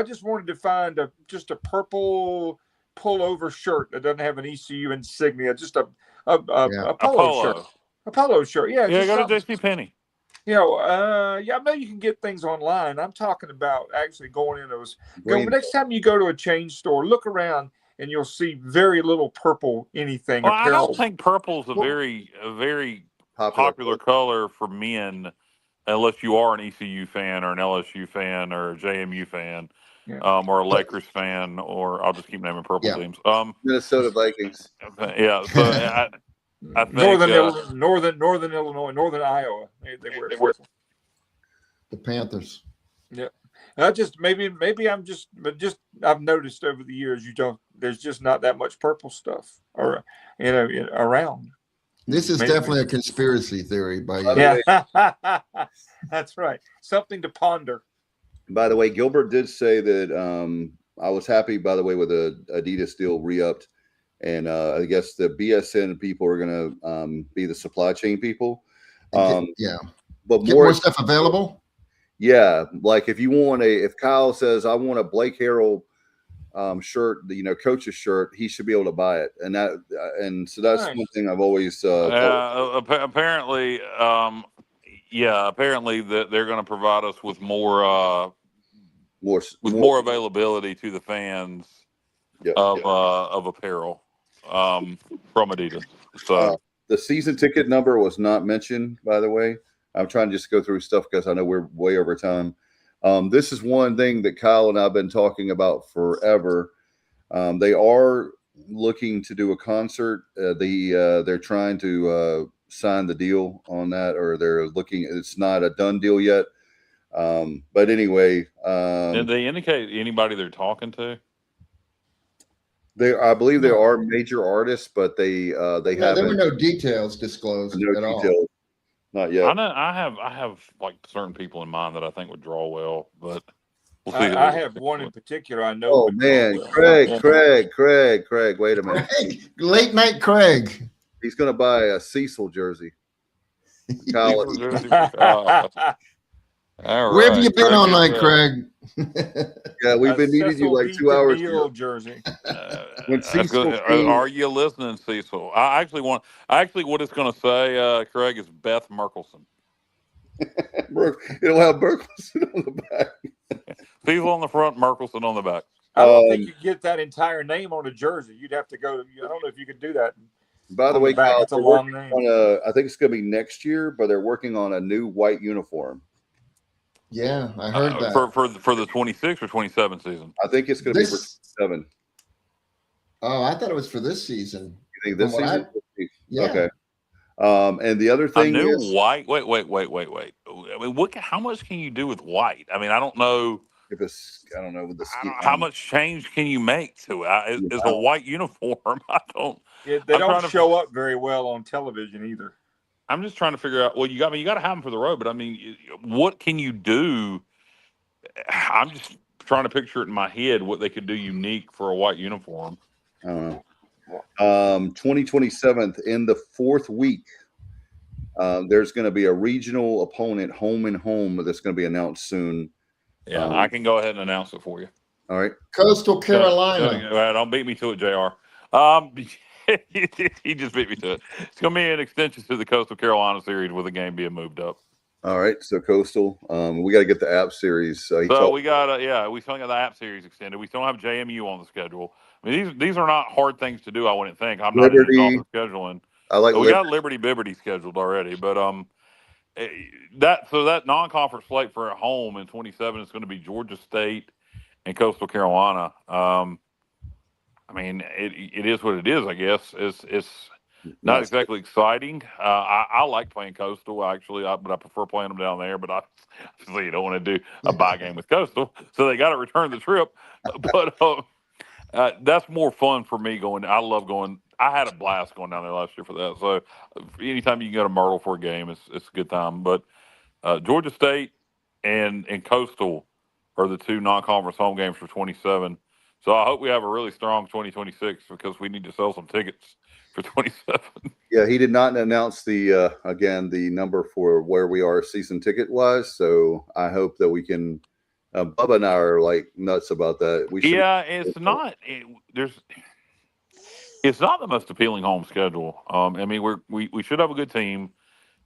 just wanted to find just a purple pullover shirt that doesn't have an ECU insignia, just a polo shirt, a polo shirt. Yeah, go to JCPenney. I know you can get things online. I'm talking about actually going in those. Next time you go to a chain store, look around and you'll see very little purple anything. Well, I don't think purple's a very popular color for men, unless you are an ECU fan or an LSU fan or a JMU fan, or a Lakers fan, or I'll just keep naming purple teams. Minnesota Vikings. Yeah. So I think, Northern Illinois, Northern Iowa. They wear purple. The Panthers. Yeah. I just maybe I've noticed over the years there's just not that much purple stuff around. This is definitely a conspiracy theory by you. Yeah. That's right. Something to ponder. By the way, Gilbert did say that I was happy, by the way, with the Adidas deal re-upped. And I guess the BSN people are going to be the supply chain people. But get more stuff available. Yeah, like if Kyle says I want a Blake Harrell shirt, coach's shirt, he should be able to buy it, and so that's Nice. one thing I've always apparently, apparently that they're going to provide us with more availability to the fans of apparel from Adidas. So the season ticket number was not mentioned, by the way. I'm trying to just go through stuff because I know we're way over time. This is one thing that Kyle and I have been talking about forever. They are looking to do a concert. They're trying to sign the deal on that, or they're looking. It's not a done deal yet. But anyway, did they indicate anybody they're talking to? I believe there are major artists, but they haven't. There were no details disclosed at all. Not yet. I have like certain people in mind that I think would draw well, but we'll see. I have one in particular I know. Oh man, Craig. Wait a minute. Late night Craig. He's going to buy a Cecil jersey. All Where have you been all night, Craig? Yeah, we've been needing you like 2 hours. Jersey. Are you listening, Cecil? I actually what it's going to say, Craig, is Beth Merkelson. It'll have Merkelson on the back. Cecil on the front, Merkelson on the back. I don't think you get that entire name on a jersey. You'd have to go. I don't know if you could do that. By the way, Kyle, it's a long name. I think it's going to be next year, but they're working on a new white uniform. Yeah, I heard that for the 26 or 27 season. I think it's going to be for 7. Oh, I thought it was for this season. You think this season? Yeah. Okay. And the other thing is white. Wait. I mean, how much can you do with white? I mean, I don't know. With the how much change can you make to it? It's a white uniform. I don't. Yeah, they don't show up very well on television either. I'm just trying to figure out. Well, you got to have them for the road, but I mean, what can you do? I'm just trying to picture it in my head what they could do unique for a white uniform. 2027 in the 4th week. There's going to be a regional opponent, home and home, that's going to be announced soon. Yeah, I can go ahead and announce it for you. All right, Coastal Carolina. Don't beat me to it, JR. He just beat me to it. It's going to be an extension to the Coastal Carolina series with a game being moved up. All right, so Coastal, we got to get the app series. We got we still got the app series extended. We still have JMU on the schedule. I mean, these are not hard things to do. I wouldn't think. I'm not even on the scheduling. We got Liberty Bibberty scheduled already, but that non-conference slate for at home in 27 is going to be Georgia State and Coastal Carolina. I mean, it is what it is. I guess it's not exactly exciting. I like playing Coastal actually, but I prefer playing them down there. But obviously, you don't want to do a bye game with Coastal, so they got to return the trip. But that's more fun for me going. I love going. I had a blast going down there last year for that. So anytime you can go to Myrtle for a game, it's a good time. But Georgia State and Coastal are the 2 non-conference home games for 27. So I hope we have a really strong 2026 because we need to sell some tickets for 27. Yeah, he did not announce the number for where we are season ticket wise. So I hope that we can. Bubba and I are like nuts about that. It's not. It's not the most appealing home schedule. I mean, we should have a good team.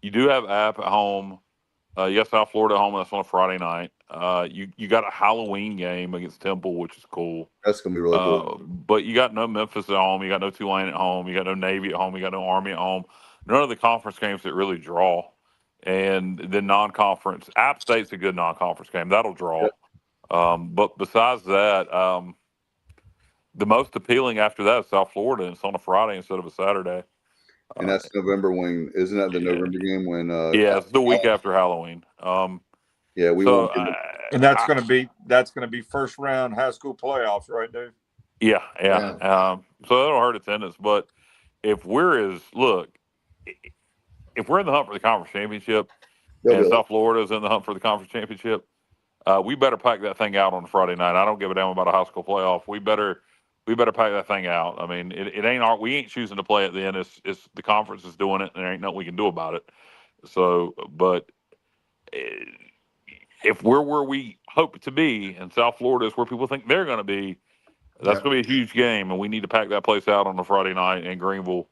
You do have App at home. You got South Florida at home. That's on a Friday night. You got a Halloween game against Temple, which is cool. That's gonna be really cool. But you got no Memphis at home. You got no Tulane at home. You got no Navy at home. You got no Army at home. None of the conference games that really draw. And the non-conference, App State's a good non-conference game. That'll draw. But besides that, the most appealing after that is South Florida, and it's on a Friday instead of a Saturday. And that's November when, isn't that the November game when? It's the week after Halloween. We won't. And that's going to be first round high school playoffs, right, Dave? Yeah. So that'll hurt attendance, but if we're in the hunt for the conference championship, and South Florida's in the hunt for the conference championship, we better pack that thing out on Friday night. I don't give a damn about a high school playoff. We better pack that thing out. I mean, it ain't we ain't choosing to play at the end. It's the conference is doing it, and there ain't nothing we can do about it. So, but if we're where we hope to be, and South Florida is where people think they're going to be, that's going to be a huge game, and we need to pack that place out on a Friday night in Greenville.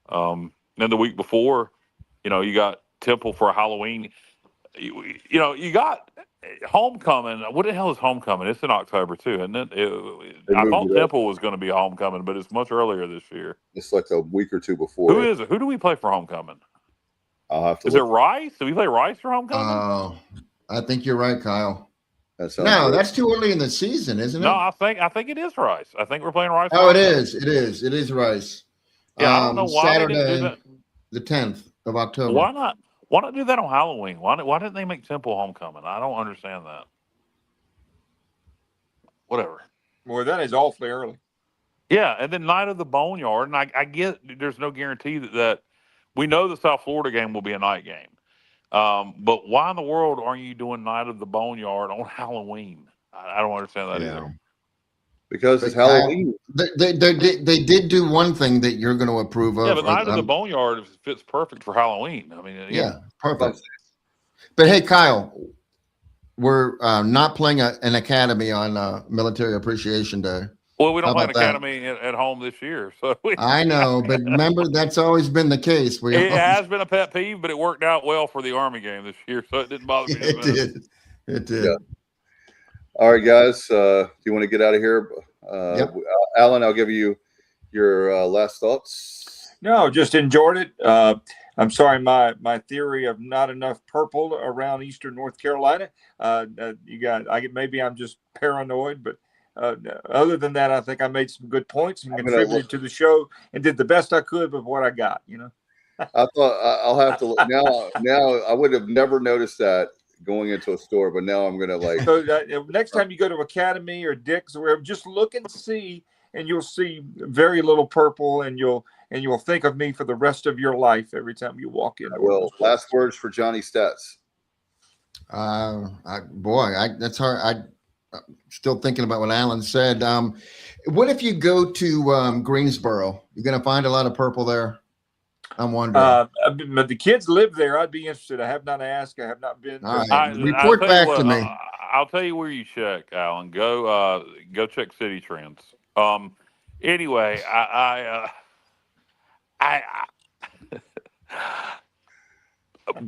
Then the week before, you got Temple for Halloween. You got homecoming. What the hell is homecoming? It's in October too, isn't it? I thought Temple was going to be homecoming, but it's much earlier this year. It's like a week or two before. Who is it? Who do we play for homecoming? I'll have to. Is it Rice? Do we play Rice for homecoming? I think you're right, Kyle. That's too early in the season, isn't it? No, I think it is Rice. I think we're playing Rice. Oh, it is. It is Rice. Yeah, I don't know why Saturday, they didn't do that. The 10th of October. Why not? Why not do that on Halloween? Why didn't they make Temple homecoming? I don't understand that. Whatever. Boy, that is awfully early. Yeah, and then night of the Boneyard, and I get there's no guarantee that we know the South Florida game will be a night game. But why in the world aren't you doing night of the Boneyard on Halloween? I don't understand that either. Because it's Halloween. They did do one thing that you're going to approve of. Yeah, but night of the Boneyard fits perfect for Halloween. I mean, yeah, perfect. But hey, Kyle, we're not playing an academy on Military Appreciation Day. Well, we don't play an academy at home this year, so I know, but remember that's always been the case. It has been a pet peeve, but it worked out well for the Army game this year, so it didn't bother me. It did. Yeah. All right, guys. Do you want to get out of here? Yep. Alan, I'll give you your last thoughts. No, just enjoyed it. I'm sorry, my theory of not enough purple around Eastern North Carolina. Maybe I'm just paranoid, but other than that, I think I made some good points and contributed to the show and did the best I could with what I got. I thought I'll have to now. I would have never noticed that going into a store, but now I'm gonna like. So next time you go to Academy or Dick's or wherever, just look and see, and you'll see very little purple, and you'll think of me for the rest of your life every time you walk in. Well, last words for Johnny Stats. That's hard. I'm still thinking about what Alan said. What if you go to Greensboro? You're going to find a lot of purple there. I'm wondering. But the kids live there. I'd be interested. I have not asked. I have not been. All right. Report back to me. I'll tell you where you check, Alan. Go check City Trends. Anyway, I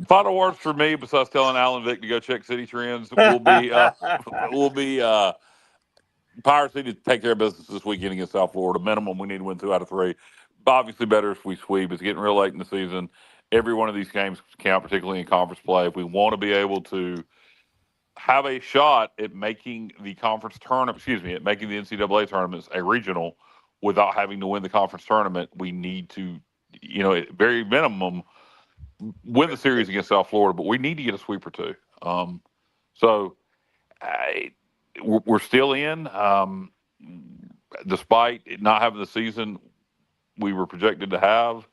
final words for me, besides telling Alan Vick to go check City Trends, will be Pirates need to take care of business this weekend against South Florida. Minimum, we need to win 2 out of 3. Obviously, better if we sweep. It's getting real late in the season. Every one of these games count, particularly in conference play. If we want to be able to have a shot at making the conference tournament, at making the NCAA tournaments a regional without having to win the conference tournament, we need to, at very minimum, win the series against South Florida, but we need to get a sweep or 2. We're still in, despite not having the season we were projected to have.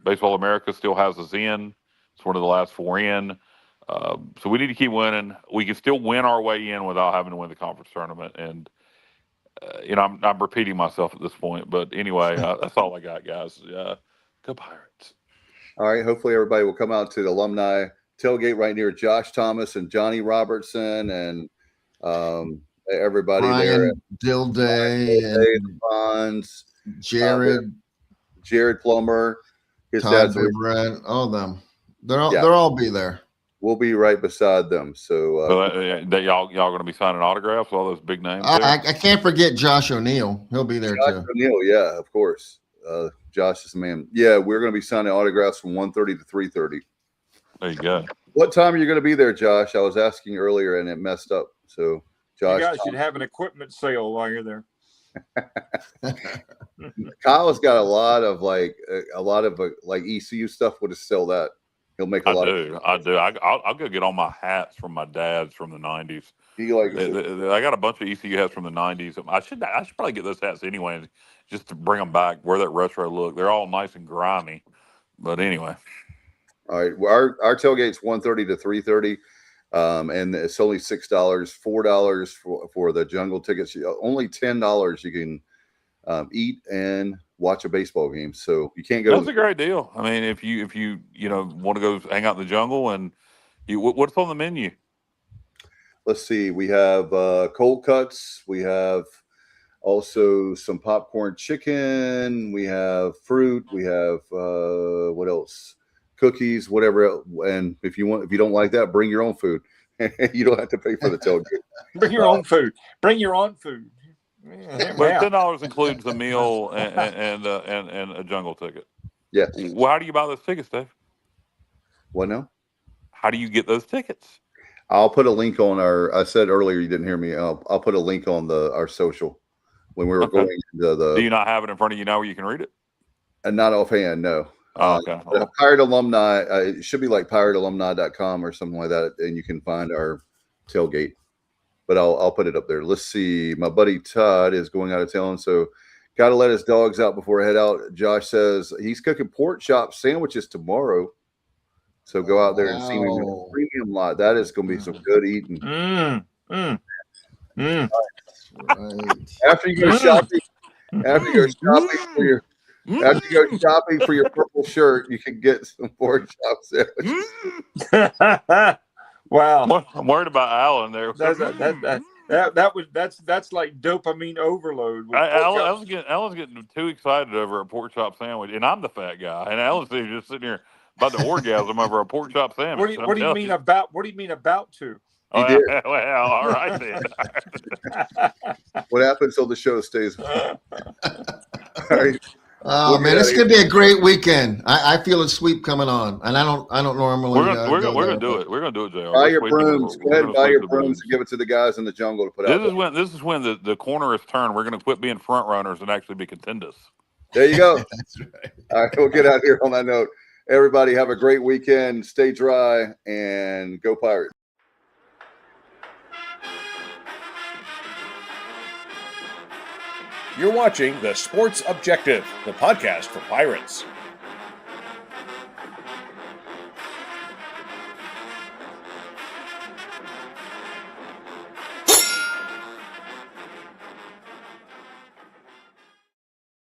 Baseball America still has us in. It's one of the last 4 in. So we need to keep winning. We can still win our way in without having to win the conference tournament. And, I'm repeating myself at this point. But anyway, that's all I got, guys. Go Pirates. All right. Hopefully everybody will come out to the alumni tailgate right near Josh Thomas and Johnny Robertson and everybody Brian there. Dilday and Bonds. Jared Plummer. His dad's all of them. They'll all be there. We'll be right beside them. So y'all going to be signing autographs, all those big names. I can't forget Josh O'Neill. He'll be there too. O'Neill, yeah, of course. Josh is the man. Yeah, we're going to be signing autographs from 1:30 to 3:30. There you go. What time are you going to be there, Josh? I was asking earlier and it messed up. So, Josh, you guys should have an equipment sale while you're there. Kyle's got a lot of ECU stuff. Would sell that. He'll make a lot. I do. I'll go get all my hats from my dad's from the 90s. I got a bunch of ECU hats from the 90s. I should probably get those hats anyway, just to bring them back, wear that retro look. They're all nice and grimy. But anyway. All right. Well, our tailgate's 1:30 to 3:30. And it's only $6, $4 for the jungle tickets. Only $10 you can eat and watch a baseball game. So you can't go. That's a great deal. I mean, if you want to go hang out in the jungle and what's on the menu? let's see. We have cold cuts. We have also some popcorn chicken. We have fruit. We have what else? Cookies, whatever else. And if you don't like that, bring your own food. You don't have to pay for the tailgate. Bring your own food. Bring your own food. Yeah, But $10 includes a meal and a jungle ticket. Yeah. Well, how do you buy those tickets, Dave? What now? How do you get those tickets? I'll put a link on I said earlier you didn't hear me. I'll put a link on our social when we were going into the. Do you not have it in front of you now where you can read it? And not offhand, no. Okay. Pirate Alumni, it should be like piratealumni.com or something like that, and you can find our tailgate. But I'll put it up there. Let's see. My buddy Todd is going out of town, so got to let his dogs out before I head out. Josh says he's cooking pork chop sandwiches tomorrow. So go out there and see me in the premium lot. That is going to be some good eating. Right. After you go shopping, after you go shopping for your purple shirt, you can get some pork chop sandwiches. Wow. I'm worried about Alan there. That's like dopamine overload. Alan's getting too excited over a pork chop sandwich, and I'm the fat guy, and Alan's just sitting here about to orgasm over a pork chop sandwich. What do you mean about? What do you mean about to? He did. Well, all right then. What happens till the show stays? All right. Oh man, this could be a great weekend. I feel a sweep coming on, and I don't normally. We're gonna do it. We're gonna do it, JR. Buy your brooms. Go ahead and buy your brooms and give it to the guys in the jungle to put out. This is when the corner is turned. We're gonna quit being front runners and actually be contenders. There you go. That's right. All right, we'll get out here on that note. Everybody have a great weekend. Stay dry and go Pirates. You're watching The Sports Objective, the podcast for Pirates.